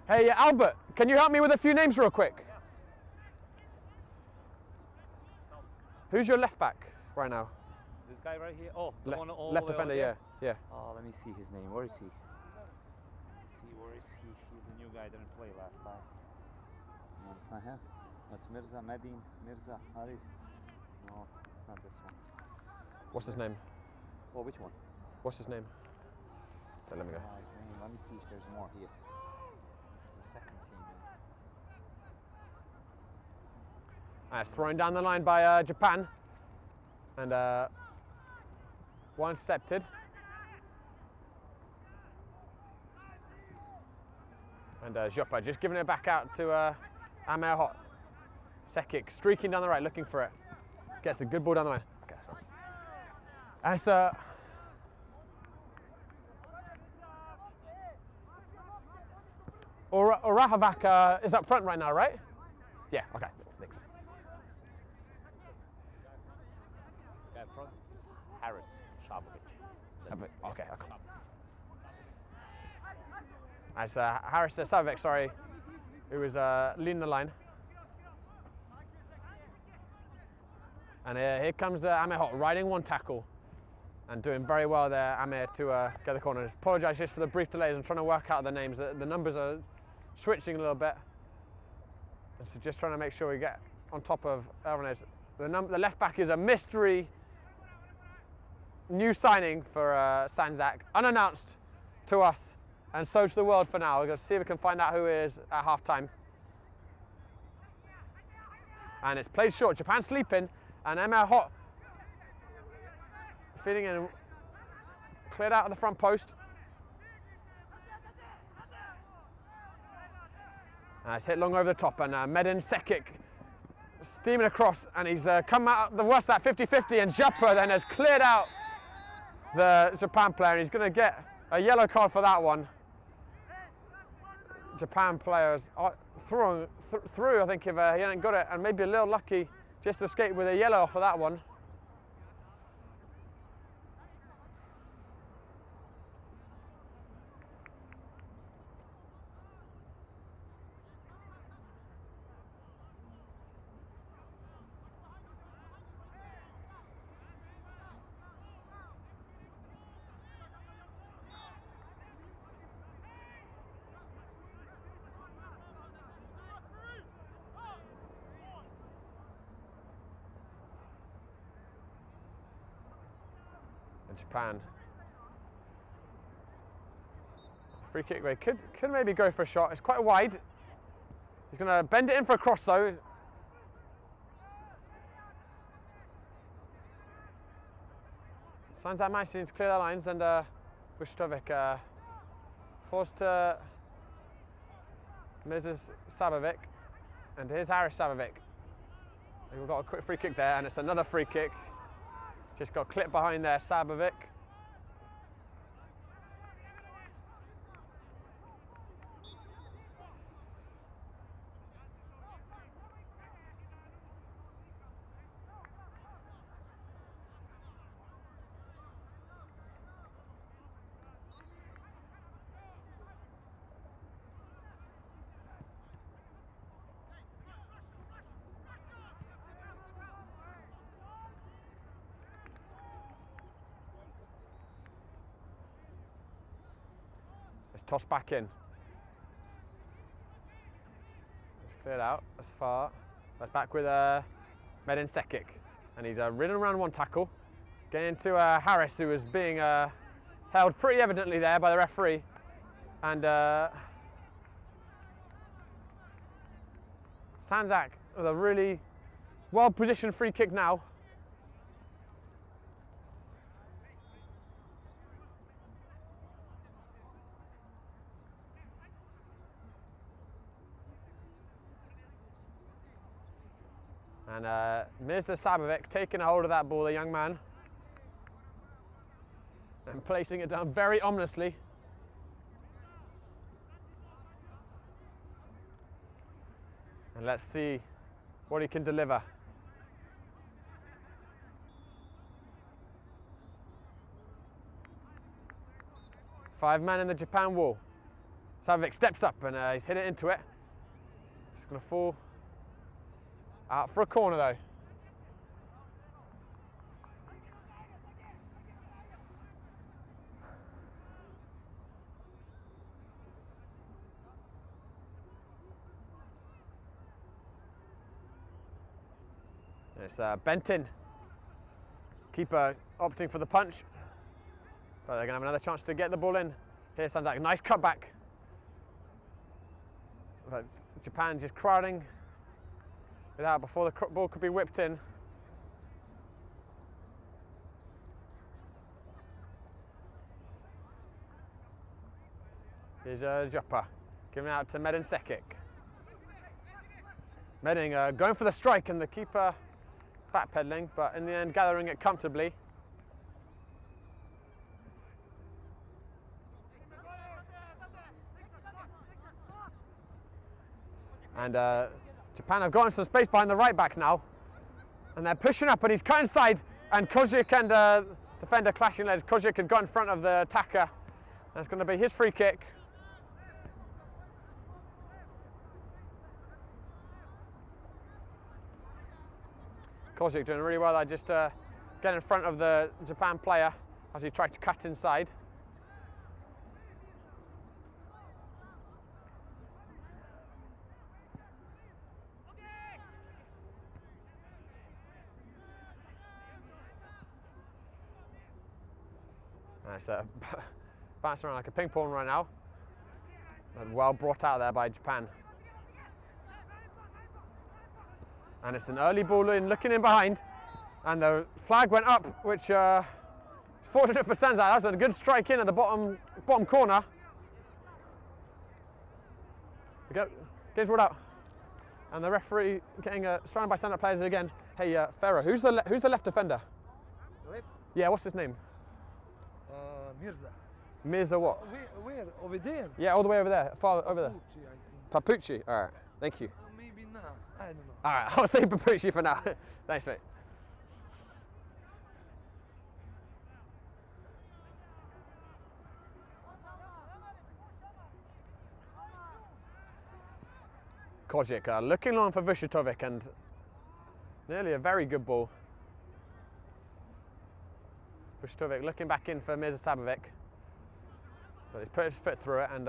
S1: Hey, Albert, can you help me with a few names real quick? Who's your left back right now?
S2: This guy right here. Oh, the one all
S1: left
S2: the way
S1: defender,
S2: over
S1: yeah,
S2: there?
S1: yeah.
S2: Oh, let me see his name. Where is he? Let's see, where is he? He's the new guy that didn't play last time. No, it's not him. That's Mirza, Medin, Mirza, Haris. No, it's not this one.
S1: What's his name?
S2: Oh, which one?
S1: What's his name? Okay, let me go.
S2: His name. Let me see if there's more here. This is the second team, man.
S1: It's thrown down the line by Japan. And one intercepted. And Jopa just giving it back out to Amer Hot. Sekic streaking down the right, looking for it. Gets a good ball down the line. Okay, sorry. And it's Orahovac is up front right now, right? Yeah, okay, thanks.
S2: Guy in front, it's Haris Shabovic.
S1: Okay, okay. It's Haris Savovic, sorry, who was leading the line. And here comes Amir Hot riding one tackle and doing very well there, Amir, to get the corner. Apologise just for the brief delays. I'm trying to work out the names. The numbers are switching a little bit. And so just trying to make sure we get on top of everyone else. The left back is a mystery new signing for Sandzak, unannounced to us and so to the world for now. We're going to see if we can find out who it is at half time. And it's played short. Japan sleeping. And Emma Hot feeding in, cleared out of the front post. It's hit long over the top, and Medin Sekic steaming across, and he's come out the worst of that 50-50, and Japa then has cleared out the Japan player, and he's going to get a yellow card for that one. Japan players through, I think, if he hadn't got it, and maybe a little lucky just to escape with a yellow for that one. Japan. Free kick where he could maybe go for a shot. It's quite wide. He's going to bend it in for a cross though. Sandzak managed to clear their lines, and Vucevic forced to Mrs. Sabovic, and here's Haris Sabovic. We've got a quick free kick there, and it's another free kick. Just got clipped behind there, Sabovic. Toss back in. It's cleared out as far. That's back with Medin Sekic. And he's ridden around one tackle. Getting into Haris, who was being held pretty evidently there by the referee. And Sandzak with a really well-positioned free kick now. And Mirza Sabovic taking a hold of that ball, the young man, and placing it down very ominously. And let's see what he can deliver. Five men in the Japan wall. Savik steps up and he's hit it into it. It's going to fall out for a corner though. It's bent in. Keeper opting for the punch. But they're going to have another chance to get the ball in. Here's Sandzak, nice cutback. But Japan just crowding it out before the ball could be whipped in. Here's Joppa, giving out to Medin Sekic. Medin going for the strike and the keeper backpedaling, but in the end gathering it comfortably. And Japan have gotten some space behind the right back now. And they're pushing up and he's cut inside. And Kozik and defender clashing legs. Kozik had got in front of the attacker. That's going to be his free kick. Kozik doing really well there, just get in front of the Japan player as he tried to cut inside. It's bouncing around like a ping pong right now. And well brought out there by Japan. And it's an early ball in, looking in behind. And the flag went up, which is fortunate for Sandzak. That was a good strike in at the bottom corner. Game's ruled out. And the referee getting surrounded by Sandzak players again. Hey, Farah, who's the left defender?
S3: Left?
S1: Yeah, what's his name?
S3: Mirza.
S1: Mirza what?
S3: Where? Over there?
S1: Yeah, all the way over there. Far over there.
S3: Papucci, I think.
S1: Papucci. All right. Thank you.
S3: Maybe now. I don't know.
S1: All right. I'll say Papucci for now. Thanks, mate. Kozik looking long for Vucetovic and nearly a very good ball. Vucetovic looking back in for Mirza Sabovic, but he's put his foot through it and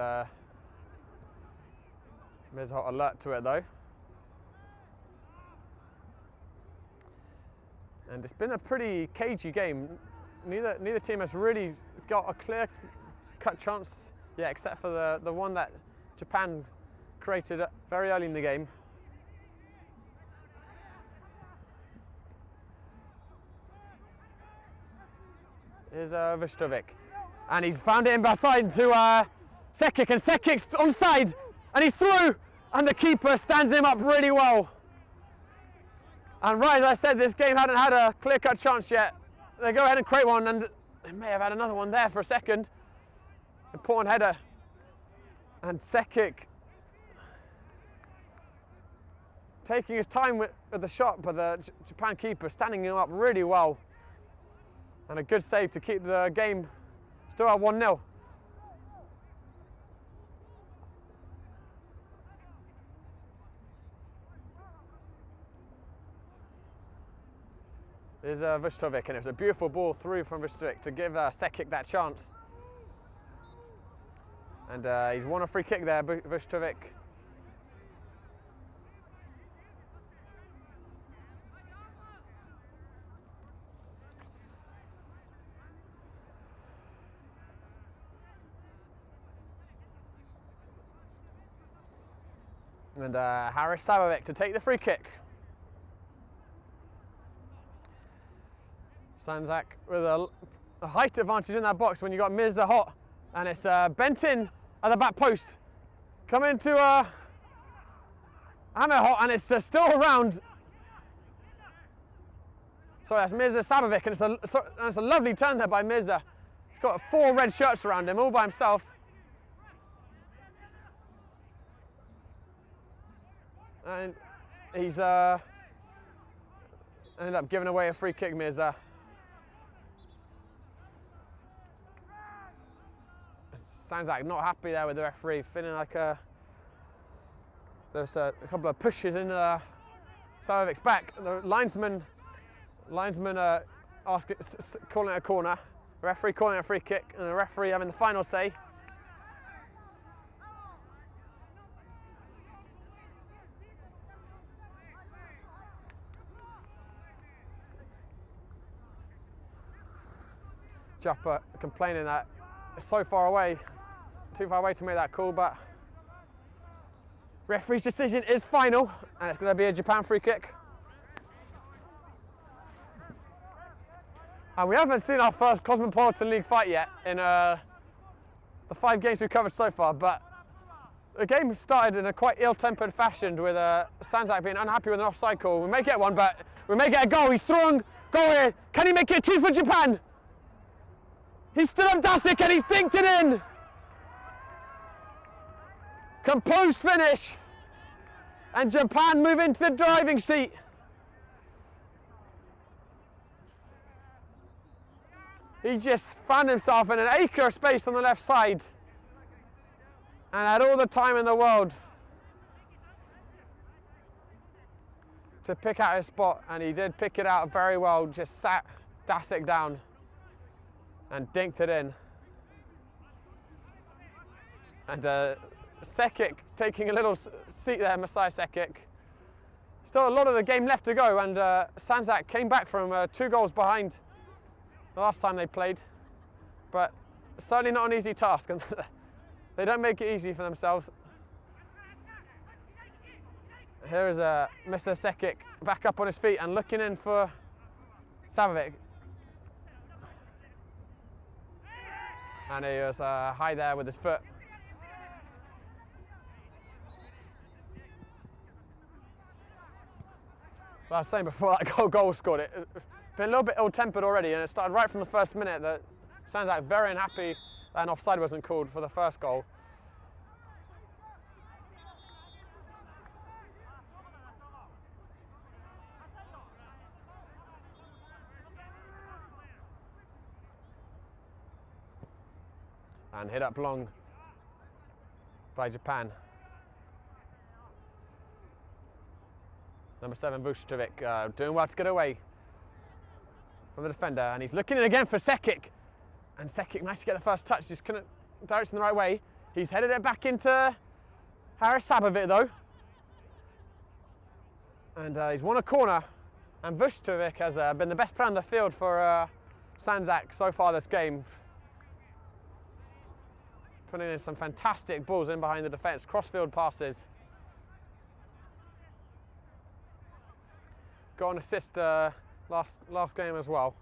S1: Mirza alert to it though. And it's been a pretty cagey game. Neither team has really got a clear-cut chance yet, except for the one that Japan created very early in the game. Here's Vucetovic, and he's found it in behind to Sekic, and Sekic's onside, and he's through, and the keeper stands him up really well. And right as I said, this game hadn't had a clear-cut chance yet. They go ahead and create one, and they may have had another one there for a second. Important header, and Sekic taking his time with the shot, but the Japan keeper standing him up really well. And a good save to keep the game still at 1-0. There's Vucetovic, and it was a beautiful ball through from Vucetovic to give Sekic that chance. And he's won a free kick there, Vucetovic. And Haris Sabovic to take the free kick. Sandzak with a height advantage in that box when you got Mirza hot, and it's bent in at the back post. Coming to Ahmed hot, and it's still around. Sorry, that's Mirza Sabovic, and it's a lovely turn there by Mirza. He's got 4 red shirts around him, all by himself. And he's ended up giving away a free kick, Mirza. Sandzak not happy there with the referee, feeling like there's a couple of pushes in Savic's back. The linesman calling it a corner, the referee calling it a free kick, and the referee having the final say. Joppa complaining that it's so far away, too far away to make that call, but referee's decision is final, and it's going to be a Japan free kick. And we haven't seen our first Cosmopolitan League fight yet in the 5 games we've covered so far, but the game started in a quite ill-tempered fashion with Sandzak being unhappy with an offside call. We may get one, but we may get a goal. He's throwing goal here. Can he make it 2 for Japan? He's still up Dasik and he's dinked it in. Composed finish. And Japan move into the driving seat. He just found himself in an acre of space on the left side and had all the time in the world to pick out his spot, and he did pick it out very well, just sat Dasik down and dinked it in. And Sekic taking a little seat there, Masai Sekic. Still a lot of the game left to go, and Sandzak came back from 2 goals behind the last time they played, but certainly not an easy task, and they don't make it easy for themselves. Here is Mr. Sekic back up on his feet and looking in for Savovic. And he was high there with his foot. But I was saying before that goal scored, it been a little bit ill-tempered already, and it started right from the first minute. That sounds like very unhappy that an offside wasn't called for the first goal. And hit up long by Japan. Number 7, Vucevic, doing well to get away from the defender, and he's looking in again for Sekic. And Sekic managed to get the first touch, just couldn't direct it in the right way. He's headed it back into Haris Sabovic though. And he's won a corner, and Vucevic has been the best player on the field for Sandzak so far this game. Putting in some fantastic balls in behind the defence, cross-field passes. Got an assist last game as well.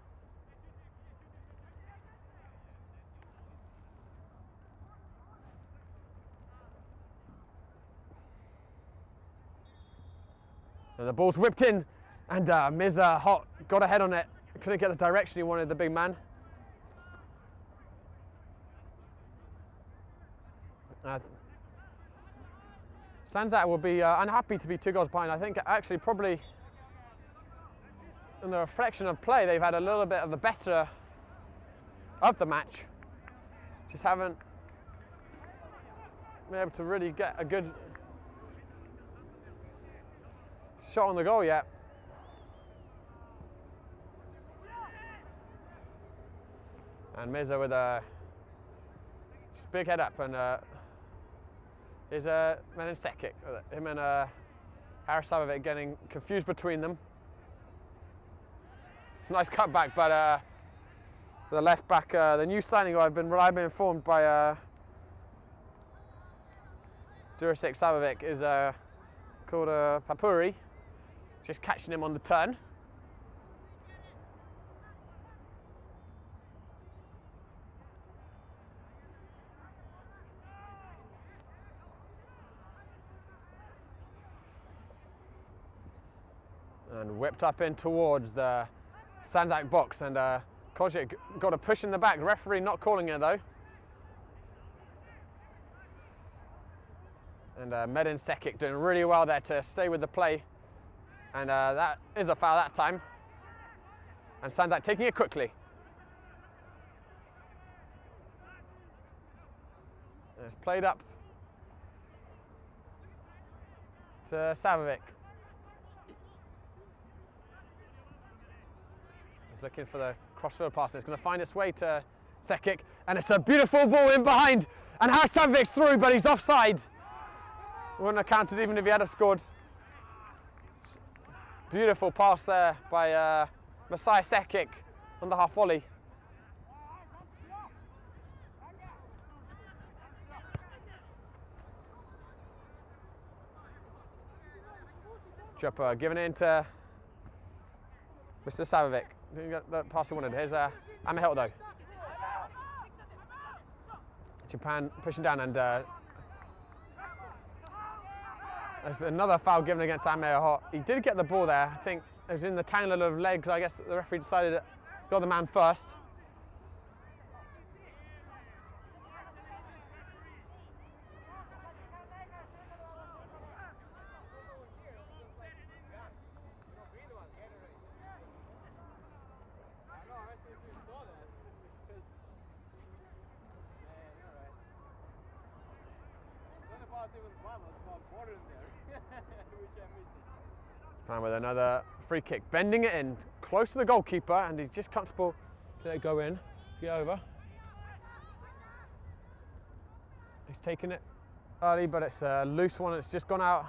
S1: And the ball's whipped in, and Mirza Hot got ahead on it. Couldn't get the direction he wanted, the big man. Sandzak will be unhappy to be 2 goals behind. I think actually probably in the reflection of play they've had a little bit of the better of the match. Just haven't been able to really get a good shot on the goal yet. And Mirza with a just big head up, and is Menin Sekic. Him and Haris Sabovic getting confused between them. It's a nice cutback, but the left back, the new signing, I've been reliably informed by Durasic Sabovic, is called Papuri, just catching him on the turn. And whipped up in towards the Sandzak box, and Kojic got a push in the back. The referee not calling it though. And Medin Sekic doing really well there to stay with the play. And that is a foul that time. And Sandzak taking it quickly. And it's played up to Savovic. He's looking for the crossfield pass, and it's going to find its way to Sekic. And it's a beautiful ball in behind. And Harris Savic's through, but he's offside. Wouldn't have counted even if he had have scored. Beautiful pass there by Messiah Sekic on the half volley. Chopper giving it into Mr. Savovic. Didn't get the pass he wanted. Here's Amahel though. Japan pushing down, and there's another foul given against Amahel. He did get the ball there. I think it was in the tangle of legs. I guess the referee decided to go the man first. Japan with another free kick, bending it in close to the goalkeeper, and he's just comfortable to let it go in, to get over. He's taking it early, but it's a loose one. It's just gone out.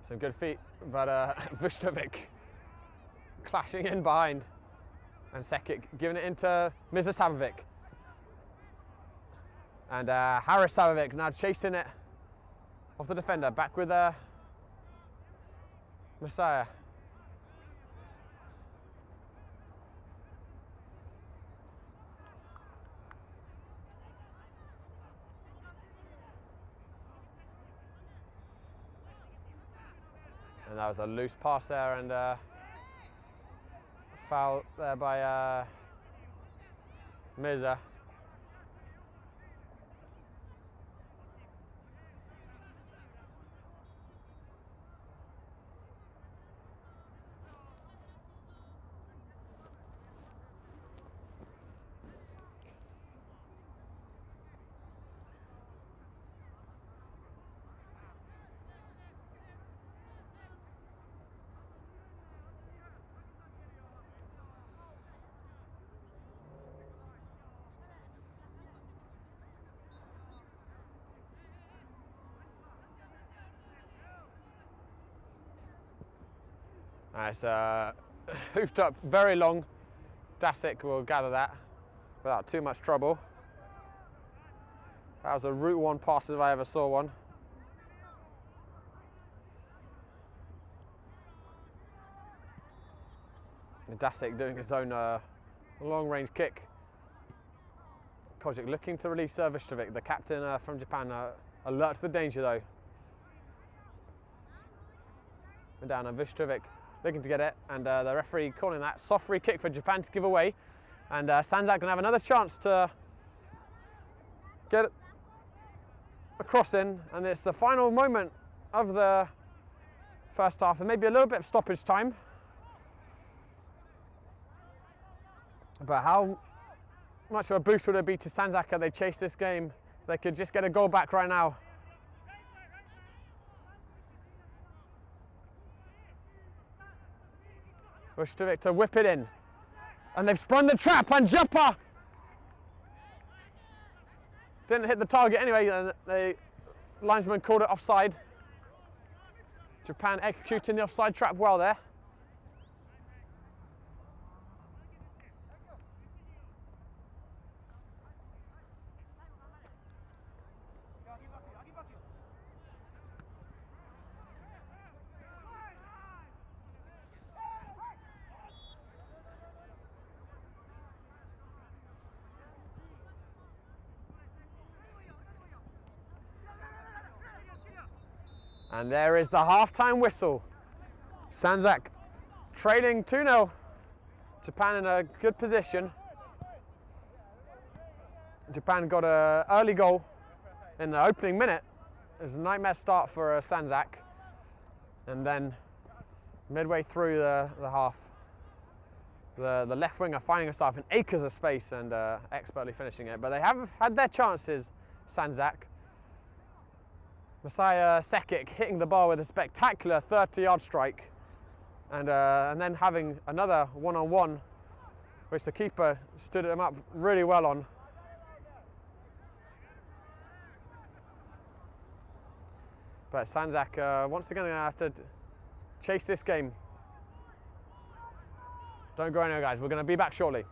S1: Some good feet, but Vustovic clashing in behind. And Sekic giving it into Mr. Savovic. And Harris Savovic now chasing it off the defender. Back with Messiah. And that was a loose pass there, and foul there by Mirza. It's hoofed up very long. Dasic will gather that without too much trouble. That was a Route 1 pass if I ever saw one. And Dasic doing his own long-range kick. Kojic looking to release Vustovic, the captain from Japan. Alert to the danger though. And down on Vustovic. Looking to get it, and the referee calling that soft free kick for Japan to give away. And Sandzak gonna have another chance to get a cross in, and it's the final moment of the first half, and maybe a little bit of stoppage time. But how much of a boost would it be to Sandzak if they chase this game? They could just get a goal back right now. Vustovic to whip it in. And they've sprung the trap, and Joppa didn't hit the target anyway, and the linesman called it offside. Japan executing the offside trap well there. And there is the half-time whistle. Sandzak trailing 2-0. Japan in a good position. Japan got an early goal in the opening minute. It was a nightmare start for Sandzak. And then midway through the half, the left winger finding himself in acres of space and expertly finishing it. But they have had their chances, Sandzak. Messiah Sekic hitting the bar with a spectacular 30-yard strike. And then having another one-on-one, which the keeper stood him up really well on. But Sandzak once again going to have to chase this game. Don't go anywhere, guys. We're going to be back shortly.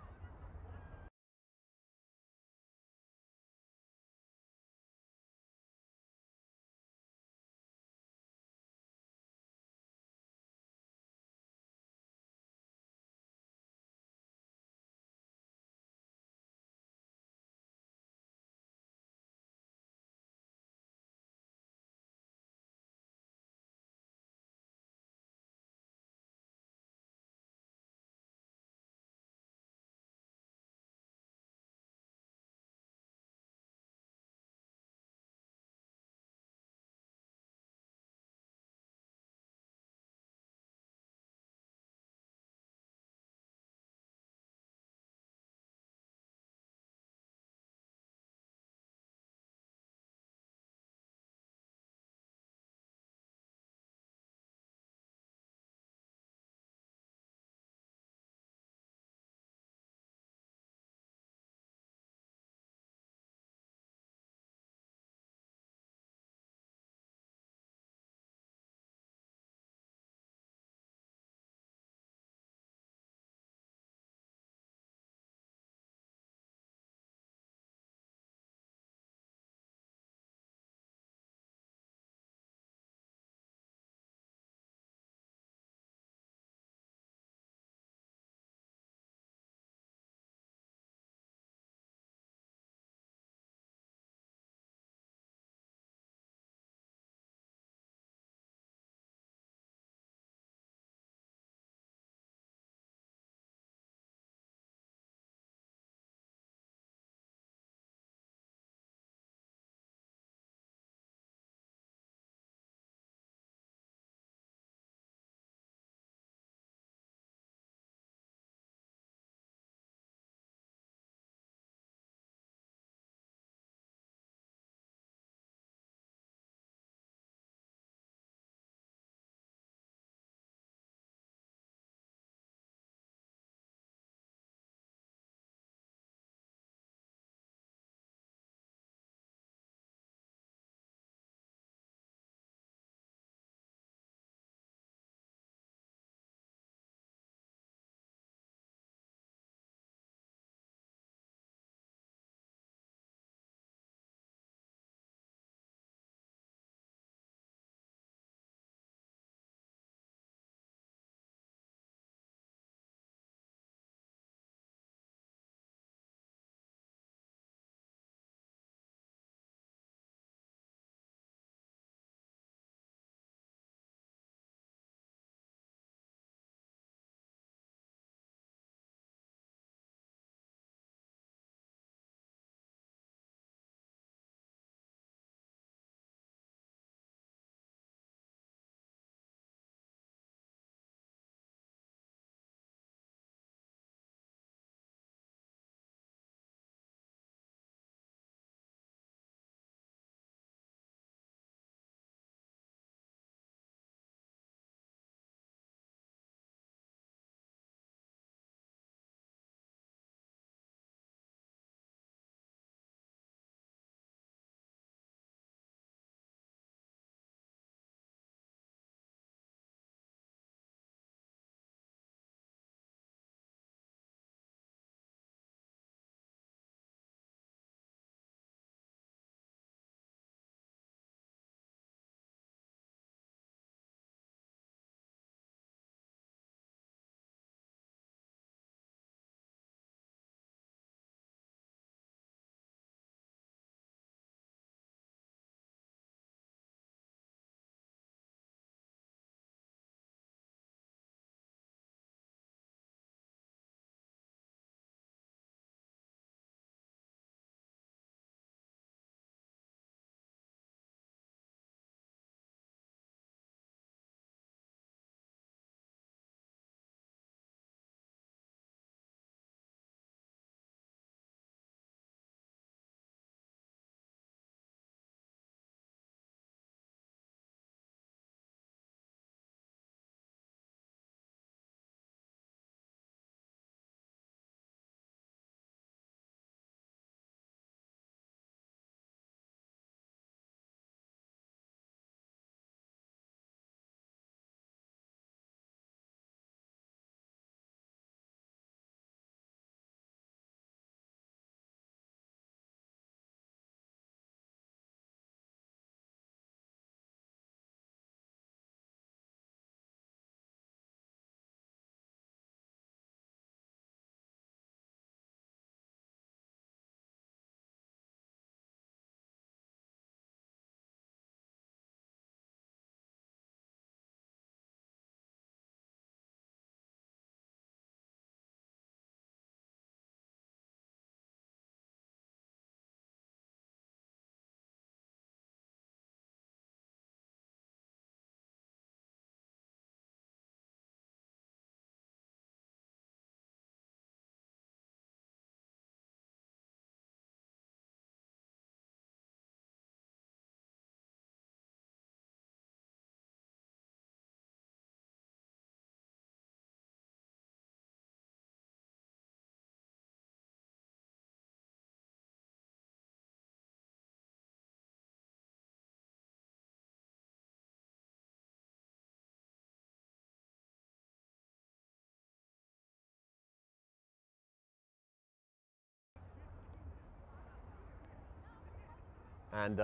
S1: And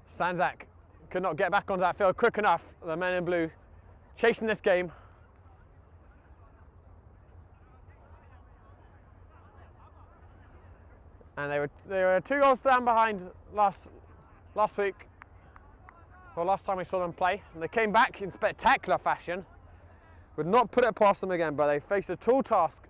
S1: Sandzak could not get back onto that field quick enough. The men in blue chasing this game. And they were 2 goals down behind last week, or last time we saw them play. And they came back in spectacular fashion. Would not put it past them again, but they faced a tall task.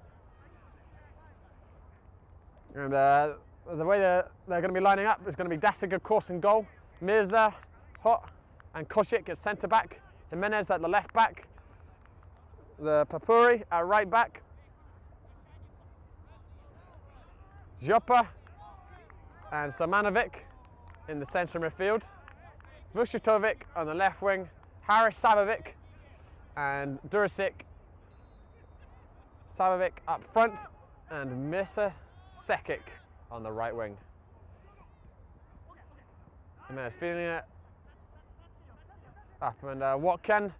S1: And the way they're going to be lining up is going to be Dasig, of course, in goal. Mirza, Hot, and Koshik at centre back. Jimenez at the left back. The Papuri at right back. Jopa and Samanovic in the centre midfield. Vucetovic on the left wing. Haris Sabovic and Durasic. Sabovic up front and Mirza Sekic on the right wing. Jimenez feeling it up, and what can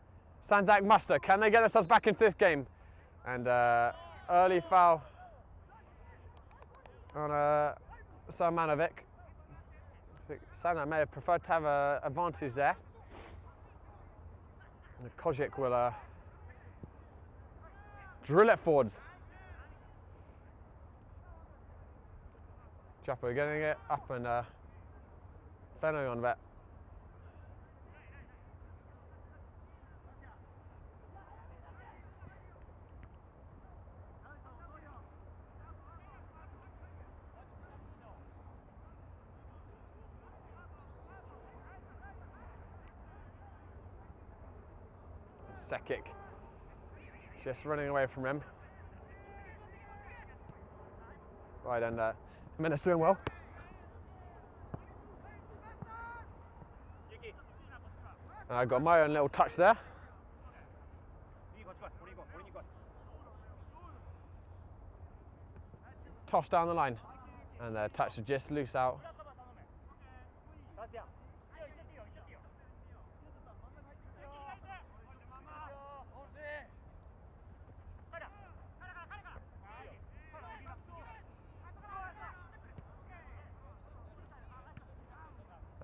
S1: Sandzak muster? Can they get themselves back into this game? And early foul on Samanovic. Sandzak may have preferred to have an advantage there. And Kojic will drill it forwards. Joppa getting it up and Fenno on that. Sekic just running away from him. Right, and Jimenez doing well. And I got my own little touch there. Toss down the line, and the touch is just loose out.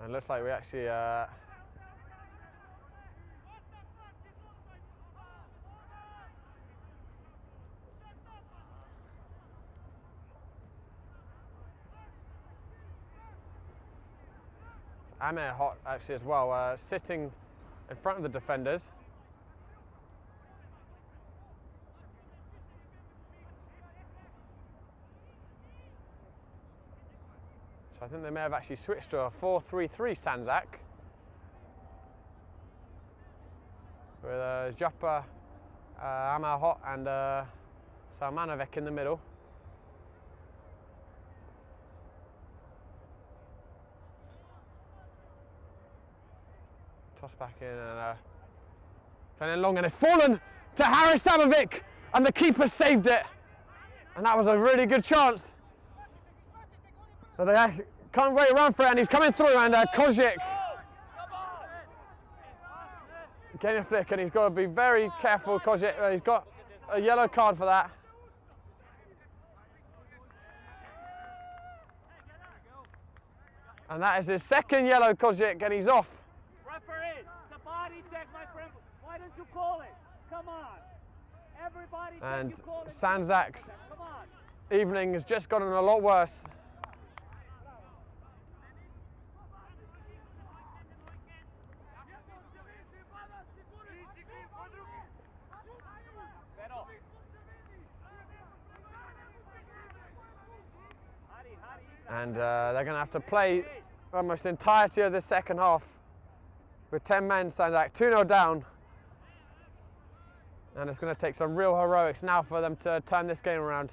S1: And it looks like we actually Amir Hot actually as well, sitting in front of the defenders. So I think they may have actually switched to a 4-3-3 Sandzak. With Joppa, Amir Hot and Salmanovic in the middle. Toss back in and playing long, and it's fallen to Haris Sabovic, and the keeper saved it. And that was a really good chance. But they can't wait around for it, and he's coming through, and Kojic getting a flick, and he's got to be very careful, Kojic. He's got a yellow card for that. And that is his second yellow, Kojic, and he's off.
S4: Referee, it's a body check, my friend. Why don't you call it? Come on. Everybody
S1: And
S4: you call it.
S1: Sandzak's
S4: Come on.
S1: evening has just gotten a lot worse. And they're going to have to play almost the entirety of the second half with 10 men, Sandzak 2-0 down. And it's going to take some real heroics now for them to turn this game around.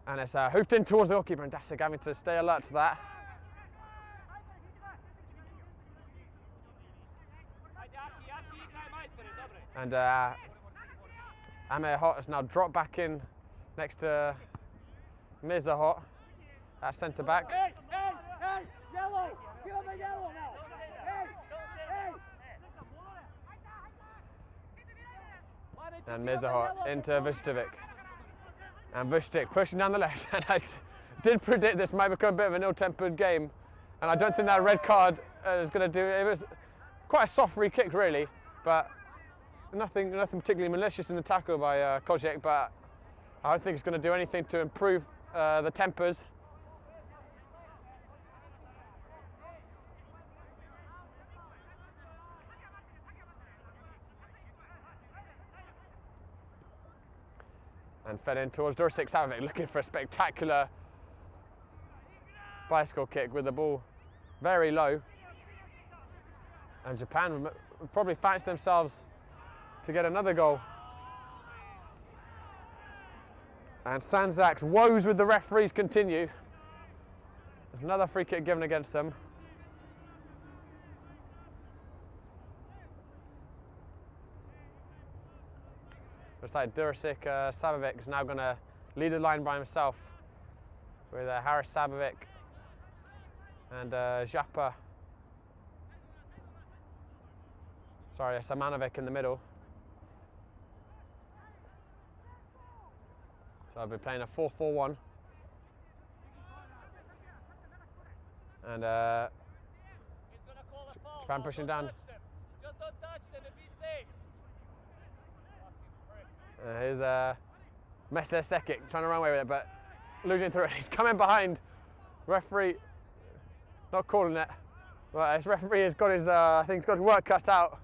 S1: And it's hoofed in towards the goalkeeper, and Dasig having to stay alert to that. And Amir Hot has now dropped back in next to Mirza Hot at centre back.
S4: Hey, yellow! Give him a yellow now! Hey!
S1: And Mirza Hot into Vucetovic. And Vucetovic pushing down the left. And I did predict this might become a bit of an ill-tempered game And I don't think that red card is going to do it. It was quite a soft free kick, really, but nothing particularly malicious in the tackle by Kozic, but I don't think it's going to do anything to improve the tempers. And fed in towards Dursic Savovic, looking for a spectacular bicycle kick with the ball very low. And Japan would probably fancy themselves to get another goal. And Sandzak's woes with the referees continue. There's another free kick given against them. Looks like Dursic Savovic is now going to lead the line by himself with Haris Savovic and Japa. Sorry, Samanovic in the middle. So I'll be playing a 4-4-1. And Japan pushing down.
S4: Just don't touch them and be safe.
S1: Here's Messer Sekic trying to run away with it, but losing through it. He's coming behind. Referee not calling it. But his referee has got his, I think he's got his work cut out.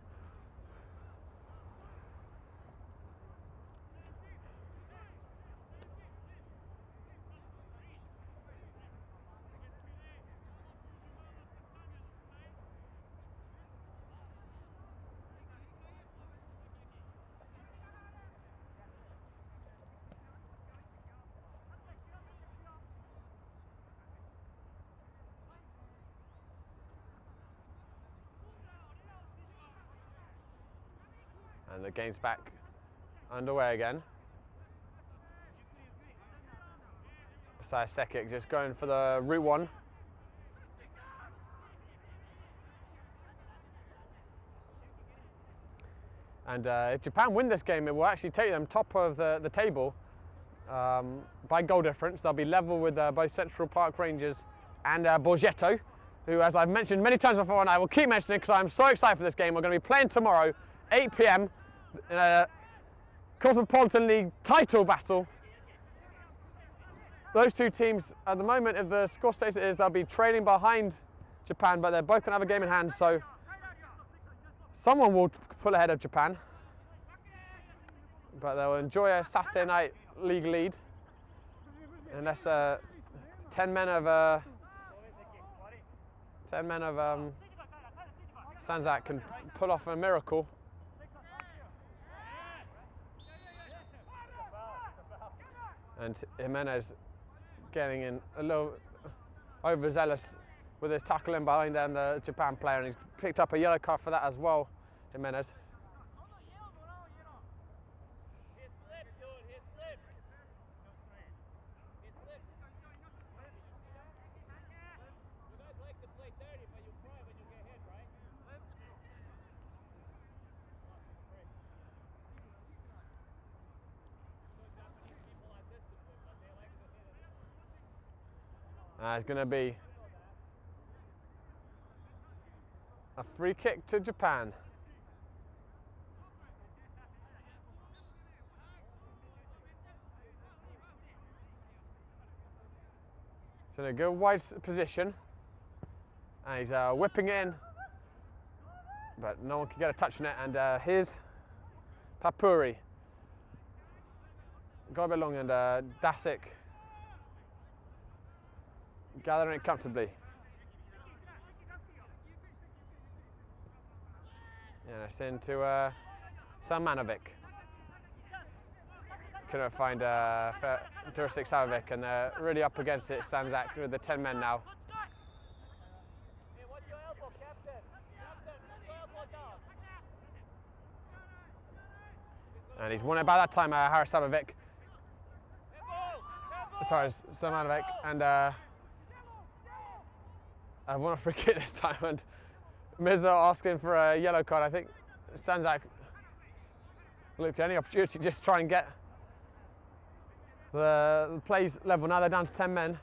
S1: And the game's back underway again. Besides Sekic just going for the route one. And if Japan win this game, it will actually take them top of the table by goal difference. They'll be level with both Central Park Rangers and Borgetto, who, as I've mentioned many times before, and I will keep mentioning because I'm so excited for this game. We're going to be playing tomorrow, 8 p.m. in a Cosmopolitan League title battle. Those two teams, at the moment, if the score stays it is, they'll be trailing behind Japan, but they're both going to have a game in hand, so someone will pull ahead of Japan. But they'll enjoy a Saturday night league lead, unless 10 men of Sandzak can pull off a miracle. And Jimenez getting in a little overzealous with his tackling behind there and the Japan player, and he's picked up a yellow card for that as well, Jimenez. It's going to be a free kick to Japan. It's in a good wide position, and he's whipping it in, but no one can get a touch on it. And here's Papuri. Got a bit long, and Dasic gathering it comfortably. And it's into Samanovic. Couldn't find Dursic Savovic, and they're really up against it. Sandzak with the 10 men now.
S4: Hey, watch your elbow, Captain. Captain, put your elbow down.
S1: And he's won it by that time, Haris Savovic. Sorry, Samanovic. And I've won a free kick this time, and Mirza asking for a yellow card. I think Sandzak looked at any opportunity just to try and get the plays level. Now they're down to 10 men.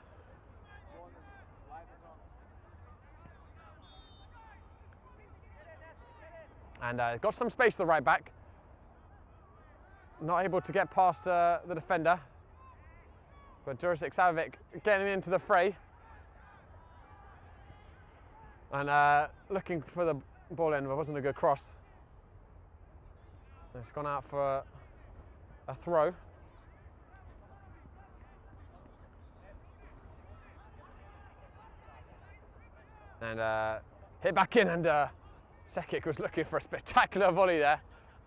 S1: And got some space to the right back. Not able to get past the defender. But Jurisic Savovic getting into the fray. And looking for the ball in, but it wasn't a good cross. It's gone out for a throw. And hit back in, and Sekic was looking for a spectacular volley there.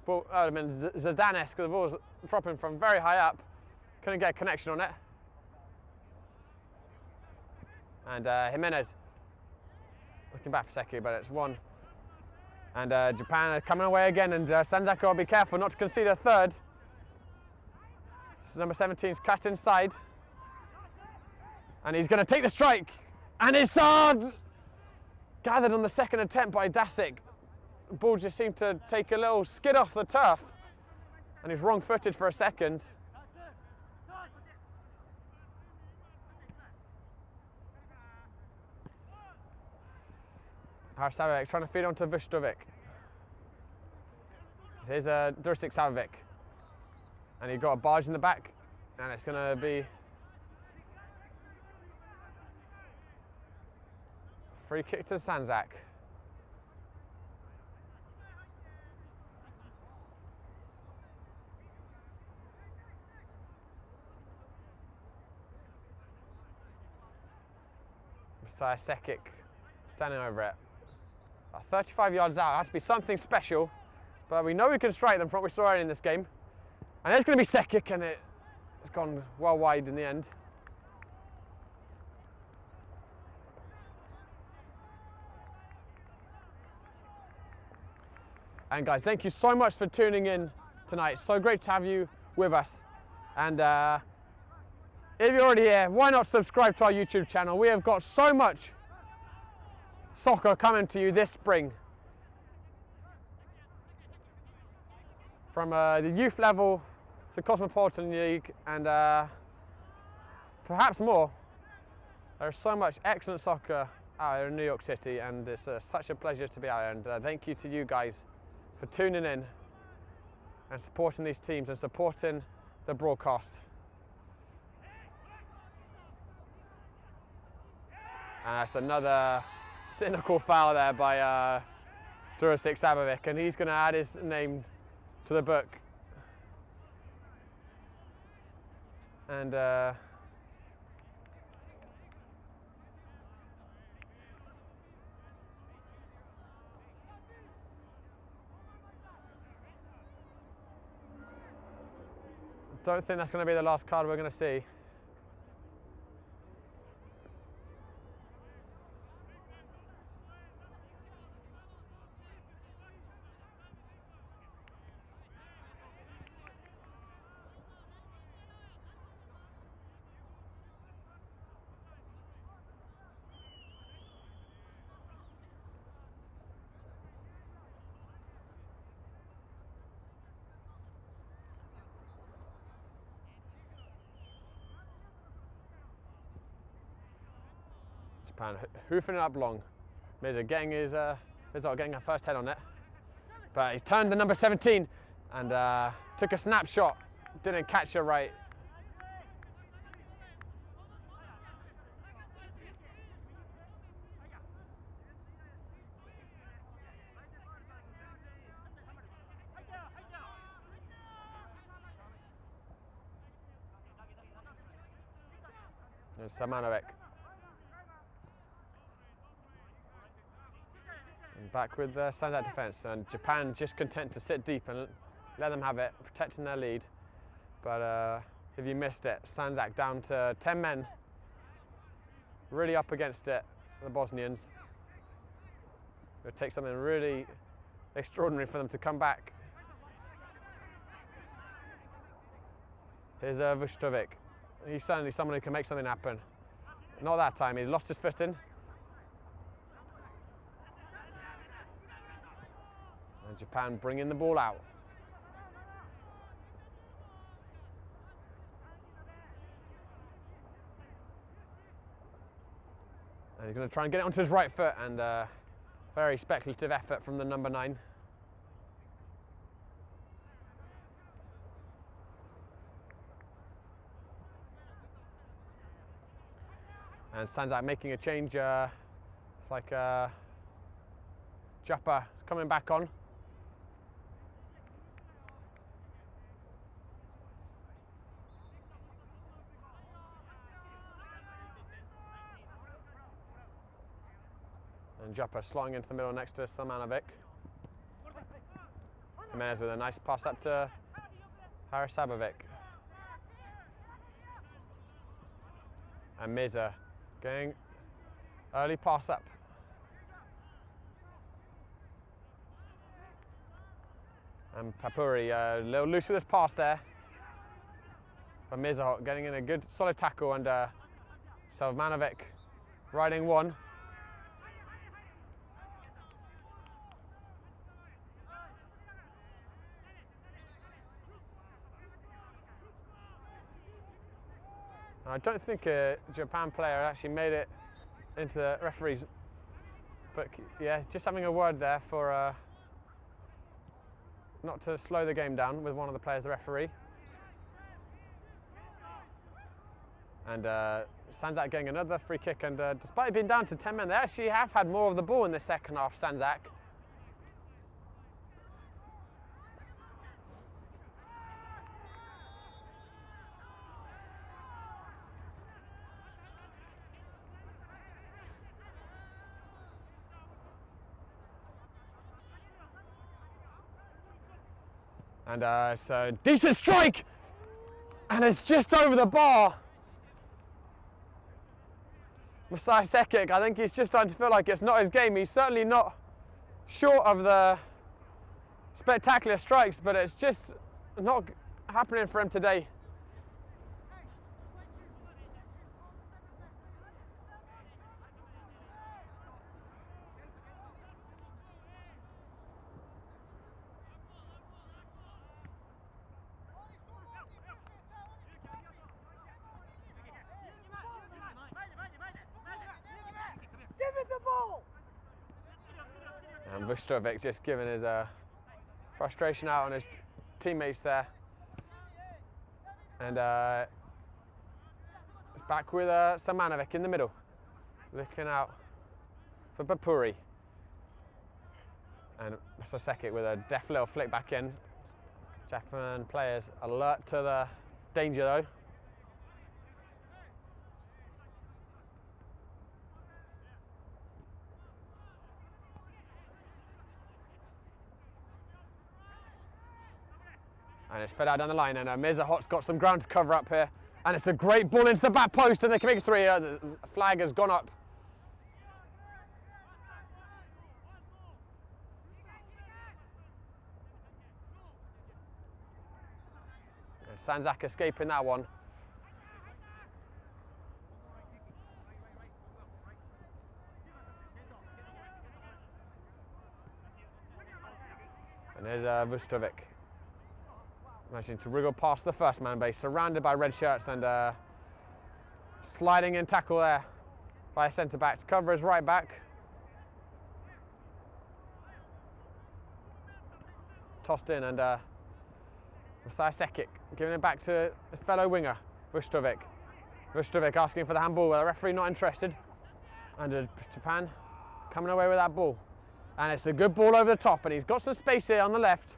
S1: But that would have been Zidane-esque, the ball was dropping from very high up. Couldn't get a connection on it. And Jimenez looking back for Sekic, but it's one. And Japan are coming away again, and Sandzak will be careful not to concede a third. This is number 17's cut inside. And he's going to take the strike. And it's gathered on the second attempt by Dasic. The ball just seemed to take a little skid off the turf. And he's wrong-footed for a second. Savovic trying to feed onto Vustovic. Here's Jurisic Savovic. And he got a barge in the back. And it's going to be free kick to Sandzak. Messiah Sekic standing over it. 35 yards out, it has to be something special, but we know we can strike them from what we saw earlier in this game. And it's going to be Sekic, and it's gone well wide in the end. And guys, thank you so much for tuning in tonight. It's so great to have you with us. And if you're already here, why not subscribe to our YouTube channel? We have got so much soccer coming to you this spring. From the youth level to Cosmopolitan League and perhaps more. There's so much excellent soccer out here in New York City, and it's such a pleasure to be out here. And thank you to you guys for tuning in and supporting these teams and supporting the broadcast. And that's another cynical foul there by Jurisic Savovic, and he's going to add his name to the book. And don't think that's going to be the last card we're going to see. Japan hoofing it up long. Mirza getting his getting a first head on it, but he's turned the number 17 and took a snapshot. Didn't catch it right. There's Samanovic. And back with the Sandzak defence, and Japan just content to sit deep and let them have it, protecting their lead. But if you missed it, Sandzak down to 10 men, really up against it, the Bosnians. It would take something really extraordinary for them to come back. Here's Vustovic. He's certainly someone who can make something happen. Not that time, he's lost his footing. And Japan bringing the ball out. And he's going to try and get it onto his right foot, and very speculative effort from the number 9. And Sandzak making a change. It's like Japa coming back on. And Japa slotting into the middle next to Samanovic. Jimenez with a nice pass up to Harasabovic. And Mirza going early pass up. And Papuri a little loose with his pass there. But Mirza getting in a good solid tackle, and Salmanovic riding one. I don't think a Japan player actually made it into the referees, but yeah, just having a word there for not to slow the game down with one of the players, the referee. And Sandzak getting another free kick, and despite it being down to 10 men, they actually have had more of the ball in the second half, Sandzak. And it's a decent strike, and it's just over the bar. Masai Sekic, I think he's just starting to feel like it's not his game. He's certainly not short of the spectacular strikes, but it's just not happening for him today. And Vustovic just giving his frustration out on his teammates there. And it's back with Samanovic in the middle, looking out for Papuri. And Saseki with a deft little flick back in. Japan players alert to the danger though. And it's fed out down the line, and Mirza Hot's got some ground to cover up here. And it's a great ball into the back post, and they can make it three. The flag has gone up. And Sandzak escaping that one. And there's Vustovic. Managing to wriggle past the first man base, surrounded by red shirts, and sliding in tackle there by a centre back to cover his right back. Tossed in, and Masai Sekic giving it back to his fellow winger, Vustovic. Vustovic asking for the handball, the referee not interested. And Japan coming away with that ball. And it's a good ball over the top, and he's got some space here on the left.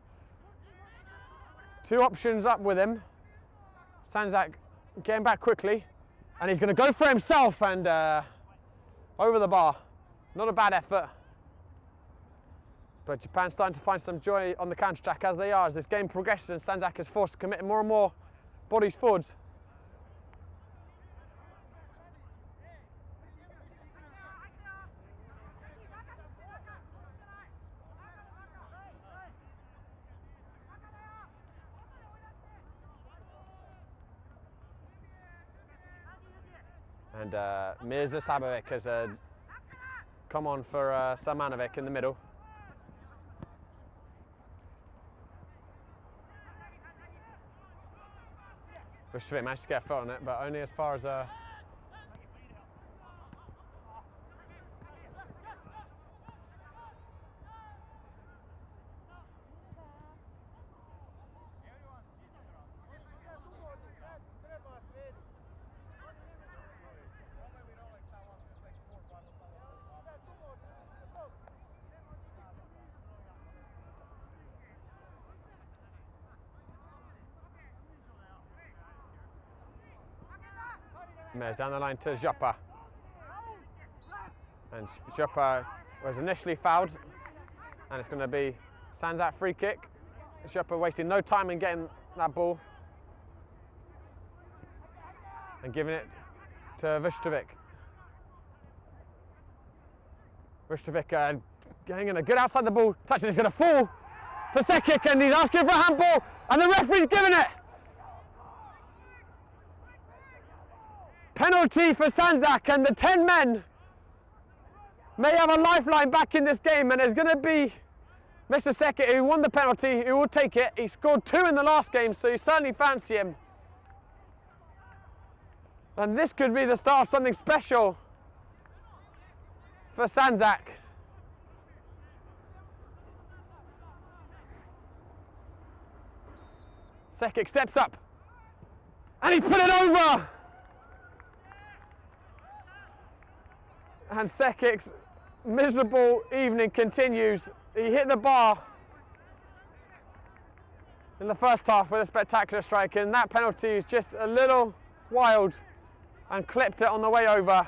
S1: Two options up with him. Sandzak getting back quickly, and he's going to go for himself, and over the bar. Not a bad effort. But Japan's starting to find some joy on the counter-attack as they are, as this game progresses and Sandzak is forced to commit more and more bodies forwards. And Mirza Sabovic has come on for Samanovic in the middle. Vustovic managed to get a foot on it, but only as far as Mirz down the line to Joppa. And Joppa was initially fouled, and it's going to be Sandzak free kick. Joppa wasting no time in getting that ball and giving it to Vučković. Vučković getting a good outside the ball, touching, it's going to fall for Sekic, and he's asking for a handball, and the referee's giving it. Penalty for Sandzak, and the 10 men may have a lifeline back in this game, and there's going to be Mr. Sekic, who won the penalty, who will take it. He scored 2 in the last game, so you certainly fancy him. And this could be the start of something special for Sandzak. Sekic steps up, and he's put it over. And Sekic's miserable evening continues. He hit the bar in the first half with a spectacular strike, and that penalty is just a little wild and clipped it on the way over.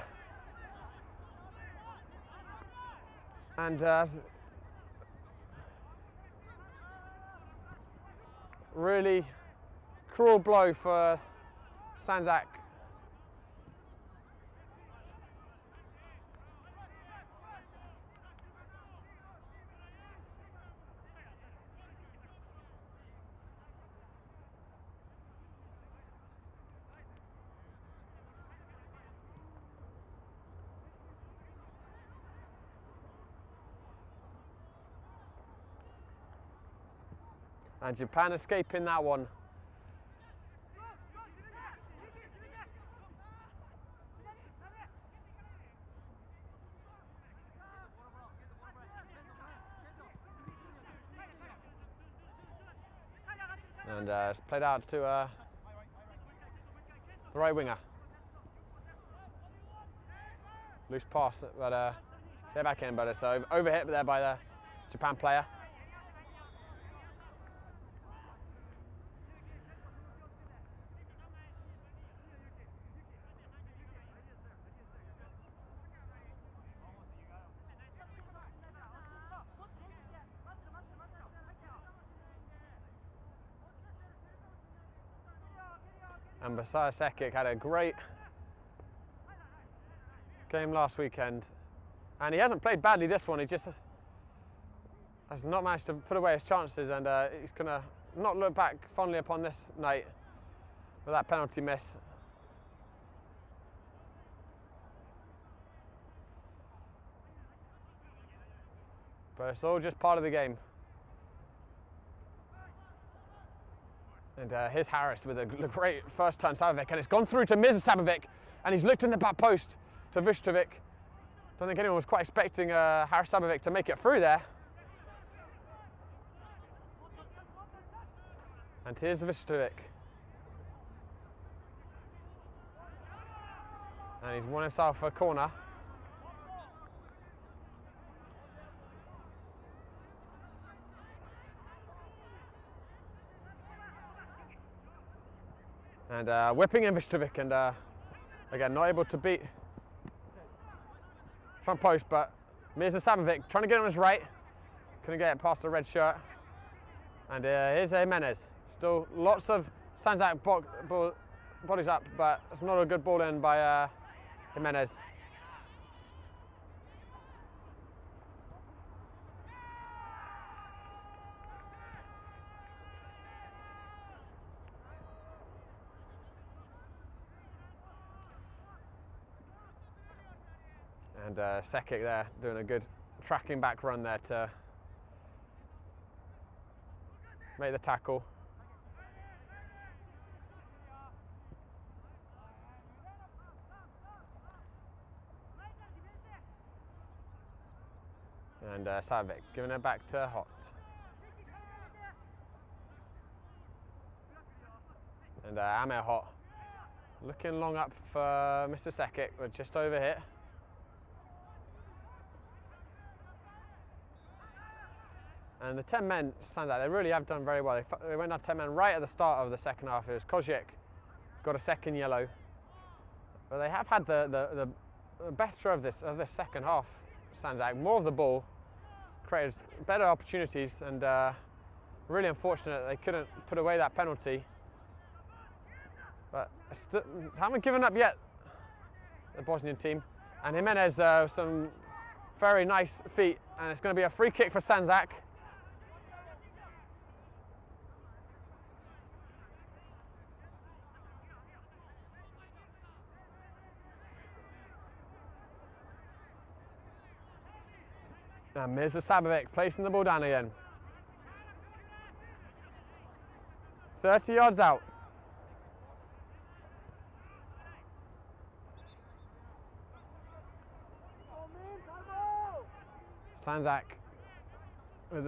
S1: And really cruel blow for Sandzak. And Japan escaping that one. And it's played out to the right winger. Loose pass, but they're back in, but it's overhit there by the Japan player. And besides, Sekic had a great game last weekend, and he hasn't played badly this one. He just has not managed to put away his chances, and he's going to not look back fondly upon this night with that penalty miss. But it's all just part of the game. And here's Harris with a great first turn Sabovic, and it's gone through to Mirza Sabovic, and he's looked in the back post to Vučković. Don't think anyone was quite expecting Harris Sabovic to make it through there. And here's Vučković. And he's won himself a corner. And whipping in Vučković, and again not able to beat front post, but Mirza Sabovic trying to get on his right, couldn't get it past the red shirt. And here's Jimenez, still lots of Sandzak bodies up, but it's not a good ball in by Jimenez. And Sekic there doing a good tracking back run there to make the tackle. And Sabovic giving it back to Hot. And Amir Hot looking long up for Mr. Sekic, but just over here. And the 10 men stand out, they really have done very well. They went down 10 men right at the start of the second half. It was Kozic got a second yellow But they have had the better of this second half. Sandzak, more of the ball, created better opportunities, and really unfortunate they couldn't put away that penalty. But haven't given up yet, the Bosnian team. And Jimenez, some very nice feet, and it's going to be a free kick for Sandzak. And Mirza Sabovic placing the ball down again. 30 yards out. Sandzak with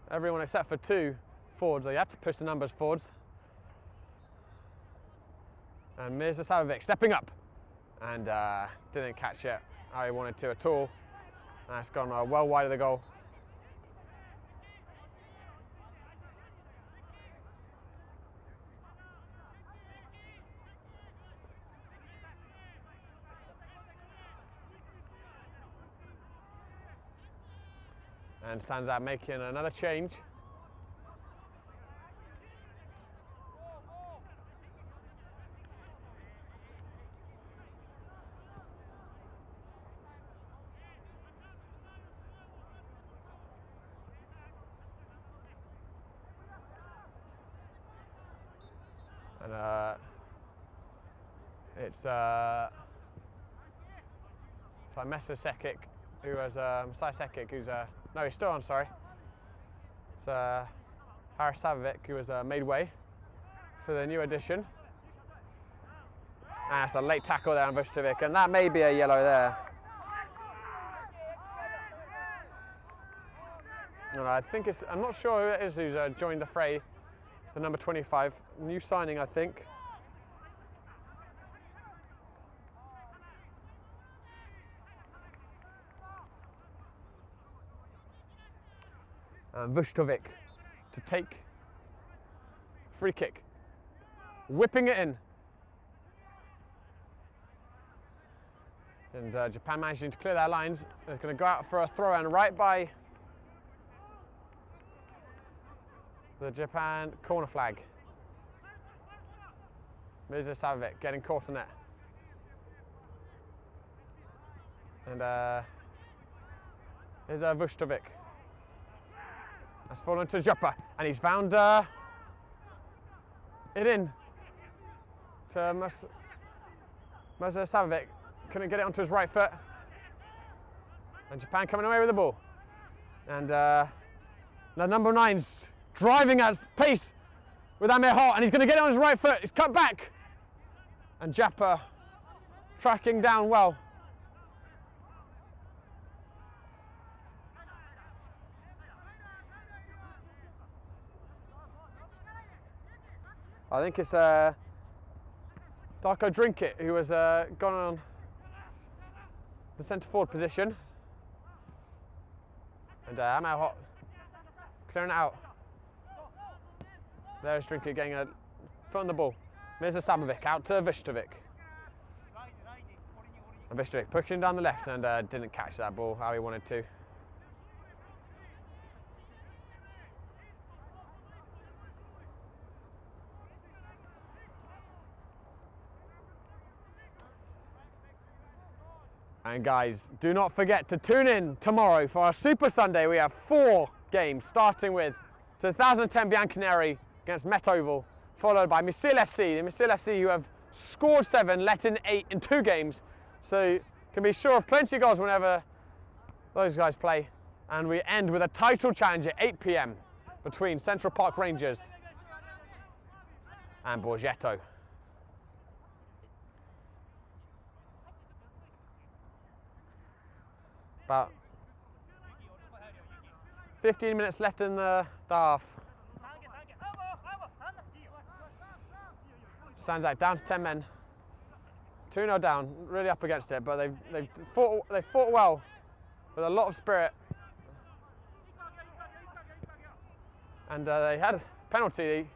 S1: everyone except for 2 forwards. They have to push the numbers forwards. And Mirza Sabovic stepping up and didn't catch it how he wanted to at all. And it's gone well wide of the goal. And Sandzak making another change. And it's Mesa Sekic, who was Masai Sekic, who's no, he's still on. Sorry, it's Haris Savovic, who was made way for the new addition. And it's a late tackle there on Vustovic, and that may be a yellow there. And I think it's, I'm not sure who it is who's joined the fray. The number 25, new signing, I think. And Vustovic to take free kick, whipping it in. And Japan managing to clear their lines. It's going to go out for a throw in right by the Japan corner flag. Mirza Savovic getting caught in it. And here's Vustovic. That's fallen to Joppa, and he's found it in to Mirza Savovic. Couldn't get it onto his right foot. And Japan coming away with the ball. And the number 9's driving at pace with Amir Hart, and he's going to get it on his right foot. He's cut back. And Joppa tracking down well. I think it's Darko Drinkit who has gone on the centre forward position. And Amir Hart clearing it out. There's Drinkit getting a foot on the ball. Mirza Sabovic out to Vustovic. And Vustovic pushing down the left and didn't catch that ball how he wanted to. And guys, do not forget to tune in tomorrow for our Super Sunday. We have 4 games, starting with 2010 Bianconeri against Met Oval, followed by Misil FC. The Misil FC who have scored 7, let in 8 in 2 games. So you can be sure of plenty of goals whenever those guys play. And we end with a title challenge at 8 PM between Central Park Rangers and Borgetto. About 15 minutes left in the half. Sandzak down to 10 men. 2-0 down, really up against it, but they fought well with a lot of spirit. And they had a penalty,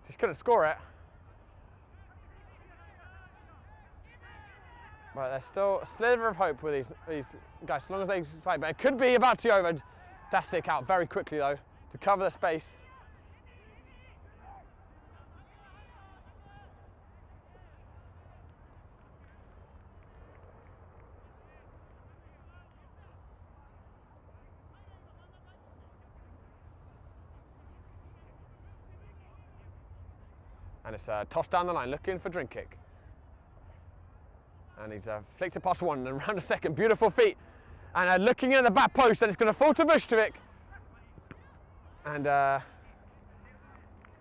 S1: just couldn't score it. But there's still a sliver of hope with these guys, as long as they fight. But it could be about to be over. Dasik out very quickly though to cover the space. And it's tossed down the line, looking for drink kick. And he's flicked it past one and around a second. Beautiful feet. And looking at the back post, and it's going to fall to Vucevic. And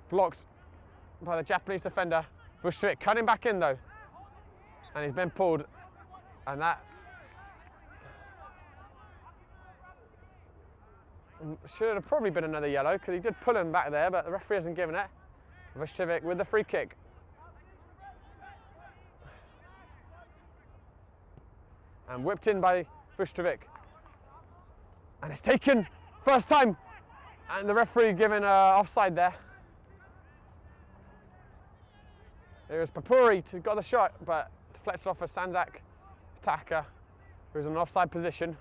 S1: blocked by the Japanese defender. Vucevic cutting back in though. And he's been pulled. And that should have probably been another yellow, because he did pull him back there, but the referee hasn't given it. Vucevic with the free kick. And whipped in by Vucevic. And it's taken first time. And the referee giving offside there. It was Papuri who got the shot, but deflected off a Sandzak attacker who's in an offside position.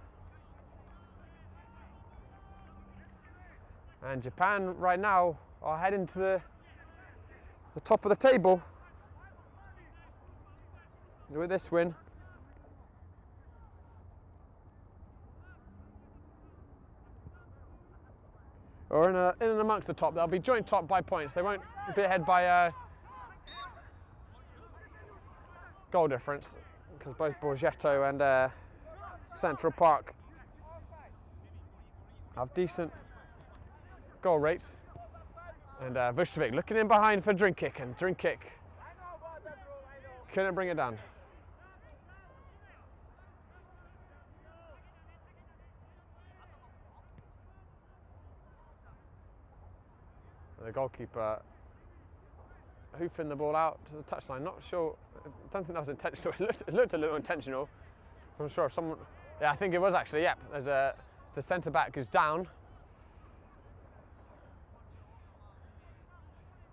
S1: And Japan right now are heading to the top of the table with this win. Or in and amongst the top. They'll be joint top by points. They won't be ahead by goal difference, because both Borgetto and Central Park have decent goal rates. And Vucevic looking in behind for drink kick, and drink kick couldn't bring it down. The goalkeeper hoofing the ball out to the touchline. Not sure. I don't think that was intentional. It looked a little intentional. I'm not sure if someone. Yeah, I think it was actually. Yep. There's the centre back is down.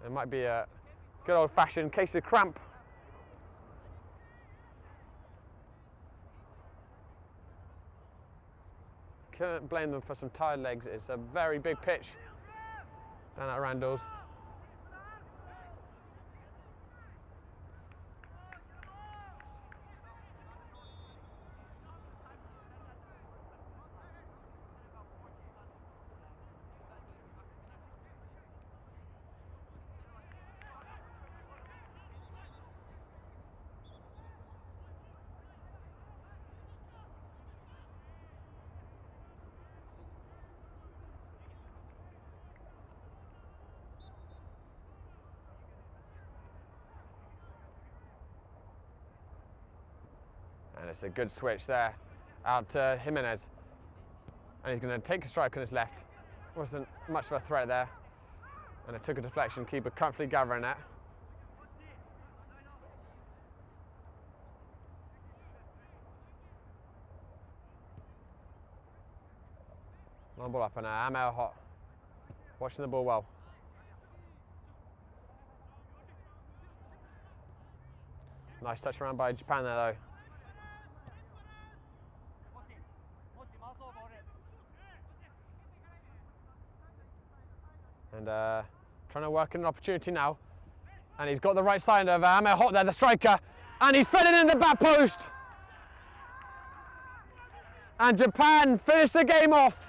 S1: It might be a good old-fashioned case of cramp. Can't blame them for some tired legs. It's a very big pitch down at Randall's. And it's a good switch there, out to Jimenez. And he's going to take a strike on his left. Wasn't much of a threat there. And it took a deflection, keeper comfortably gathering that. Long ball up, and Amel hot, watching the ball well. Nice touch around by Japan there though. And trying to work in an opportunity now. And he's got the right side of Amel Hot there, the striker. And he's fed it in the back post. And Japan finished the game off.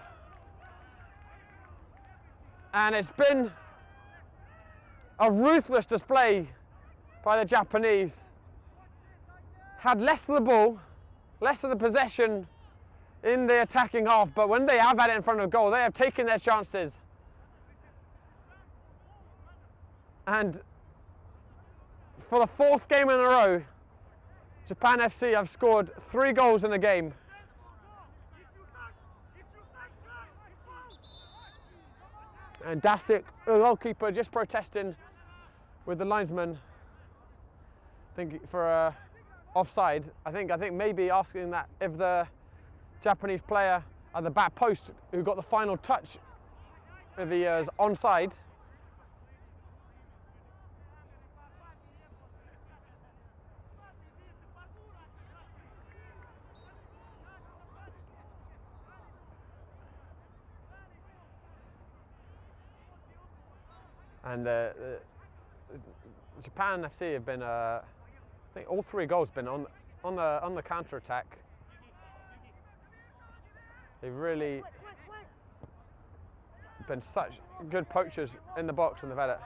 S1: And it's been a ruthless display by the Japanese. Had less of the ball, less of the possession in the attacking half, but when they have had it in front of goal, they have taken their chances. And for the fourth game in a row, Japan FC have scored 3 goals in a game. And Dasik, the goalkeeper, just protesting with the linesman, I think for offside. I think maybe asking that if the Japanese player at the back post who got the final touch, if he is onside. And Japan FC have been, I think all 3 goals been on the counter attack. They've really been such good poachers in the box when they've had it.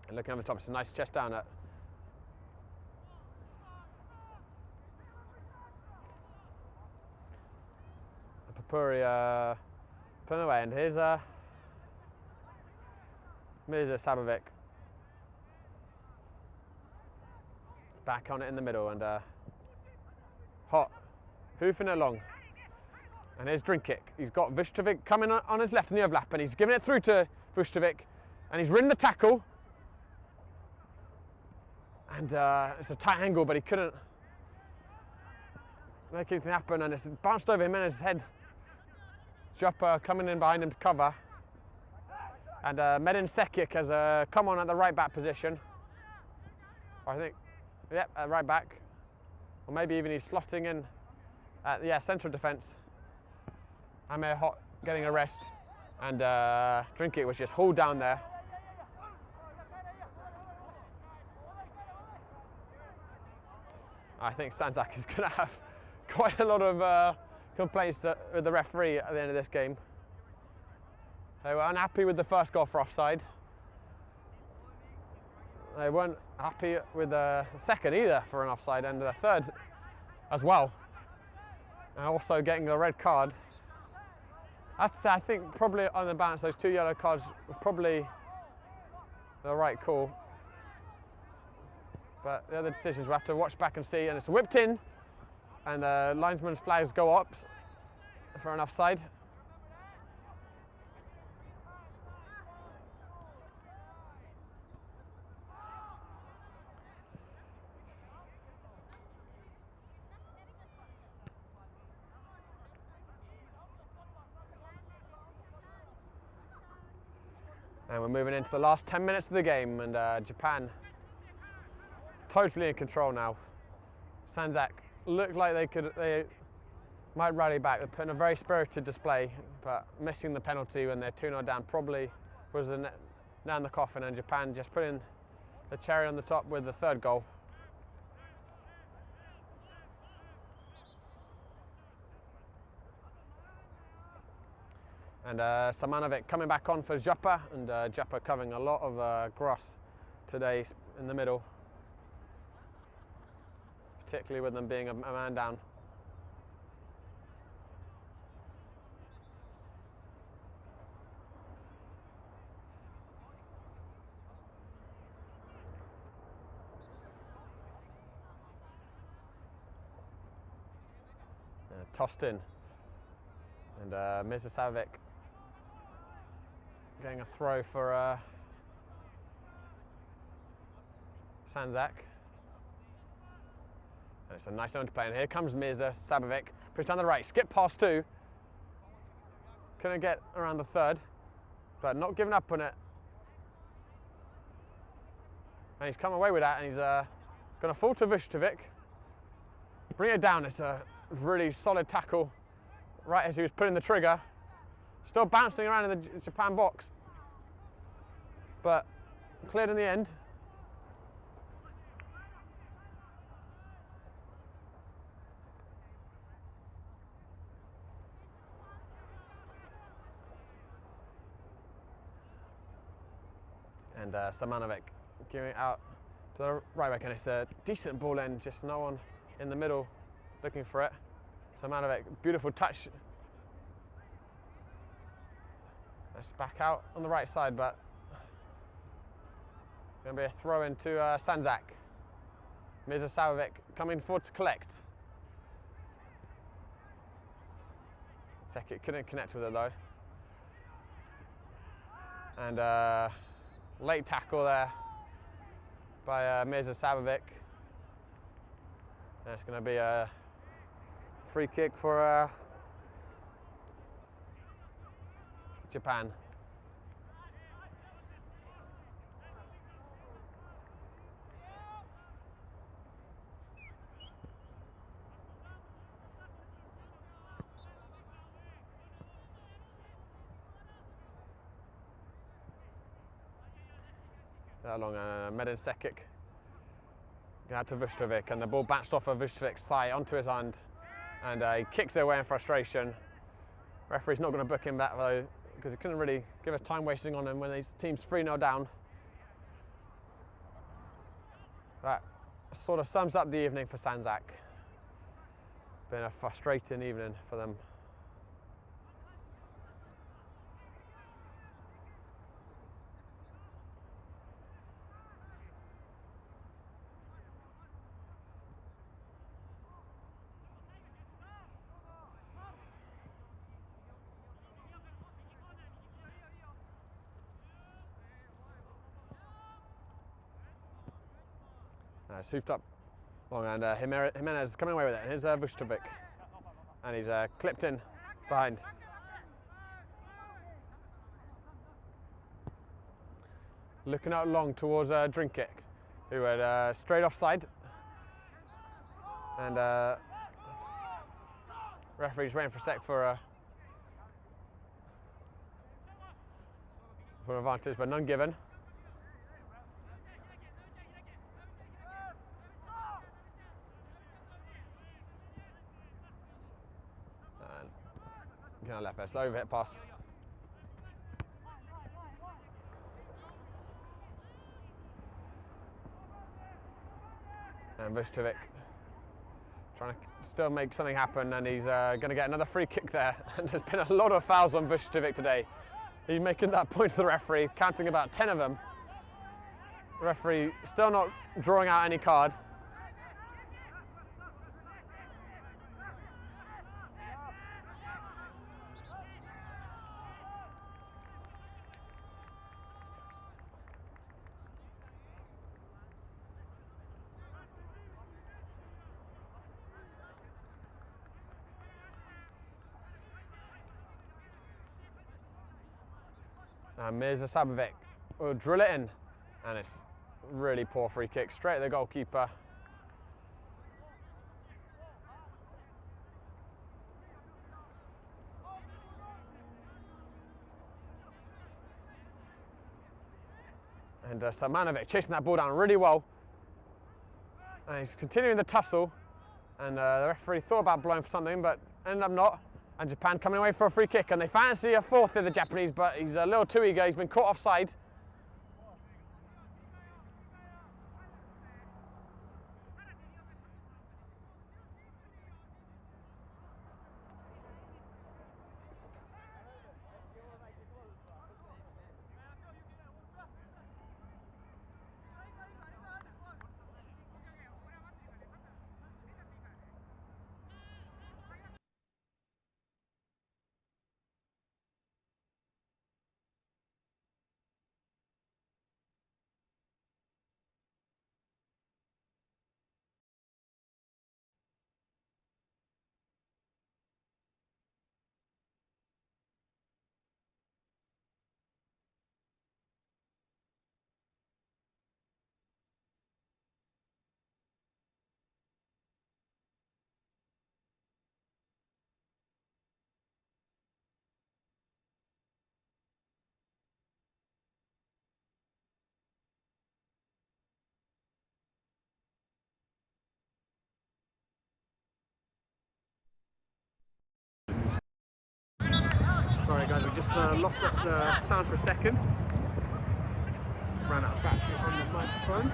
S1: And looking over the top, it's a nice chest down at Papuri putting away, and here's Mirza Sabovic back on it in the middle, and Hot hoofing it along. And here's Drinkic. He's got Vustovic coming on his left in the overlap, and he's giving it through to Vustovic, and he's ridden the tackle. And it's a tight angle, but he couldn't make anything happen, and it's bounced over Jimenez's head. Joppa coming in behind him to cover. And Medin Sekic has come on at the right back position. I think, yep, at right back. Or maybe even he's slotting in at, central defence. Amir Hot getting a rest. And Drinkic was just hauled down there. I think Sandzak is going to have quite a lot of complaints with the referee at the end of this game. They were unhappy with the first goal for offside. They weren't happy with the second either for an offside, and the third as well. And also getting the red card. That's, I think, probably on the balance, those 2 yellow cards were probably the right call. But the other decisions we'll have to watch back and see, and it's whipped in, and the linesman's flags go up for an offside. And we're moving into the last 10 minutes of the game, and Japan totally in control now. Sandzak looked like they might rally back. They're putting a very spirited display, but missing the penalty when they're 2-0 down probably was the nail in the coffin, and Japan just putting the cherry on the top with the third goal. And Samanovic coming back on for Joppa, and Joppa covering a lot of gross today in the middle, particularly with them being a man down. Tossed in, and Mr. Savic getting a throw for Sandzak. And it's a nice one to play, and here comes Mirza Sabovic, pushed down the right, skip past 2. Couldn't get around the third, but not giving up on it. And he's come away with that, and he's going to fall to Vustovic. Bring it down, it's a really solid tackle right as he was putting the trigger. Still bouncing around in the Japan box, but cleared in the end. And Samanovic giving it out to the right back, and it's a decent ball end, just no one in the middle looking for it. Samanovic, beautiful touch. It's back out on the right side, but going to be a throw into Sandzak. Mirza Sabovic coming forward to collect. Sekic couldn't connect with it though. And late tackle there by Mirza Sabovic. And it's going to be a free kick for Japan. Along Medin Sekic. Out to Vustovic, and the ball bounced off of Vustovic's thigh onto his hand, and he kicks it away in frustration. Referee's not going to book him back though, because he couldn't really give a time wasting on him when his team's 3-0 down. That sort of sums up the evening for Sandzak. Been a frustrating evening for them. It's hoofed up long, and Jimenez is coming away with it. Here's Vustovic, and he's clipped in behind. Looking out long towards Drinkic, who had straight offside, and referee's waiting for a sec for an advantage, but none given. Kind of left there, slow hit pass. And Vustovic trying to still make something happen, and he's going to get another free kick there. And there's been a lot of fouls on Vustovic today. He's making that point to the referee, counting about 10 of them. The referee still not drawing out any card. And Mirza Sabovic will drill it in, and it's really poor free kick straight at the goalkeeper. And Samanovic chasing that ball down really well, and he's continuing the tussle, and the referee thought about blowing for something but ended up not. And Japan coming away for a free kick, and they fancy a fourth in the Japanese, but he's a little too eager. He's been caught offside. Sorry guys, we just lost the sound for a second. Ran out of battery on the microphone.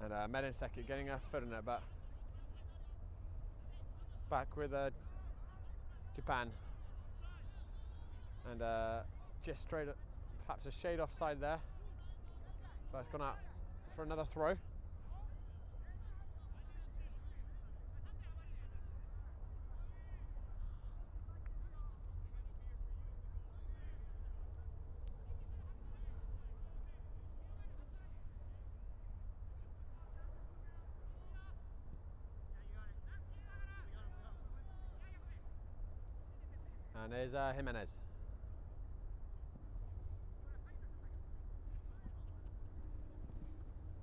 S1: And Medin Sekic getting a foot in it, but back with Japan. And just straight up, perhaps a shade offside there. But it's gone out for another throw. And there's Jimenez.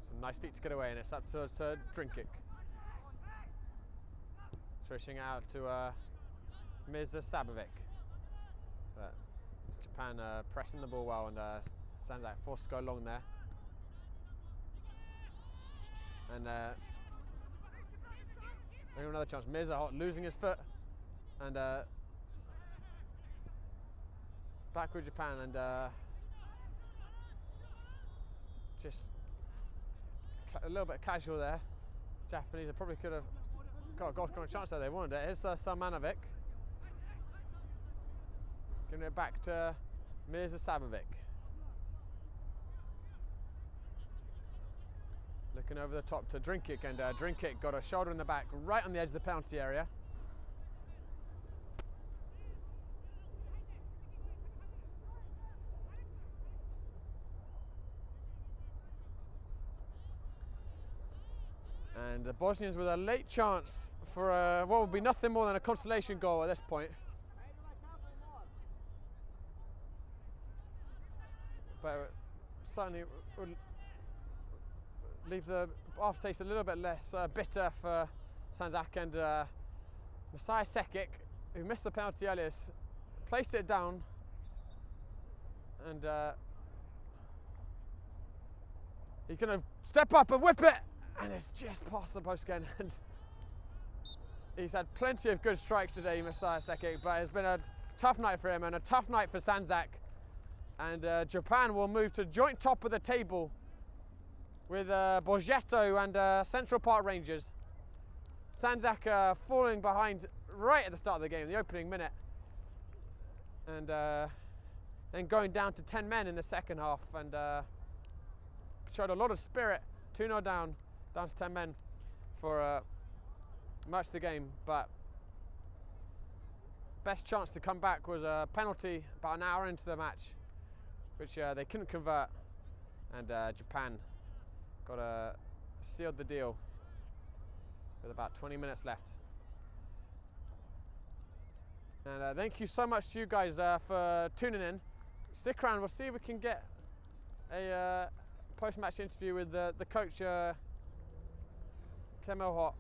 S1: Some nice feet to get away, and it's up to Drinkic. Switching out to Mirza Sabovic. But it's Japan pressing the ball well, and Sandzak forced to go long there. And another chance. Mirza losing his foot, and back with Japan, and just a little bit casual there. Japanese probably could have got a goal scoring chance there. They wanted it. Here's Salmanovic giving it back to Mirza Sabovic. Looking over the top to Drinkic, and Drinkic got a shoulder in the back right on the edge of the penalty area. And the Bosnians with a late chance for what will be nothing more than a consolation goal at this point. But certainly would leave the aftertaste a little bit less bitter for Sandzak, and Messiah Sekic, who missed the penalty earlier, placed it down, and he's going to step up and whip it, and it's just past the post again. And he's had plenty of good strikes today, Messiah Sekic, but it's been a tough night for him and a tough night for Sandzak. And Japan will move to joint top of the table with Borgetto and Central Park Rangers. Sandzak falling behind right at the start of the game, the opening minute, and then going down to 10 men in the second half, and showed a lot of spirit. 2-0 down to 10 men for much of the game, but best chance to come back was a penalty about an hour into the match, which they couldn't convert, and Japan sealed the deal with about 20 minutes left. And thank you so much to you guys for tuning in. Stick around, we'll see if we can get a post-match interview with the coach, Clemel Hot.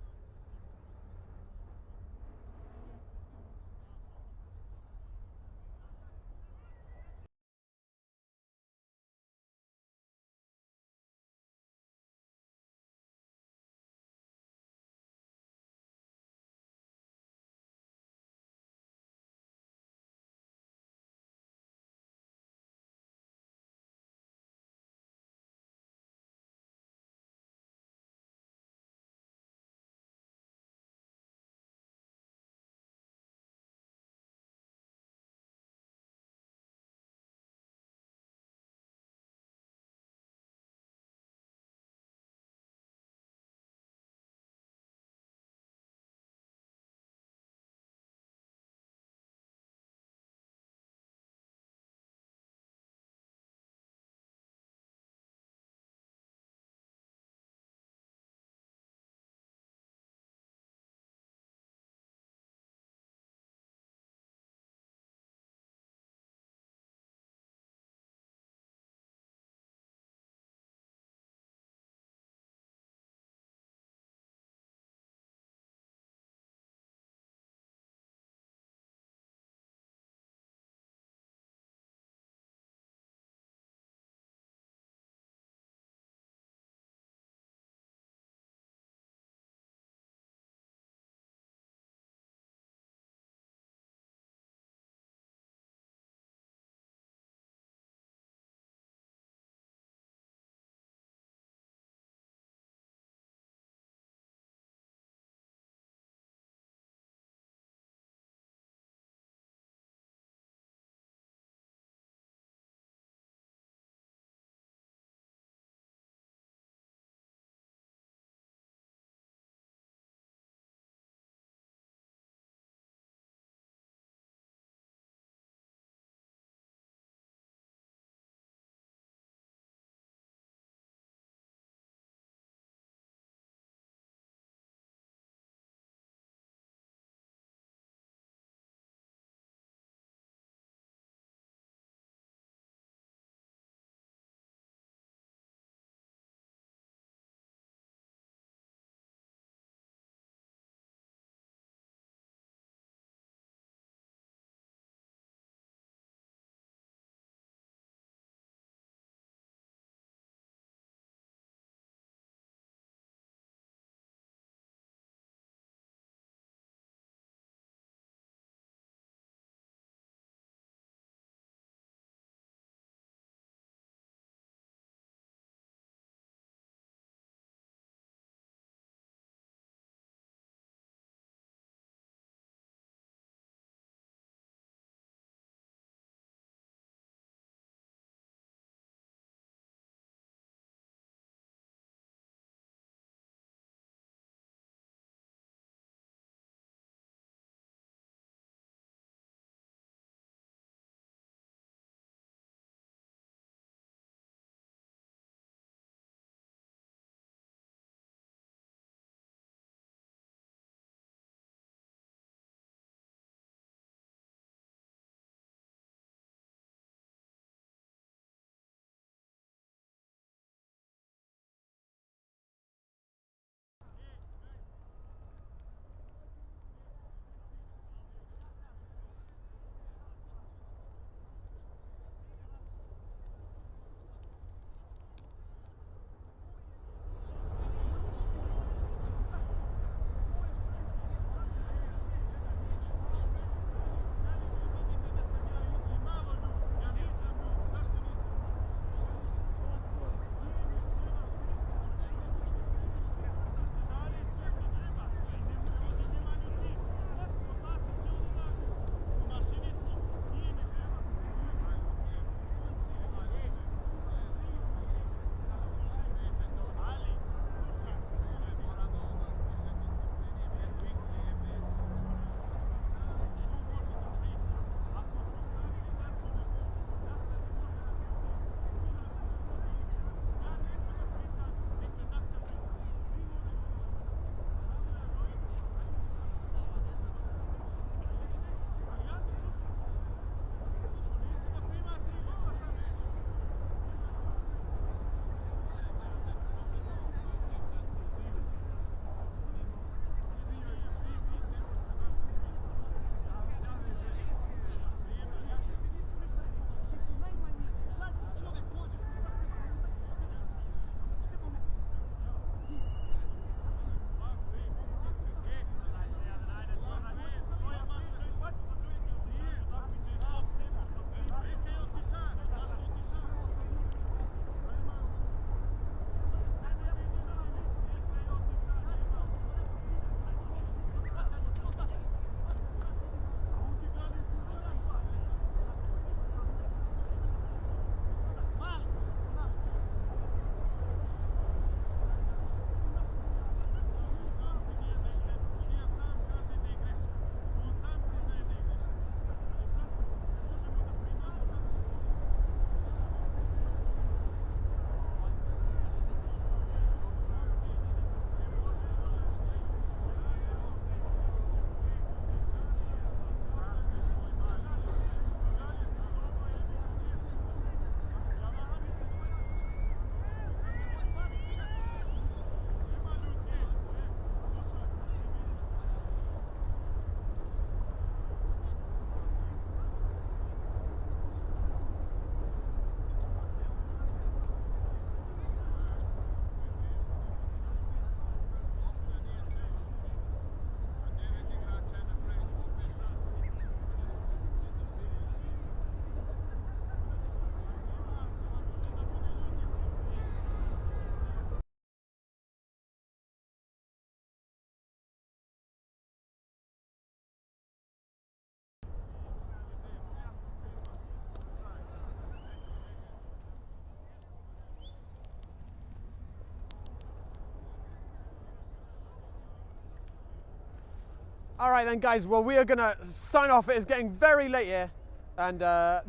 S1: All right then, guys. Well, we are going to sign off. It is getting very late here. And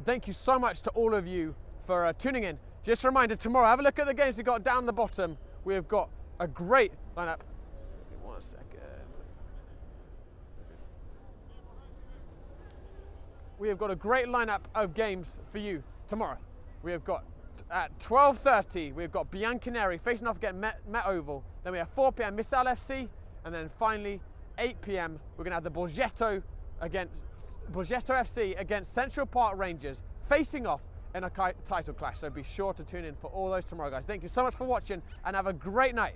S1: thank you so much to all of you for tuning in. Just a reminder, tomorrow, have a look at the games we've got down the bottom. We have got a great lineup. Give me 1 second. We have got a great lineup of games for you tomorrow. We have got at 12:30, we've got Bianconeri facing off against Met Oval. Then we have 4 p.m. Missile FC, and then finally 8 p.m. we're going to have the Borgetto FC against Central Park Rangers facing off in a title clash. So be sure to tune in for all those tomorrow, guys. Thank you so much for watching, and have a great night.